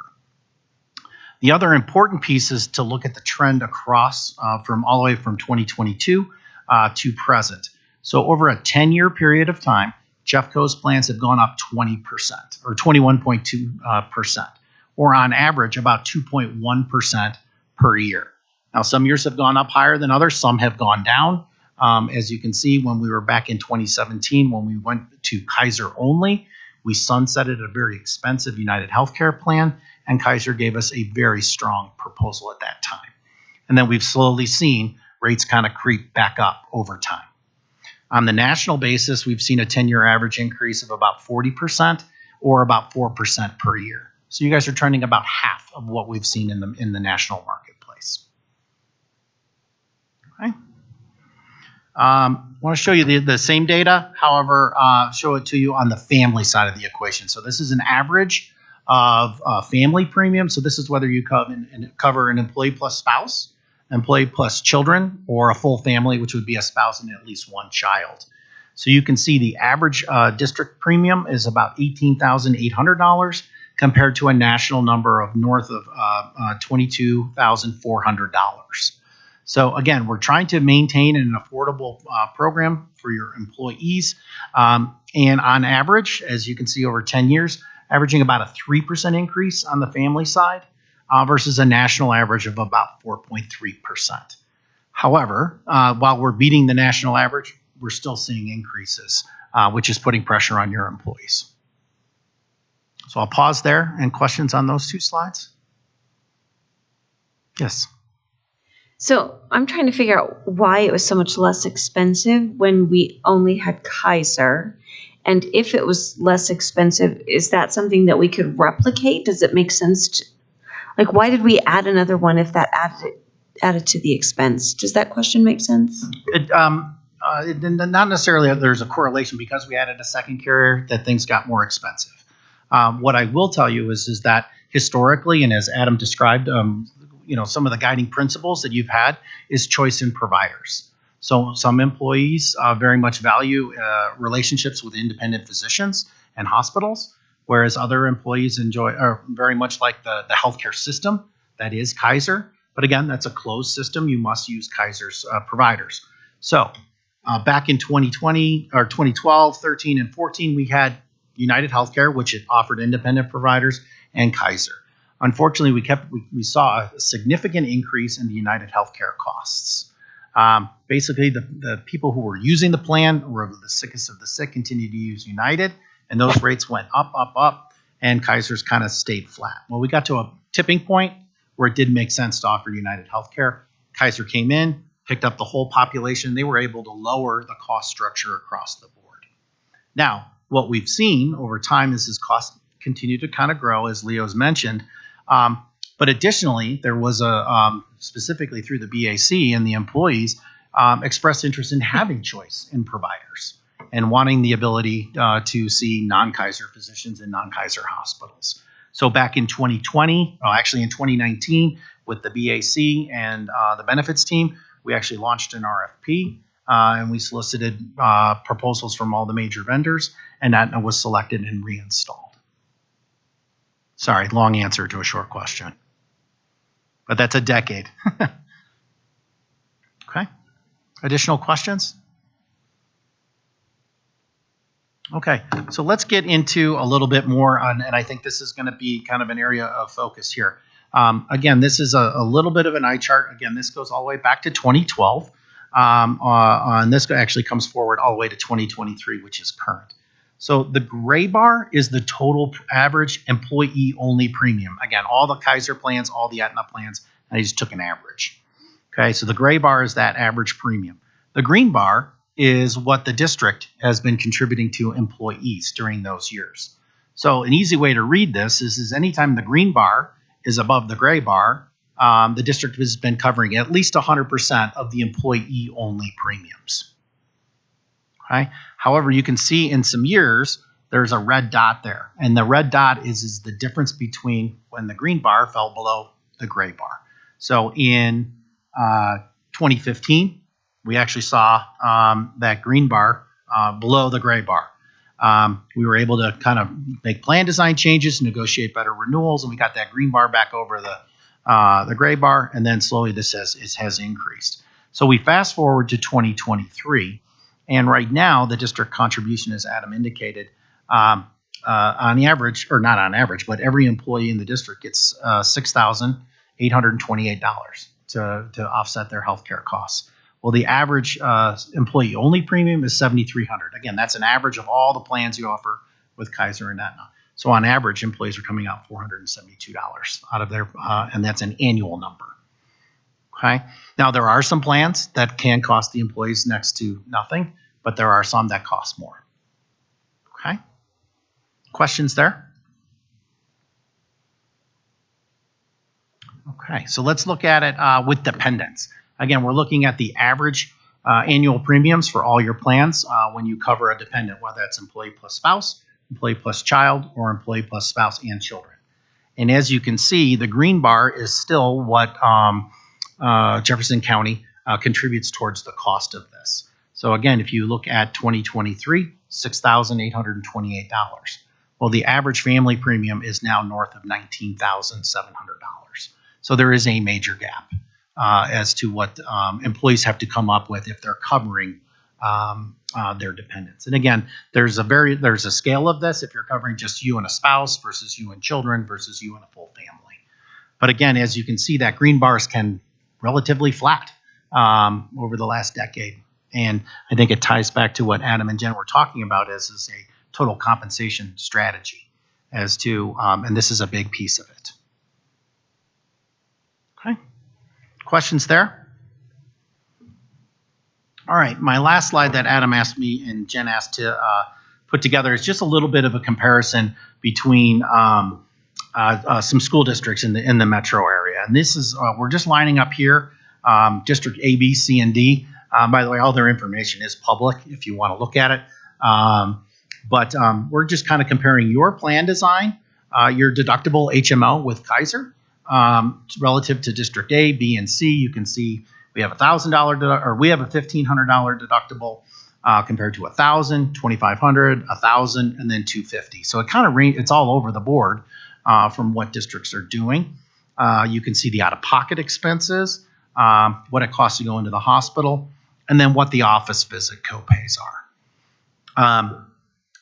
The other important piece is to look at the trend across from all the way from 2022 to present. So over a 10-year period of time, Jeffco's plans have gone up 20% or 21.2%, or on average about 2.1% per year. Now, some years have gone up higher than others. Some have gone down. As you can see, when we were back in 2017, when we went to Kaiser only, we sunsetted a very expensive United Healthcare plan, and Kaiser gave us a very strong proposal at that time. And then we've slowly seen rates kind of creep back up over time. On the national basis, we've seen a 10-year average increase of about 40% or about 4% per year. So you guys are trending about half of what we've seen in the national marketplace. Okay. I want to show you the same data, however, show it to you on the family side of the equation. So this is an average of family premium. So this is whether you cover an employee plus spouse, employee plus children, or a full family, which would be a spouse and at least one child. So you can see the average district premium is about $18,800 compared to a national number of north of $22,400. So again, we're trying to maintain an affordable program for your employees. And on average, as you can see over 10 years, averaging about a 3% increase on the family side versus a national average of about 4.3%. However, while we're beating the national average, we're still seeing increases, which is putting pressure on your employees. So I'll pause there. And questions on those two slides? Yes. So I'm trying to figure out why it was so much less expensive when we only had Kaiser. And if it was less expensive, is that something that we could replicate? Does it make sense to, like, why did we add another one if that added to the expense? Does that question make sense? Not necessarily there's a correlation because we added a second carrier that things got more expensive. What I will tell you is that historically, and as Adam described, some of the guiding principles that you've had is choice in providers. So some employees very much value relationships with independent physicians and hospitals, whereas other employees are very much like the healthcare system that is Kaiser. But again, that's a closed system. You must use Kaiser's providers. So back in 2020 or 2012, 13, and 14, we had United Healthcare, which offered independent providers, and Kaiser. Unfortunately, we saw a significant increase in the United Healthcare costs. Basically, the people who were using the plan were the sickest of the sick continued to use United, and those rates went up, and Kaiser's kind of stayed flat. Well, we got to a tipping point where it did make sense to offer United Healthcare. Kaiser came in, picked up the whole population. They were able to lower the cost structure across the board. Now, what we've seen over time is his costs continue to kind of grow, as Leo's mentioned. But additionally, there was specifically through the BAC and the employees expressed interest in having choice in providers and wanting the ability to see non-Kaiser physicians in non-Kaiser hospitals. So back in 2020, actually in 2019, with the BAC and the benefits team, we actually launched an RFP and we solicited proposals from all the major vendors, and that was selected and reinstalled. Sorry, long answer to a short question. But that's a decade. Okay. Additional questions? Okay, so let's get into a little bit more on, and I think this is going to be kind of an area of focus here. Again, this is a little bit of an eye chart. Again, this goes all the way back to 2012. And this actually comes forward all the way to 2023, which is current. So the gray bar is the total average employee-only premium. Again, all the Kaiser plans, all the Aetna plans, I just took an average. Okay, so the gray bar is that average premium. The green bar is what the district has been contributing to employees during those years. So an easy way to read this is anytime the green bar is above the gray bar, the district has been covering at least 100% of the employee-only premiums. Okay. However, you can see in some years, there's a red dot there. And the red dot is the difference between when the green bar fell below the gray bar. So in 2015, we actually saw that green bar below the gray bar. We were able to kind of make plan design changes, negotiate better renewals, and we got that green bar back over the gray bar, and then slowly this has increased. So we fast forward to 2023, and right now the district contribution, as Adam indicated, on average, or not on average, but every employee in the district gets $6,828 to offset their healthcare costs. Well, the average employee-only premium is $7,300. Again, that's an average of all the plans you offer with Kaiser and Aetna. So on average, employees are coming out $472 out of their, and that's an annual number. Okay. Now, there are some plans that can cost the employees next to nothing, but there are some that cost more. Okay. Questions there? Okay, so let's look at it with dependents. Again, we're looking at the average annual premiums for all your plans when you cover a dependent, whether that's employee plus spouse, employee plus child, or employee plus spouse and children. And as you can see, the green bar is still what Jefferson County contributes towards the cost of this. So again, if you look at 2023, $6,828. Well, the average family premium is now north of $19,700. So there is a major gap as to what employees have to come up with if they're covering their dependents. And again, there's a scale of this if you're covering just you and a spouse versus you and children versus you and a full family. But again, as you can see, that green bars can relatively flat over the last decade. And I think it ties back to what Adam and Jen were talking about is a total compensation strategy as to, and this is a big piece of it. Okay. Questions there? All right. My last slide that Adam asked me and Jen asked to put together is just a little bit of a comparison between some school districts in the metro area. And this is, we're just lining up here, District A, B, C, and D. By the way, all their information is public if you want to look at it. But we're just kind of comparing your plan design, your deductible HMO with Kaiser, relative to District A, B, and C. You can see we have $1,000 or we have a $1,500 deductible compared to $1,000, $2,500, $1,000, and then $250. So it kind of it's all over the board from what districts are doing. You can see the out-of-pocket expenses, what it costs to go into the hospital, and then what the office visit copays are.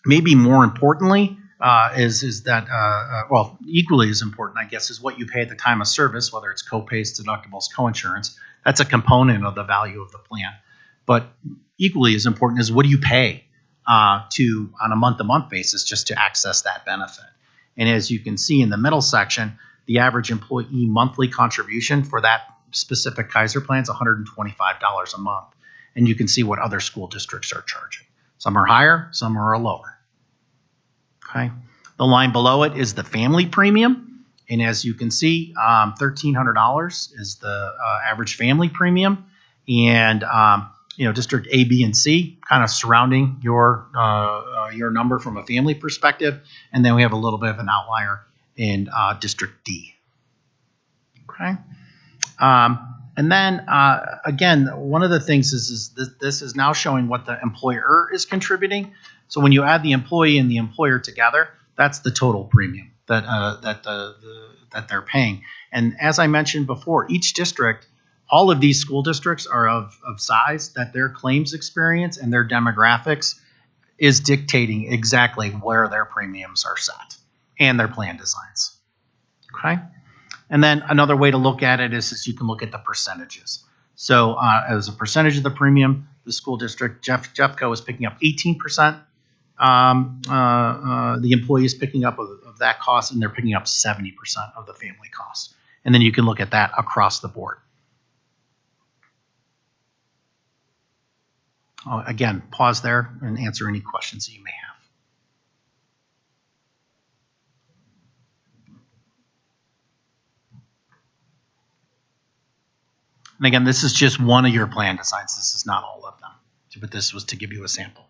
Maybe more importantly is that, well, equally as important, I guess, is what you pay at the time of service, whether it's copays, deductibles, coinsurance. That's a component of the value of the plan. But equally as important is what do you pay on a month-to-month basis just to access that benefit. And as you can see in the middle section, the average employee monthly contribution for that specific Kaiser plan is $125 a month. And you can see what other school districts are charging. Some are higher, some are lower. Okay. The line below it is the family premium. And as you can see, $1,300 is the average family premium. And, District A, B, and C kind of surrounding your number from a family perspective. And then we have a little bit of an outlier in District D. Okay. And then, again, one of the things is this is now showing what the employer is contributing. So when you add the employee and the employer together, that's the total premium that they're paying. And as I mentioned before, each district, all of these school districts are of size that their claims experience and their demographics is dictating exactly where their premiums are set and their plan designs. Okay. And then another way to look at it is you can look at the percentages. So as a percentage of the premium, the school district, Jeffco is picking up 18%. The employee is picking up of that cost, and they're picking up 70% of the family cost. And then you can look at that across the board. Again, pause there and answer any questions that you may have. And again, this is just one of your plan designs. This is not all of them, but this was to give you a sample.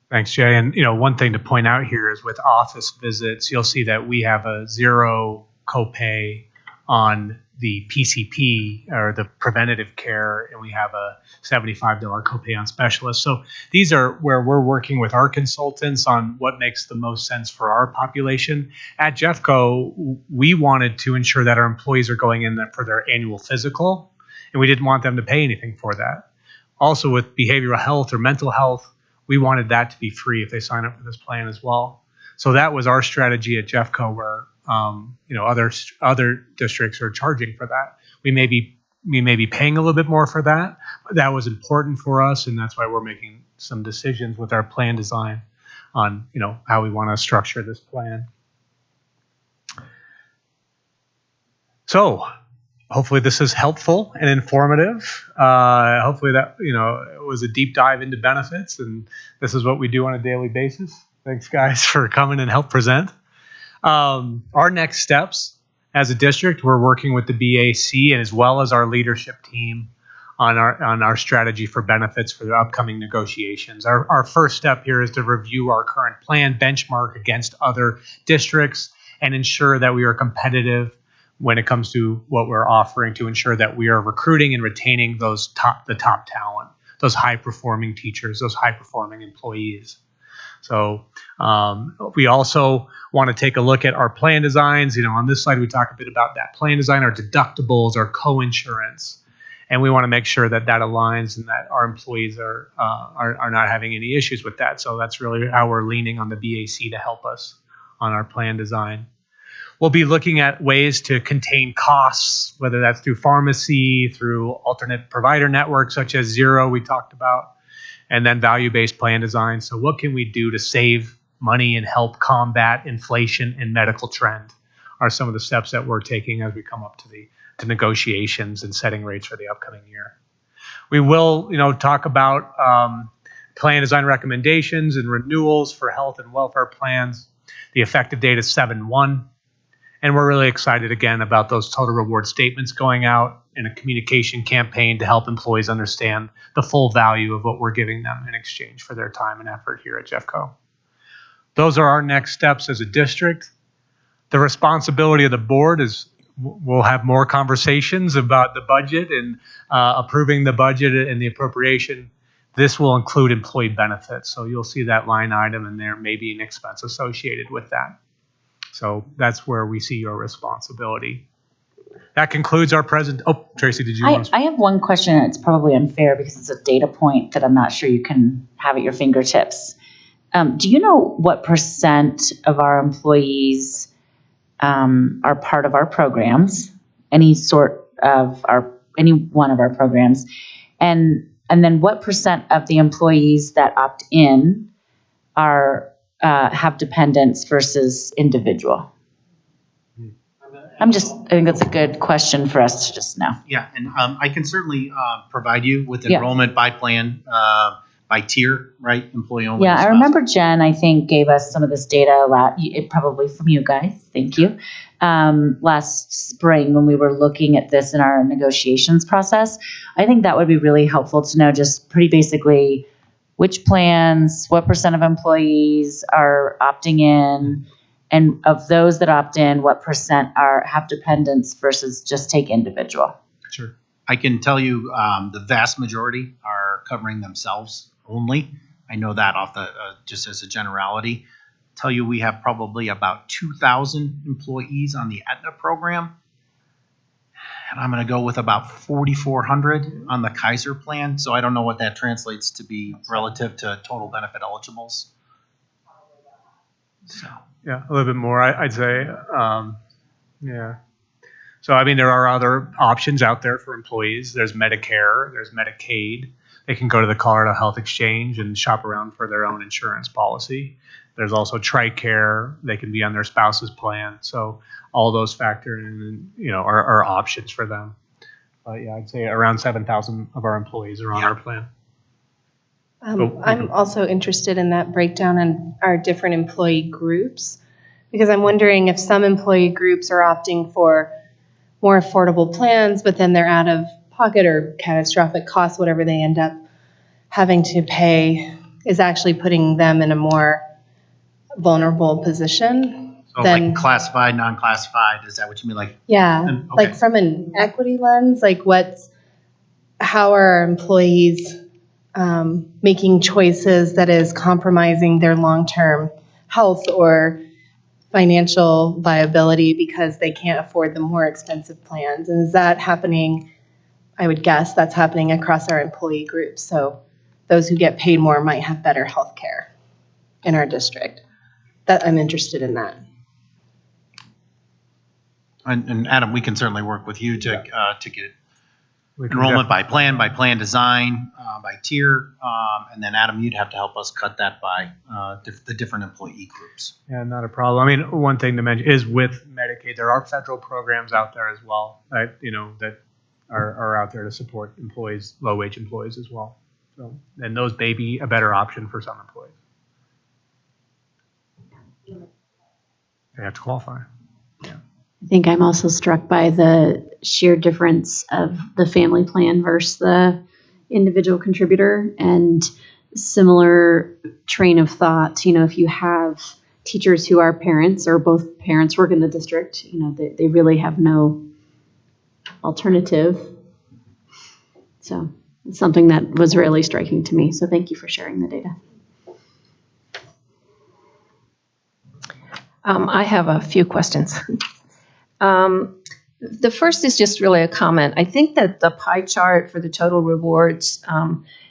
Thanks, Jay. And one thing to point out here is with office visits, you'll see that we have a zero copay on the PCP or the preventative care, and we have a $75 copay on specialists. So these are where we're working with our consultants on what makes the most sense for our population. At Jeffco, we wanted to ensure that our employees are going in there for their annual physical, and we didn't want them to pay anything for that. Also with behavioral health or mental health, we wanted that to be free if they sign up for this plan as well. So that was our strategy at Jeffco, where other districts are charging for that. We may be paying a little bit more for that, but that was important for us, and that's why we're making some decisions with our plan design on how we want to structure this plan. So hopefully this is helpful and informative. Hopefully that it was a deep dive into benefits, and this is what we do on a daily basis. Thanks, guys, for coming and help present. Our next steps as a district, we're working with the BAC and as well as our leadership team on our strategy for benefits for the upcoming negotiations. Our first step here is to review our current plan, benchmark against other districts, and ensure that we are competitive when it comes to what we're offering, to ensure that we are recruiting and retaining the top talent, those high-performing teachers, those high-performing employees. So we also want to take a look at our plan designs. On this slide, we talk a bit about that plan design, our deductibles, our co-insurance, and we want to make sure that that aligns and that our employees are not having any issues with that. So that's really how we're leaning on the BAC to help us on our plan design. We'll be looking at ways to contain costs, whether that's through pharmacy, through alternate provider networks such as Zero we talked about, and then value-based plan design. So what can we do to save money and help combat inflation and medical trend are some of the steps that we're taking as we come up to negotiations and setting rates for the upcoming year. We will, talk about plan design recommendations and renewals for health and welfare plans. The effective date is 7/1. And we're really excited again about those total reward statements going out in a communication campaign to help employees understand the full value of what we're giving them in exchange for their time and effort here at Jeffco. Those are our next steps as a district. The responsibility of the board is we'll have more conversations about the budget and approving the budget and the appropriation. This will include employee benefits. So you'll see that line item and there may be an expense associated with that. So that's where we see your responsibility. That concludes our present. Oh, Tracy, did you want to? I have one question. It's probably unfair because it's a data point that I'm not sure you can have at your fingertips. Do you know what percent of our employees are part of our programs? Any one of our programs, and then what percent of the employees that opt in are have dependents versus individual? I think that's a good question for us to just know. Yeah, and I can certainly provide you with enrollment by plan, by tier, right? Employee only. Yeah, I remember Jen, I think, gave us some of this data, probably from you guys, thank you, last spring when we were looking at this in our negotiations process. I think that would be really helpful to know just pretty basically which plans, what percent of employees are opting in, and of those that opt in, what percent have dependents versus just take individual. Sure. I can tell you the vast majority are covering themselves only. I know that off the just as a generality. Tell you we have probably about 2,000 employees on the Aetna program. And I'm going to go with about 4,400 on the Kaiser plan. So I don't know what that translates to be relative to total benefit eligibles. So. Yeah, a little bit more, I'd say. Yeah. So, there are other options out there for employees. There's Medicare, there's Medicaid. They can go to the Colorado Health Exchange and shop around for their own insurance policy. There's also TRICARE. They can be on their spouse's plan. So all those factor in, are options for them. But yeah, I'd say around 7,000 of our employees are on our plan. I'm also interested in that breakdown in our different employee groups, because I'm wondering if some employee groups are opting for more affordable plans, but then they're out of pocket or catastrophic costs, whatever they end up having to pay is actually putting them in a more vulnerable position. So like classified, non-classified, is that what you mean? Yeah, like from an equity lens, how are our employees making choices that is compromising their long-term health or financial viability because they can't afford the more expensive plans? And is that happening? I would guess that's happening across our employee groups. So those who get paid more might have better health care in our district. That I'm interested in that. And Adam, we can certainly work with you to get enrollment by plan design, by tier, and then Adam, you'd have to help us cut that by the different employee groups. Yeah, not a problem. One thing to mention is with Medicaid, there are federal programs out there as well, that are out there to support employees, low-wage employees as well. So, and those may be a better option for some employees. They have to qualify. I think I'm also struck by the sheer difference of the family plan versus the individual contributor, and similar train of thought. If you have teachers who are parents or both parents work in the district, they really have no alternative. So it's something that was really striking to me. So thank you for sharing the data. I have a few questions. The first is just really a comment. I think that the pie chart for the total rewards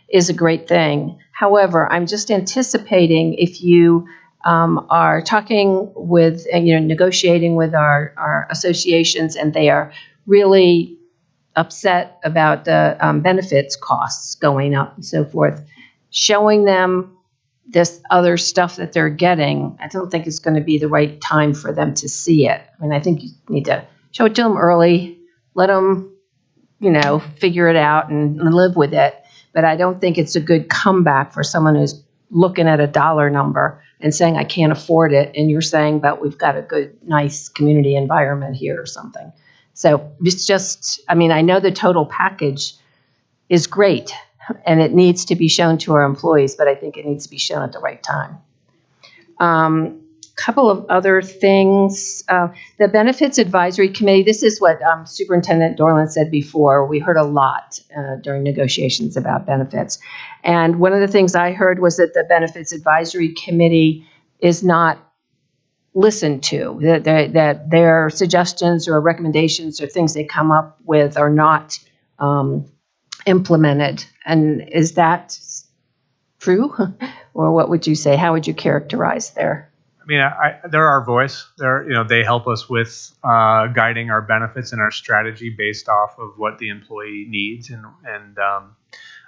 is a great thing. However, I'm just anticipating if you are talking with, negotiating with our associations, and they are really upset about the benefits costs going up and so forth. Showing them this other stuff that they're getting, I don't think it's going to be the right time for them to see it. I mean, I think you need to show it to them early, let them, figure it out and live with it. But I don't think it's a good comeback for someone who's looking at a dollar number and saying, I can't afford it. And you're saying, but we've got a good, nice community environment here or something. So it's just, I know the total package is great and it needs to be shown to our employees, but I think it needs to be shown at the right time. Couple of other things. The Benefits Advisory Committee, this is what Superintendent Dorland said before. We heard a lot during negotiations about benefits. And one of the things I heard was that the Benefits Advisory Committee is not listened to, that their suggestions or recommendations or things they come up with are not implemented. And is that true? Or what would you say? How would you characterize their? They're our voice. They help us with guiding our benefits and our strategy based off of what the employee needs. And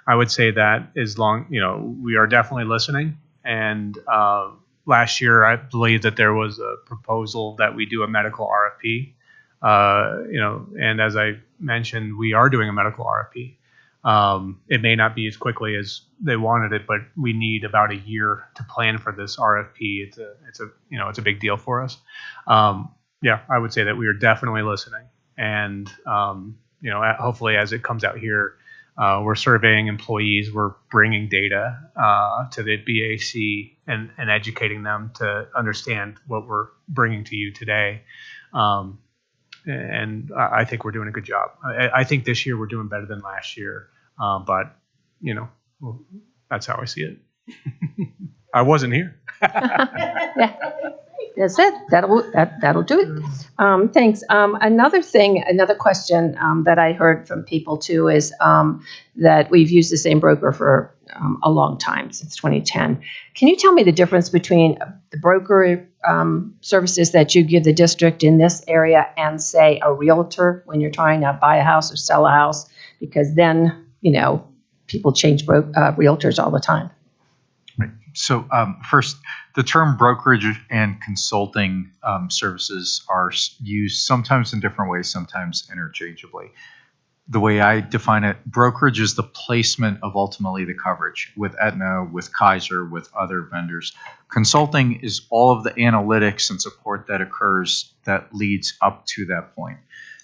I would say that we are definitely listening. And last year, I believe that there was a proposal that we do a medical RFP. And as I mentioned, we are doing a medical RFP. It may not be as quickly as they wanted it, but we need about a year to plan for this RFP. It's a big deal for us. I would say that we are definitely listening, and hopefully as it comes out here, we're surveying employees, we're bringing data to the BAC and educating them to understand what we're bringing to you today. And I think we're doing a good job. I think this year we're doing better than last year, but that's how I see it. I wasn't here. Yeah, that's it. That'll do it. Thanks. Another question that I heard from people too is that we've used the same broker for a long time, since 2010. Can you tell me the difference between the broker services that you give the district in this area and, say, a realtor when you're trying to buy a house or sell a house? Because then, people change realtors all the time. Right. So first, the term brokerage and consulting services are used sometimes in different ways, sometimes interchangeably. The way I define it, brokerage is the placement of ultimately the coverage with Aetna, with Kaiser, with other vendors. Consulting is all of the analytics and support that occurs that leads up to that point.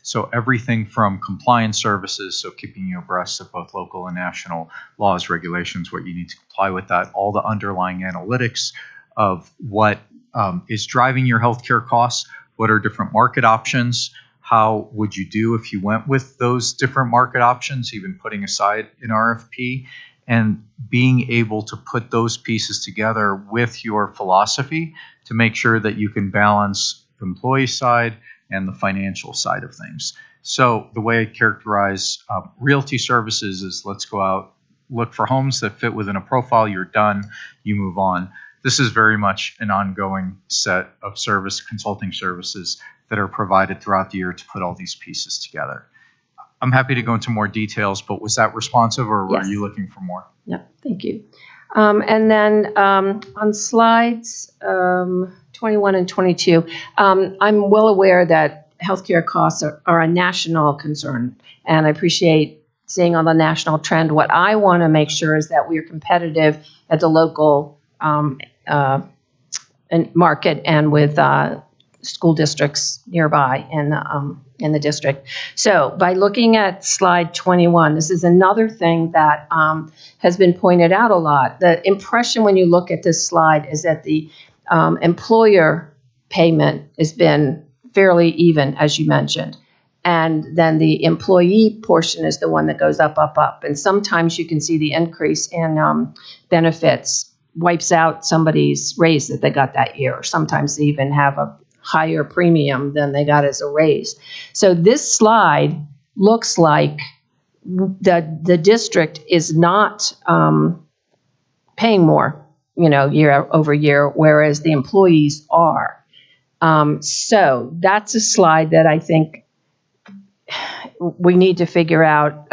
So everything from compliance services, so keeping you abreast of both local and national laws, regulations, what you need to comply with that, all the underlying analytics of what is driving your healthcare costs, what are different market options, how would you do if you went with those different market options, even putting aside an RFP, and being able to put those pieces together with your philosophy to make sure that you can balance the employee side and the financial side of things. So the way I characterize realty services is, let's go out, look for homes that fit within a profile, you're done, you move on. This is very much an ongoing set of consulting services that are provided throughout the year to put all these pieces together. I'm happy to go into more details, but was that responsive, or Yes. were you looking for more? Yeah, thank you. And then on slides 21 and 22, I'm well aware that healthcare costs are a national concern, and I appreciate seeing on the national trend. What I want to make sure is that we are competitive at the local market and with school districts nearby in the district. So by looking at slide 21, this is another thing that has been pointed out a lot. The impression when you look at this slide is that the employer payment has been fairly even, as you mentioned. And then the employee portion is the one that goes up, up, up. And sometimes you can see the increase in benefits wipes out somebody's raise that they got that year. Or sometimes they even have a higher premium than they got as a raise. So this slide looks like the district is not paying more year over year, whereas the employees are. So that's a slide that I think we need to figure out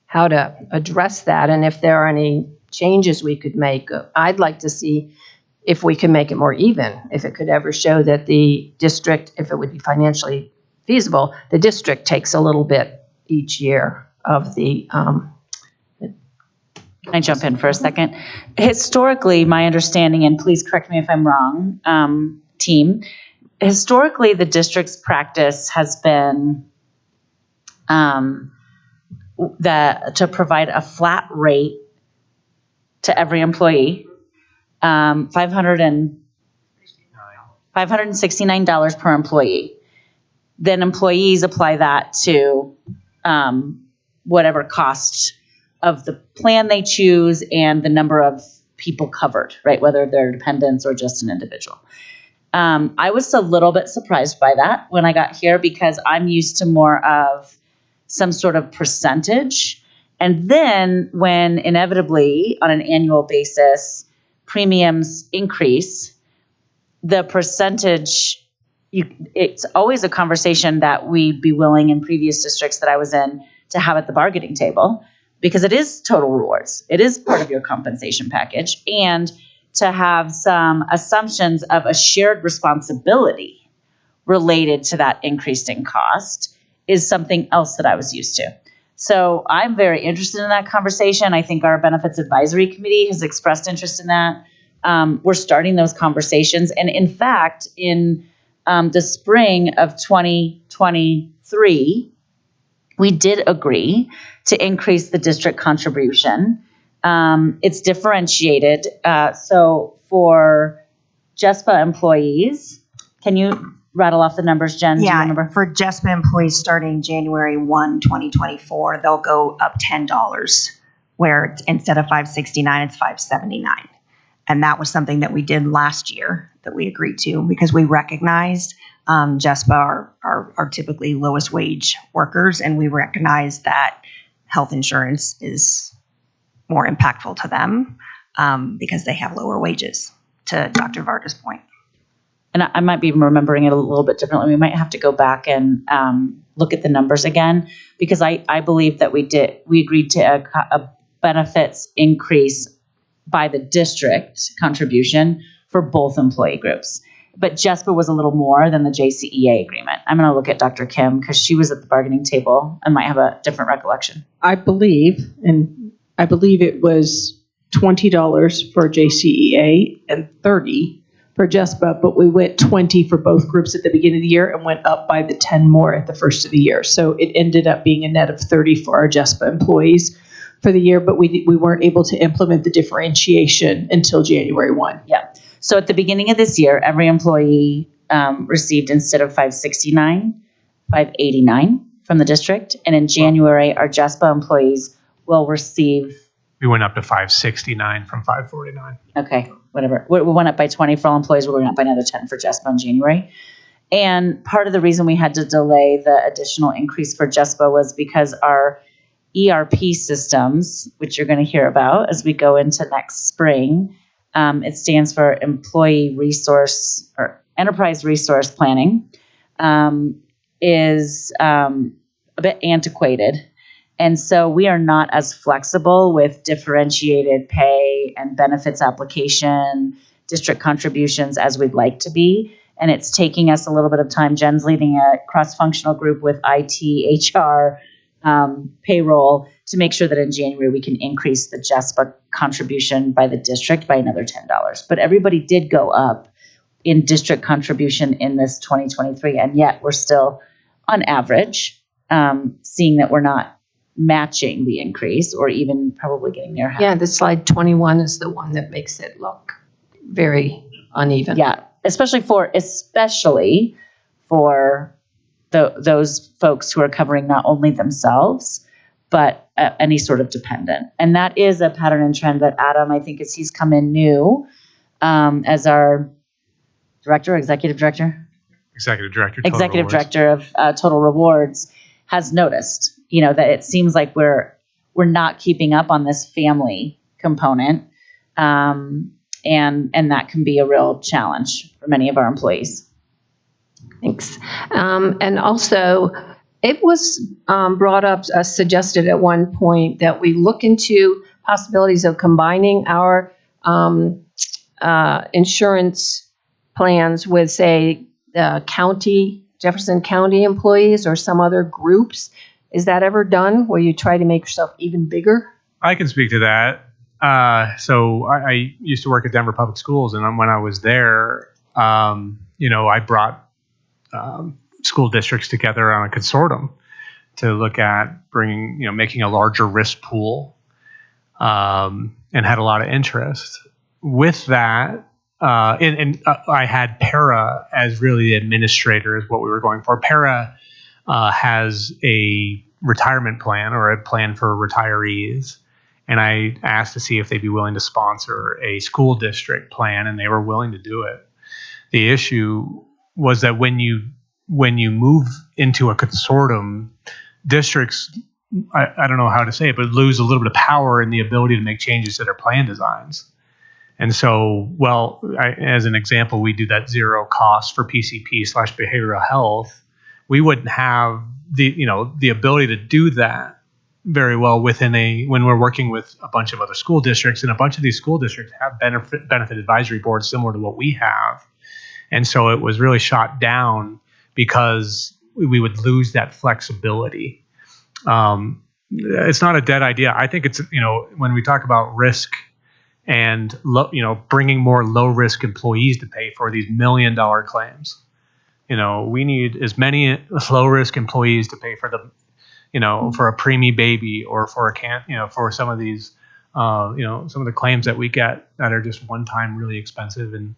how to address that, and if there are any changes we could make. I'd like to see if we can make it more even, if it could ever show that the district, if it would be financially feasible, the district takes a little bit each year of the. Can I jump in for a second? Historically, my understanding, and please correct me if I'm wrong, team, historically the district's practice has been to provide a flat rate to every employee, $569 per employee. Then employees apply that to whatever cost of the plan they choose and the number of people covered, right? Whether they're dependents or just an individual. I was a little bit surprised by that when I got here because I'm used to more of some sort of percentage. And then when inevitably on an annual basis, premiums increase, the percentage, it's always a conversation that we'd be willing in previous districts that I was in to have at the bargaining table, because it is total rewards. It is part of your compensation package. And to have some assumptions of a shared responsibility related to that increasing cost is something else that I was used to. So I'm very interested in that conversation. I think our benefits advisory committee has expressed interest in that. We're starting those conversations. And in fact, in the spring of 2023, we did agree to increase the district contribution. It's differentiated. So for JESPA employees, can you rattle off the numbers, Jen? Do you remember? For JESPA employees starting January 1, 2024, they'll go up $10, where instead of $569, it's $579. And that was something that we did last year that we agreed to because we recognized JESPA are typically lowest wage workers, and we recognize that health insurance is more impactful to them because they have lower wages, to Dr. Varda's point. And I might be remembering it a little bit differently. We might have to go back and look at the numbers again, because I believe that we agreed to a benefits increase by the district contribution for both employee groups. But JESPA was a little more than the JCEA agreement. I'm going to look at Dr. Kim because she was at the bargaining table and might have a different recollection. I believe it was $20 for JCEA and $30 for JESPA, but we went $20 for both groups at the beginning of the year and went up by the $10 more at the first of the year. So it ended up being a net of $30 for our JESPA employees for the year, but we weren't able to implement the differentiation until January 1. Yeah. So at the beginning of this year, every employee received, instead of $569, $589 from the district. And in January, our JESPA employees will receive. We went up to $569 from $549. Okay, whatever. We went up by 20 for all employees. We went up by another 10 for JESPA in January. And part of the reason we had to delay the additional increase for JESPA was because our ERP systems, which you're going to hear about as we go into next spring, it stands for Employee Resource or Enterprise Resource Planning, is a bit antiquated. And so we are not as flexible with differentiated pay and benefits application, district contributions as we'd like to be. And it's taking us a little bit of time. Jen's leading a cross-functional group with IT, HR, payroll to make sure that in January we can increase the JESPA contribution by the district by another $10. But everybody did go up in district contribution in this 2023, and yet we're still, on average, seeing that we're not matching the increase or even probably getting near half. Yeah, the slide 21 is the one that makes it look very uneven. Yeah, especially for those folks who are covering not only themselves, but any sort of dependent. And that is a pattern and trend that Adam, I think, as he's come in new as our executive director of Total Rewards, has noticed, that it seems like we're not keeping up on this family component. and that can be a real challenge for many of our employees. Thanks. And also, it was brought up, suggested at one point that we look into possibilities of combining our insurance plans with, say, Jefferson County employees or some other groups. Is that ever done where you try to make yourself even bigger? I can speak to that. So I used to work at Denver Public Schools, and when I was there, I brought school districts together on a consortium to look at making a larger risk pool, and had a lot of interest. With that, I had Para as really the administrator is what we were going for. Para has a retirement plan or a plan for retirees. And I asked to see if they'd be willing to sponsor a school district plan, and they were willing to do it. The issue was that when you move into a consortium, districts, I don't know how to say it, but lose a little bit of power in the ability to make changes to their plan designs. And so, as an example, we do that zero cost for PCP/behavioral health. We wouldn't have the ability to do that very well when we're working with a bunch of other school districts, and a bunch of these school districts have benefit advisory boards similar to what we have. And so it was really shot down because we would lose that flexibility. It's not a dead idea. I think it's, when we talk about risk and, bringing more low risk employees to pay for these $1 million claims, we need as many low risk employees to pay for for a preemie baby, or for for some of these, some of the claims that we get that are just one time really expensive, and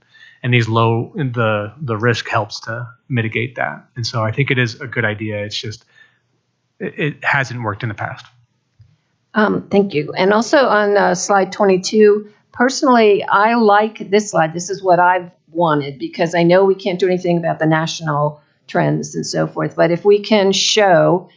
these the risk helps to mitigate that. And so I think it is a good idea. It's just, it hasn't worked in the past. Thank you. And also on slide 22, personally, I like this slide. This is what I've wanted, because I know we can't do anything about the national trends and so forth, but if we can show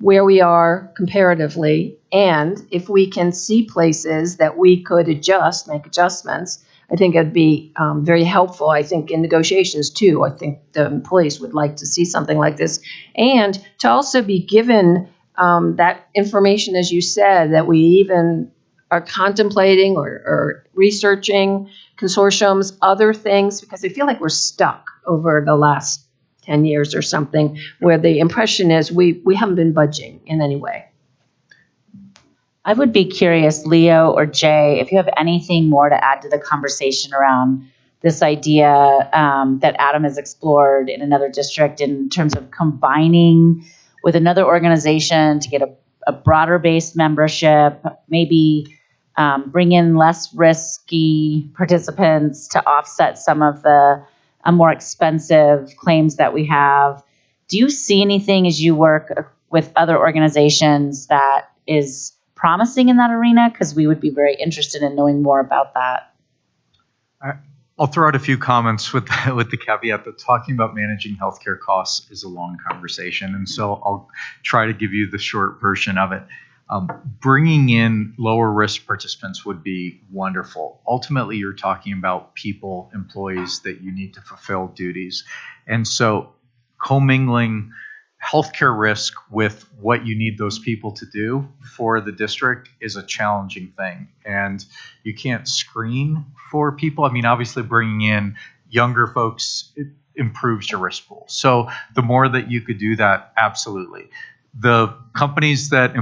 where we are comparatively, and if we can see places that we could make adjustments, I think it'd be very helpful. I think in negotiations too, I think the employees would like to see something like this, and to also be given that information, as you said, that we even are contemplating or researching consortiums, other things, because I feel like we're stuck over the last 10 years or something, where the impression is we haven't been budging in any way. I would be curious, Leo or Jay, if you have anything more to add to the conversation around this idea that Adam has explored in another district in terms of combining with another organization to get a broader based membership, maybe bring in less risky participants to offset some of the more expensive claims that we have. Do you see anything as you work with other organizations that is promising in that arena? Because we would be very interested in knowing more about that. I'll throw out a few comments with the caveat that talking about managing healthcare costs is a long conversation, and so I'll try to give you the short version of it. Bringing in lower risk participants would be wonderful. Ultimately, you're talking about people, employees that you need to fulfill duties. And so commingling healthcare risk with what you need those people to do for the district is a challenging thing. And you can't screen for people. I mean, obviously bringing in younger folks, it improves your risk pool. So the more that you could do that, absolutely. The companies that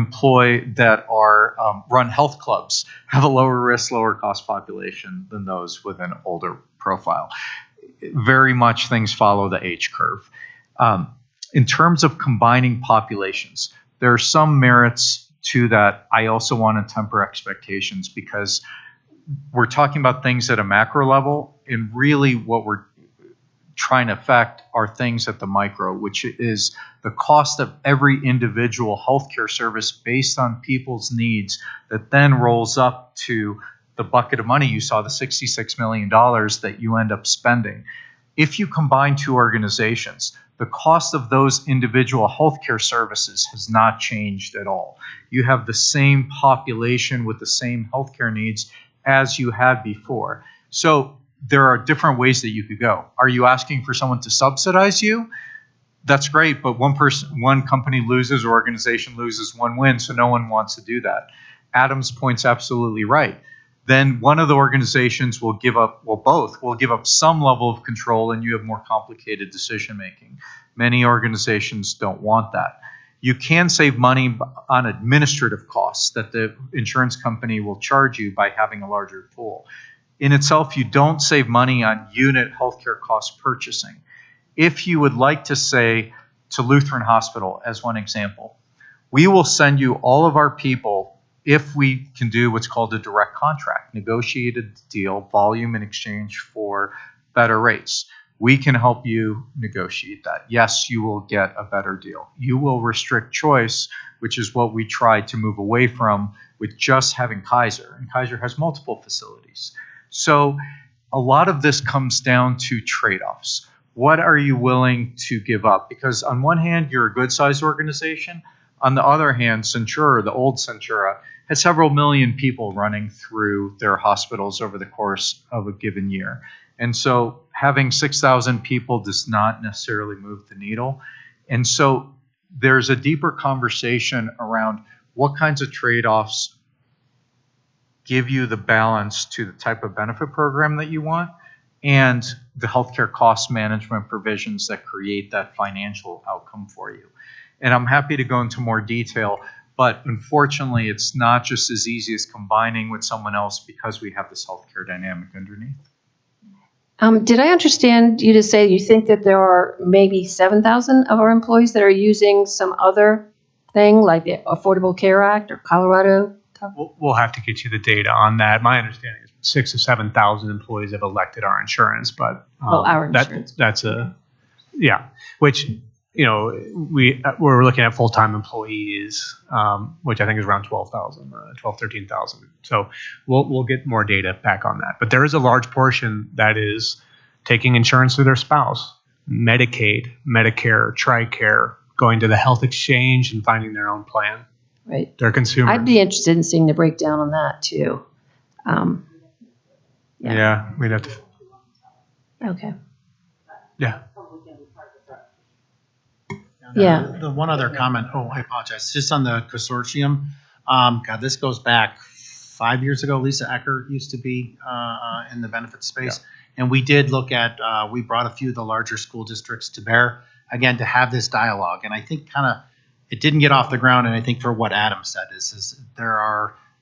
run health clubs have a lower risk, lower cost population than those with an older profile. Very much things follow the age curve. In terms of combining populations, there are some merits to that. I also want to temper expectations, because we're talking about things at a macro level, and really what we're trying to affect are things at the micro, which is the cost of every individual healthcare service based on people's needs, that then rolls up to the bucket of money you saw, the $66 million that you end up spending. If you combine two organizations, the cost of those individual healthcare services has not changed at all. You have the same population with the same healthcare needs. as you had before. So there are different ways that you could go. Are you asking for someone to subsidize you? That's great, but one company loses or organization loses, one wins, so no one wants to do that. Adam's point's absolutely right. Then one of the organizations will give up, well, both will give up some level of control, and you have more complicated decision making. Many organizations don't want that. You can save money on administrative costs that the insurance company will charge you by having a larger pool. In itself, you don't save money on unit healthcare cost purchasing. If you would like to say to Lutheran Hospital, as one example, we will send you all of our people if we can do what's called a direct contract, negotiated deal, volume in exchange for better rates. We can help you negotiate that. Yes, you will get a better deal. You will restrict choice, which is what we try to move away from with just having Kaiser. And Kaiser has multiple facilities. So a lot of this comes down to trade-offs. What are you willing to give up? Because on one hand, you're a good-sized organization. On the other hand, Centura, the old Centura, had several million people running through their hospitals over the course of a given year. And so having 6,000 people does not necessarily move the needle. And so there's a deeper conversation around what kinds of trade-offs give you the balance to the type of benefit program that you want and the healthcare cost management provisions that create that financial outcome for you. And I'm happy to go into more detail, but unfortunately, it's not just as easy as combining with someone else because we have this healthcare dynamic underneath. Did I understand you to say you think that there are maybe 7,000 of our employees that are using some other thing like the Affordable Care Act or Colorado? We'll have to get you the data on that. My understanding is 6,000 to 7,000 employees have elected our insurance, but our insurance. That's which, we're looking at full-time employees, which I think is around 12,000, 13,000. So we'll get more data back on that. But there is a large portion that is taking insurance through their spouse, Medicaid, Medicare, TRICARE, going to the health exchange and finding their own plan. Right. They're consumers. I'd be interested in seeing the breakdown on that too. Yeah, we'd have to. Okay. Yeah. Yeah. The one other comment, I apologize, just on the consortium. God, this goes back 5 years ago. Lisa Eckert used to be in the benefits space. Yeah. And we did look at, we brought a few of the larger school districts to bear, again, to have this dialogue. And I think it didn't get off the ground. And I think for what Adam said is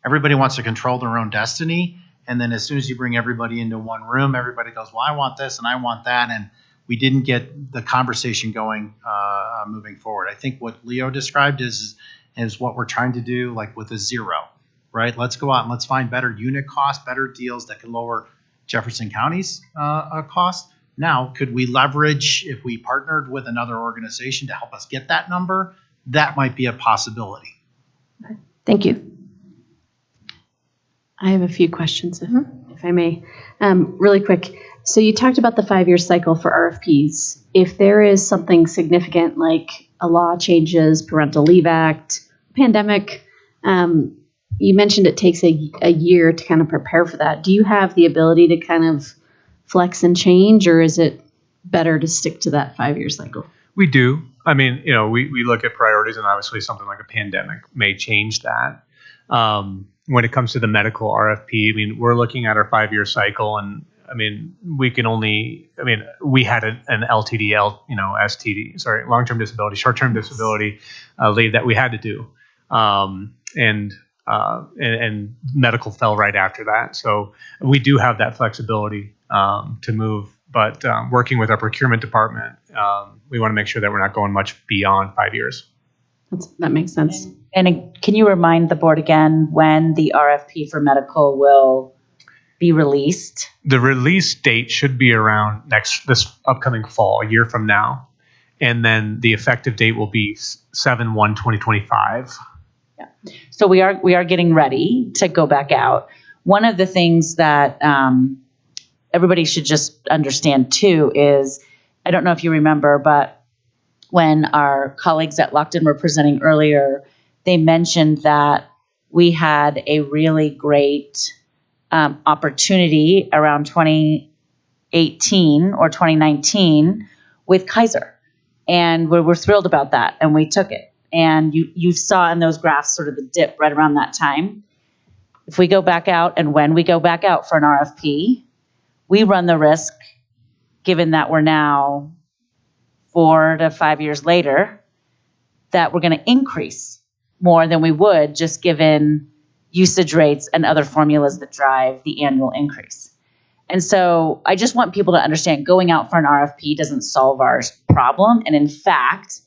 everybody wants to control their own destiny. And then as soon as you bring everybody into one room, everybody goes, well, I want this and I want that. And we didn't get the conversation going moving forward. I think what Leo described is what we're trying to do, like with a zero, right? Let's go out and let's find better unit costs, better deals that can lower Jefferson County's cost. Now, could we leverage, if we partnered with another organization to help us get that number? That might be a possibility. Thank you. I have a few questions, if I may. Really quick. So you talked about the 5-year cycle for RFPs. If there is something significant like a law changes, Parental Leave Act, pandemic, you mentioned it takes a year to kind of prepare for that. Do you have the ability to kind of flex and change, or is it better to stick to that 5-year cycle? We do. I mean, we look at priorities, and obviously something like a pandemic may change that. When it comes to the medical RFP, I mean, we're looking at our 5-year cycle, and I mean, we had an LTD, STD, sorry, long-term disability, short-term disability leave that we had to do. And medical fell right after that. So we do have that flexibility to move, but working with our procurement department, we want to make sure that we're not going much beyond 5 years. That makes sense. And can you remind the board again when the RFP for medical will be released? The release date should be around this upcoming fall, a year from now. And then the effective date will be 7/1/2025. Yeah. So we are getting ready to go back out. One of the things that everybody should just understand too is, I don't know if you remember, but when our colleagues at Lockton were presenting earlier, they mentioned that we had a really great opportunity around 2018 or 2019 with Kaiser. And we're thrilled about that, and we took it. And you saw in those graphs sort of the dip right around that time. If we go back out, and when we go back out for an RFP, we run the risk, given that we're now 4 to 5 years later, that we're going to increase more than we would just given usage rates and other formulas that drive the annual increase. And so I just want people to understand going out for an RFP doesn't solve our problem, and in fact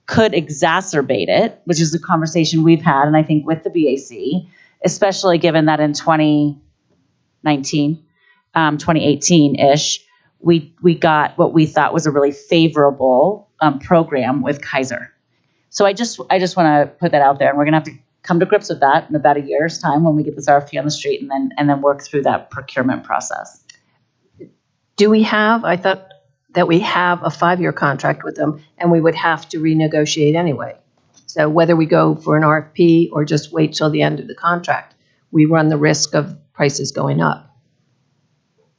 could exacerbate it, which is a conversation we've had, and I think with the BAC, especially given that in 2019, 2018-ish, we got what we thought was a really favorable program with Kaiser. So I just want to put that out there, and we're going to have to come to grips with that in about a year's time when we get this RFP on the street, and then work through that procurement process. Do we have, I thought that we have a 5-year contract with them, and we would have to renegotiate anyway. So whether we go for an RFP or just wait till the end of the contract, we run the risk of prices going up.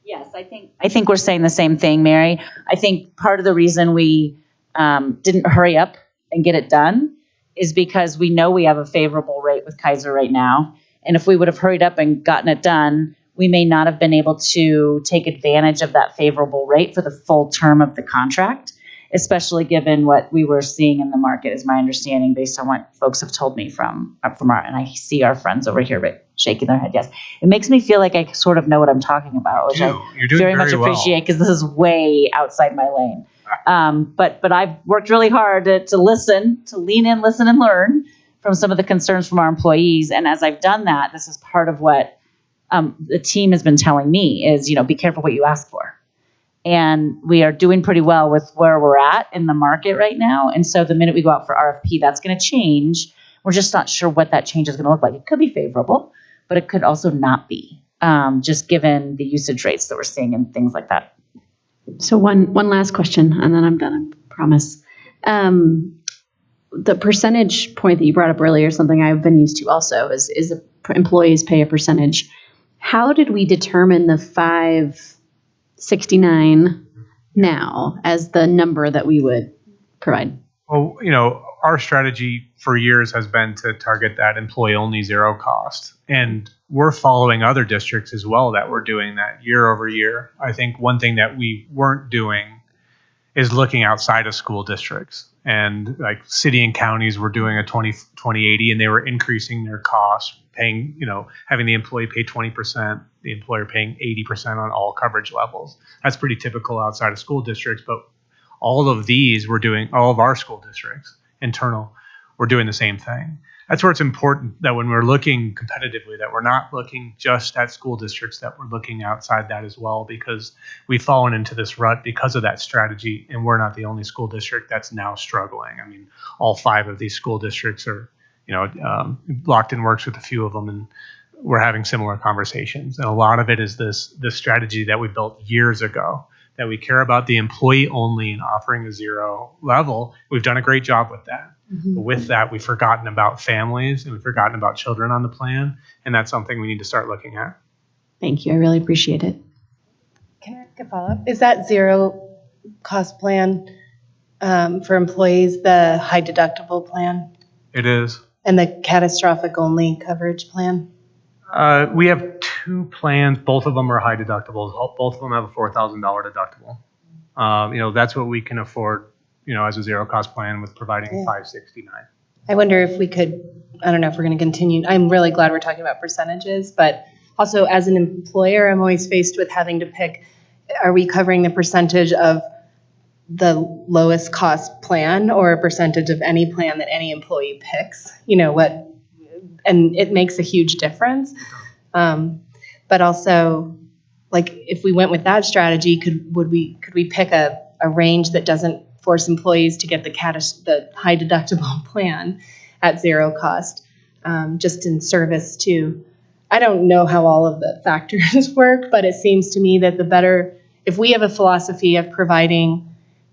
Yes, I think we're saying the same thing, Mary. I think part of the reason we didn't hurry up and get it done is because we know we have a favorable rate with Kaiser right now. And if we would have hurried up and gotten it done, we may not have been able to take advantage of that favorable rate for the full term of the contract, especially given what we were seeing in the market, is my understanding based on what folks have told me from our, and I see our friends over here shaking their head. Yes. It makes me feel like I sort of know what I'm talking about, which I You're doing very much well. appreciate, because this is way outside my lane. But I've worked really hard to listen, to lean in, listen, and learn from some of the concerns from our employees. And as I've done that, this is part of what the team has been telling me is, be careful what you ask for. And we are doing pretty well with where we're at in the market right now. And so the minute we go out for RFP, that's going to change. We're just not sure what that change is going to look like. It could be favorable, but it could also not be, just given the usage rates that we're seeing and things like that. So one last question, and then I'm done, I promise. The percentage point that you brought up earlier is something I've been used to also, is employees pay a percentage. How did we determine the 569 now as the number that we would provide? Well, our strategy for years has been to target that employee-only zero cost. And we're following other districts as well that were doing that year over year. I think one thing that we weren't doing is looking outside of school districts. And like city and counties were doing a 20/80, and they were increasing their costs, paying, having the employee pay 20%, the employer paying 80% on all coverage levels. That's pretty typical outside of school districts, but all of our school districts, internal, we're doing the same thing. That's where it's important that when we're looking competitively, that we're not looking just at school districts, that we're looking outside that as well, because we've fallen into this rut because of that strategy, and we're not the only school district that's now struggling. I mean, all 5 of these school districts are, Lockton works with a few of them, and we're having similar conversations. And a lot of it is this strategy that we built years ago, that we care about the employee only and offering a zero level. We've done a great job with that. Mm-hmm. But with that, we've forgotten about families, and we've forgotten about children on the plan. And that's something we need to start looking at. Thank you. I really appreciate it. Can I ask a follow-up? Is that zero cost plan for employees the high deductible plan? It is. And the catastrophic only coverage plan? We have 2 plans. Both of them are high deductibles. Both of them have a $4,000 deductible. That's what we can afford, as a zero cost plan with providing $569. I wonder if we could, I don't know if we're going to continue. I'm really glad we're talking about percentages, but also as an employer, I'm always faced with having to pick, are we covering the percentage of the lowest cost plan or a percentage of any plan that any employee picks? And it makes a huge difference. But also, like, if we went with that strategy, could we pick a range that doesn't force employees to get the high deductible plan at zero cost, just in service to, I don't know how all of the factors work, but it seems to me that if we have a philosophy of providing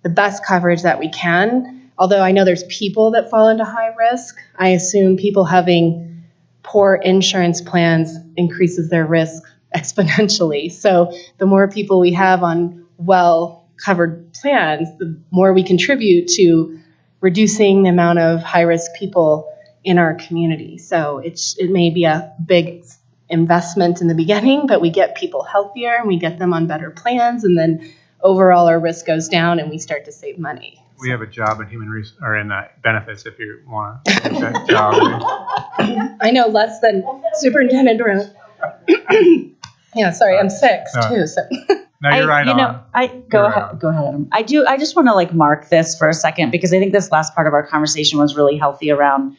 the best coverage that we can, although I know there's people that fall into high risk, I assume people having poor insurance plans increases their risk exponentially. So the more people we have on well-covered plans, the more we contribute to reducing the amount of high-risk people in our community. So it may be a big investment in the beginning, but we get people healthier and we get them on better plans, and then overall our risk goes down and we start to save money. We have a job in benefits if you want to take that job. I know less than superintendent. Yeah, sorry, I'm sick too. So. No, you're right on. Go ahead, Adam. I just want to like mark this for a second because I think this last part of our conversation was really healthy around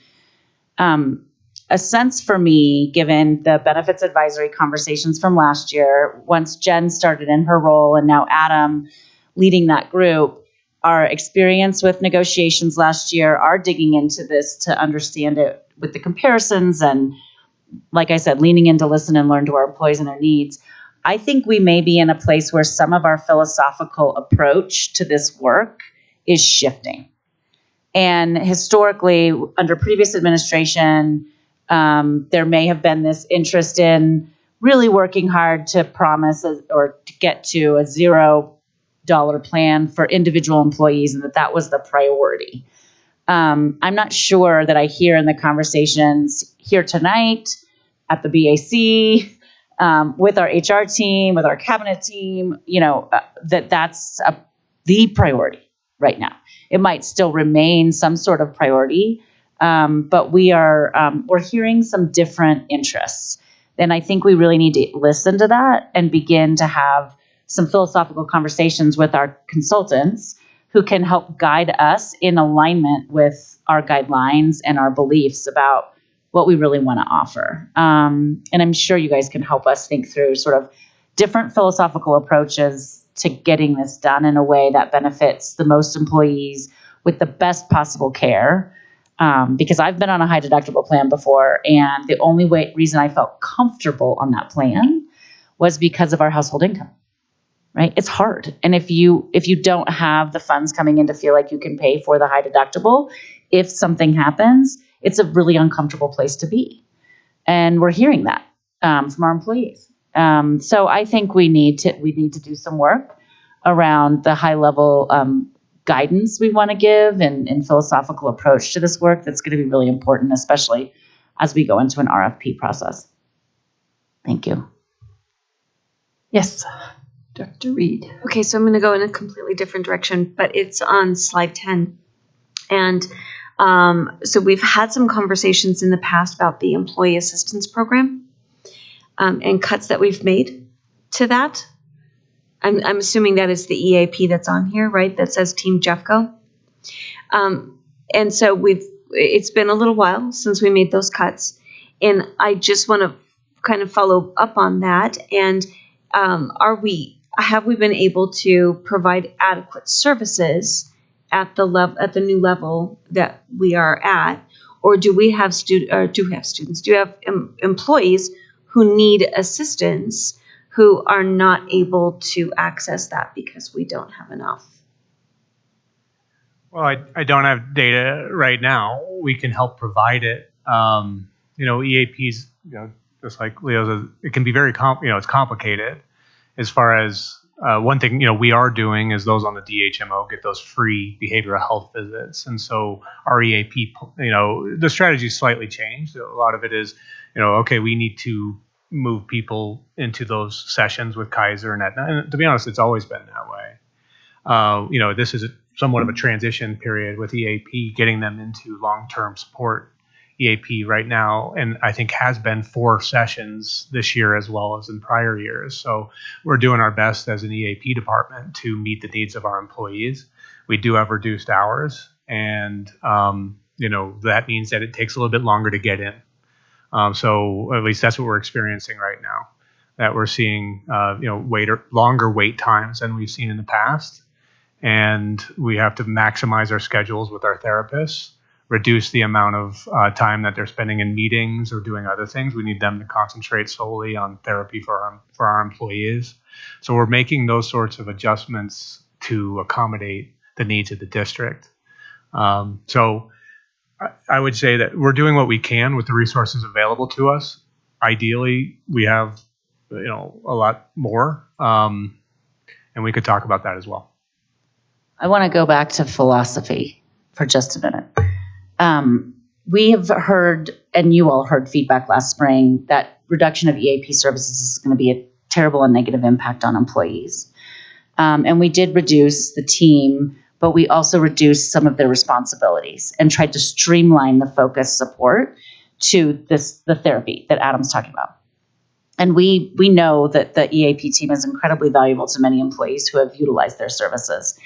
a sense for me, given the benefits advisory conversations from last year, once Jen started in her role and now Adam leading that group, our experience with negotiations last year, our digging into this to understand it with the comparisons and, like I said, leaning in to listen and learn to our employees and their needs. I think we may be in a place where some of our philosophical approach to this work is shifting. And historically, under previous administration, there may have been this interest in really working hard to promise or to get to a $0 plan for individual employees, and that was the priority. I'm not sure that I hear in the conversations here tonight at the BAC, with our HR team, with our cabinet team, that's the priority right now. It might still remain some sort of priority, but we're hearing some different interests. And I think we really need to listen to that and begin to have some philosophical conversations with our consultants who can help guide us in alignment with our guidelines and our beliefs about what we really want to offer. And I'm sure you guys can help us think through sort of different philosophical approaches to getting this done in a way that benefits the most employees with the best possible care. Because I've been on a high deductible plan before, and the only reason I felt comfortable on that plan was because of our household income, right? It's hard. And if you don't have the funds coming in to feel like you can pay for the high deductible, if something happens, it's a really uncomfortable place to be. And we're hearing that from our employees. So I think we need to do some work around the high level guidance we want to give and philosophical approach to this work that's going to be really important, especially as we go into an RFP process. Thank you. Yes, Dr. Reed. Okay, so I'm going to go in a completely different direction, but it's on slide 10. And so we've had some conversations in the past about the employee assistance program and cuts that we've made to that. I'm assuming that is the EAP that's on here, right? That says Team Jeffco. And so it's been a little while since we made those cuts. And I just want to kind of follow up on that. And have we been able to provide adequate services at the new level that we are at, or do we have employees who need assistance who are not able to access that because we don't have enough? Well, I don't have data right now. We can help provide it. EAPs, just like Leo says, it can be very it's complicated. As far as one thing, we are doing is those on the DHMO get those free behavioral health visits. And so our EAP, the strategy slightly changed. A lot of it is, okay, we need to move people into those sessions with Kaiser and Aetna. And to be honest, it's always been that way. This is somewhat of a transition period with EAP, getting them into long-term support EAP right now, and I think has been 4 sessions this year as well as in prior years. So we're doing our best as an EAP department to meet the needs of our employees. We do have reduced hours, and that means that it takes a little bit longer to get in. So at least that's what we're experiencing right now, that we're seeing longer wait times than we've seen in the past, and we have to maximize our schedules with our therapists, reduce the amount of time that they're spending in meetings or doing other things. We need them to concentrate solely on therapy for our employees. So we're making those sorts of adjustments to accommodate the needs of the district. So I would say that we're doing what we can with the resources available to us. Ideally, we have a lot more. And we could talk about that as well. I want to go back to philosophy for just a minute. We have heard, and you all heard feedback last spring, that reduction of EAP services is going to be a terrible and negative impact on employees. And we did reduce the team, but we also reduced some of their responsibilities and tried to streamline the focus support to the therapy that Adam's talking about. And we know that the EAP team is incredibly valuable to many employees who have utilized their services.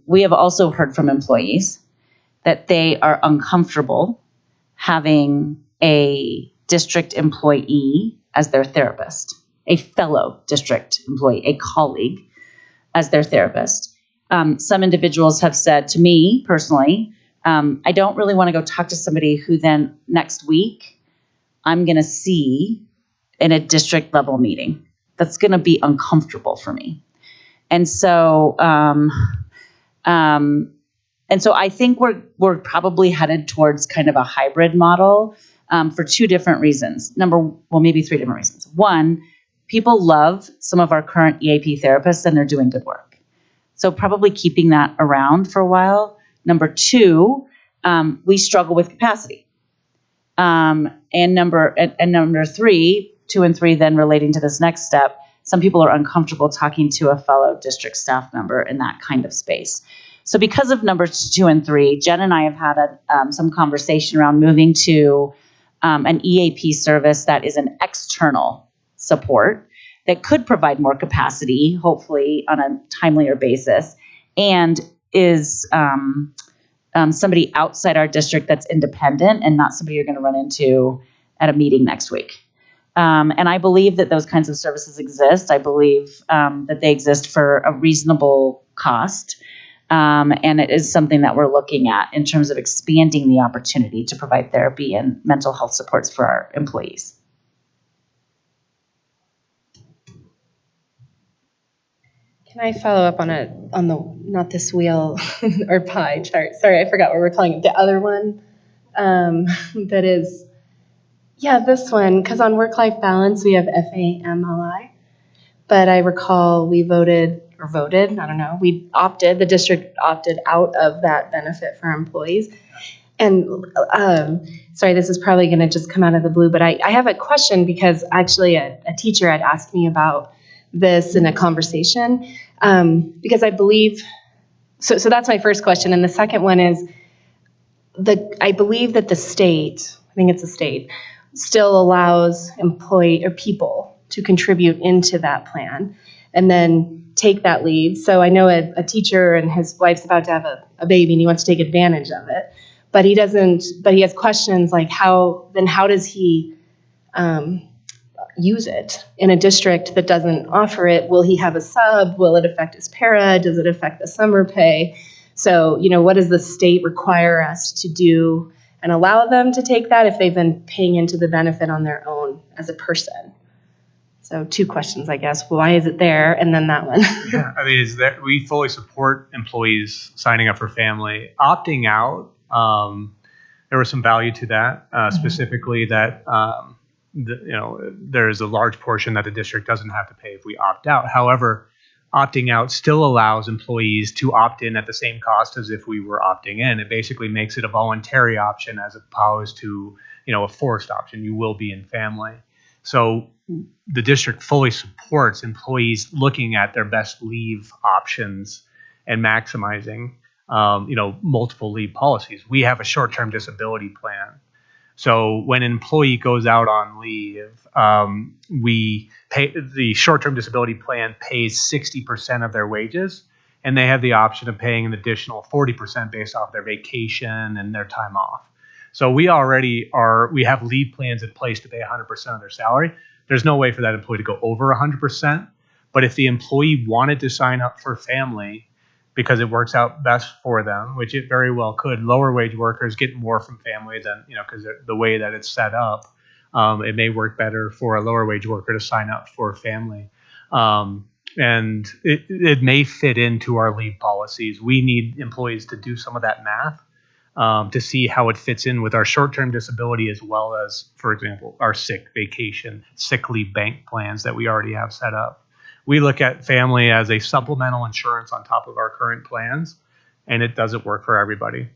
We have also heard from employees that they are uncomfortable having a district employee as their therapist, a fellow district employee, a colleague as their therapist. Some individuals have said to me personally, I don't really want to go talk to somebody who then next week I'm going to see in a district level meeting. That's going to be uncomfortable for me. And so, I think we're probably headed towards kind of a hybrid model for two different reasons. Maybe three different reasons. One, people love some of our current EAP therapists and they're doing good work. So probably keeping that around for a while. Number two, we struggle with capacity. And number three, 2 and 3, then relating to this next step, some people are uncomfortable talking to a fellow district staff member in that kind of space. So because of numbers 2 and 3, Jen and I have had some conversation around moving to an EAP service that is an external support that could provide more capacity, hopefully on a timelier basis, and is somebody outside our district that's independent and not somebody you're going to run into at a meeting next week. And I believe that those kinds of services exist. I believe that they exist for a reasonable cost. And it is something that we're looking at in terms of expanding the opportunity to provide therapy and mental health supports for our employees. Can I follow up on the, not this wheel or pie chart? Sorry, I forgot what we're calling it. The other one that is, this one, because on work-life balance, we have FAMLI. But I recall we the district opted out of that benefit for our employees. And sorry, this is probably going to just come out of the blue, but I have a question because actually a teacher had asked me about this in a conversation because I believe, so that's my first question. And the second one is, I believe that the state, I think it's the state, still allows people to contribute into that plan and then take that leave. So I know a teacher and his wife's about to have a baby and he wants to take advantage of it, but he has questions like how does he use it in a district that doesn't offer it? Will he have a sub? Will it affect his para? Does it affect the summer pay? So, what does the state require us to do and allow them to take that if they've been paying into the benefit on their own as a person? So 2 questions, I guess. Why is it there? And then that one. Yeah, I mean, we fully support employees signing up for family. Opting out, there was some value to that, specifically that there is a large portion that the district doesn't have to pay if we opt out. However, opting out still allows employees to opt in at the same cost as if we were opting in. It basically makes it a voluntary option as opposed to a forced option. You will be in family. So the district fully supports employees looking at their best leave options and maximizing, multiple leave policies. We have a short-term disability plan. So when an employee goes out on leave, the short-term disability plan pays 60% of their wages, and they have the option of paying an additional 40% based off their vacation and their time off. So we have leave plans in place to pay 100% of their salary. There's no way for that employee to go over 100%. But if the employee wanted to sign up for family because it works out best for them, which it very well could, lower wage workers get more from family than, because the way that it's set up, it may work better for a lower wage worker to sign up for family. And it may fit into our leave policies. We need employees to do some of that math. to see how it fits in with our short-term disability as well as, for example, our sick, vacation, sick leave bank plans that we already have set up. We look at family as a supplemental insurance on top of our current plans, and it doesn't work for everybody,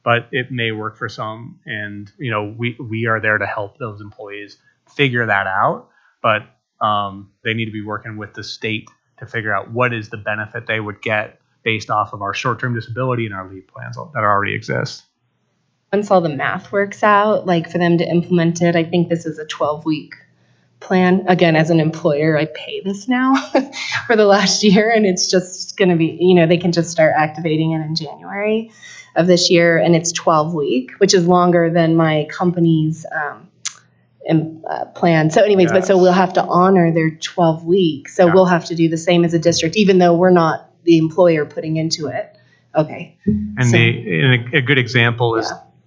but it may work for some. And we are there to help those employees figure that out, but they need to be working with the state to figure out what is the benefit they would get based off of our short-term disability and our leave plans that already exist. Once all the math works out, like for them to implement it, I think this is a 12-week plan. Again, as an employer, I pay this now for the last year, and it's just going to be, they can just start activating it in January of this year, and it's 12-week, which is longer than my company's plan. So anyways, but so we'll have to honor their 12 weeks. So we'll have to do the same as a district, even though we're not the employer putting into it. Okay. And a good example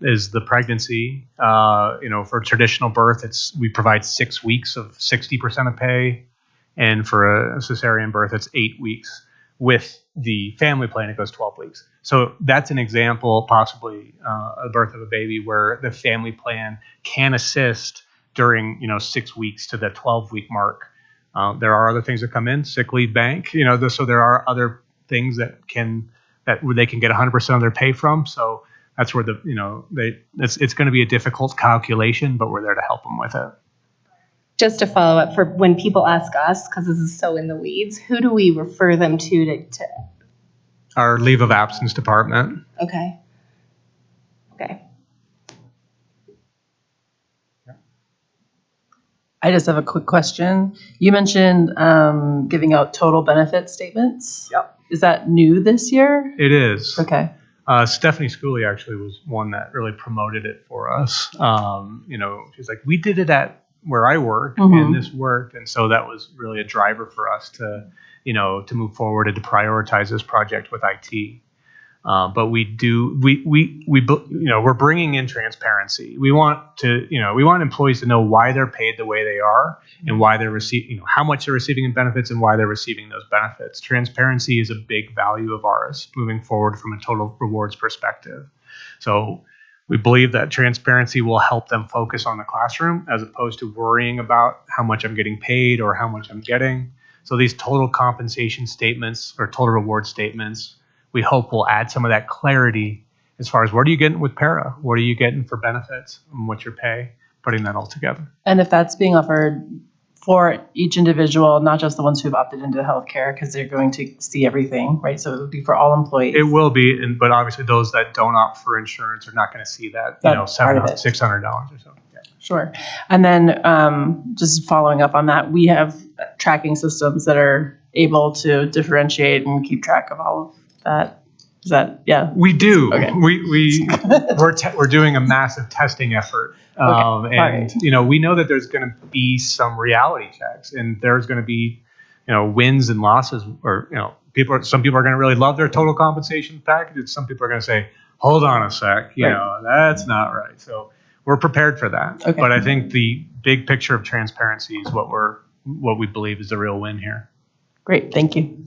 is the pregnancy. For traditional birth, we provide 6 weeks of 60% of pay, and for a cesarean birth, it's 8 weeks. With the family plan, it goes 12 weeks. So that's an example, possibly a birth of a baby, where the family plan can assist during 6 weeks to the 12-week mark. There are other things that come in, sick leave bank. So there are other things that they can get 100% of their pay from. So that's where it's going to be a difficult calculation, but we're there to help them with it. Just to follow up, for when people ask us, because this is so in the weeds, who do we refer them to? Our leave of absence department. Okay. I just have a quick question. You mentioned giving out total benefit statements. Yep. Is that new this year? It is. Okay. Stephanie Schooley actually was one that really promoted it for us. She's like, we did it at where I work, and this worked, and so that was really a driver for us to move forward and to prioritize this project with IT. But we're bringing in transparency. We want employees to know why they're paid the way they are, and why they're receiving, how much they're receiving in benefits, and why they're receiving those benefits. Transparency is a big value of ours moving forward from a total rewards perspective. So we believe that transparency will help them focus on the classroom as opposed to worrying about how much I'm getting paid or how much I'm getting. So these total compensation statements or total reward statements, we hope will add some of that clarity as far as what are you getting with para? What are you getting for benefits? And what's your pay? Putting that all together. And if that's being offered for each individual, not just the ones who've opted into healthcare, because they're going to see everything, right? So it would be for all employees. It will be, but obviously those that don't opt for insurance are not going to see that, $600 or so. Yeah. Sure. And then just following up on that, we have tracking systems that are able to differentiate and keep track of all of that. Is that, yeah? We do. Okay. We're doing a massive testing effort. We know that there's going to be some reality checks, and there's going to be, wins and losses, or, some people are going to really love their total compensation package. Some people are going to say, hold on a sec, that's not right. So we're prepared for that. Okay. But I think the big picture of transparency is what we believe is the real win here. Great. Thank you.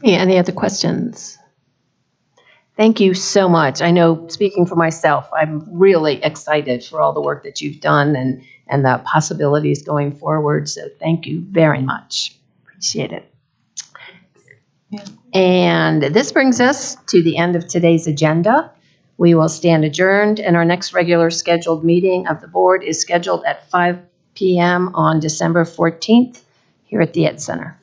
Any other questions? Thank you so much. I know, speaking for myself, I'm really excited for all the work that you've done and the possibilities going forward. So thank you very much. Appreciate it. Yeah. And this brings us to the end of today's agenda. We will stand adjourned, and our next regular scheduled meeting of the board is scheduled at 5 p.m. on December 14th here at the Ed Center.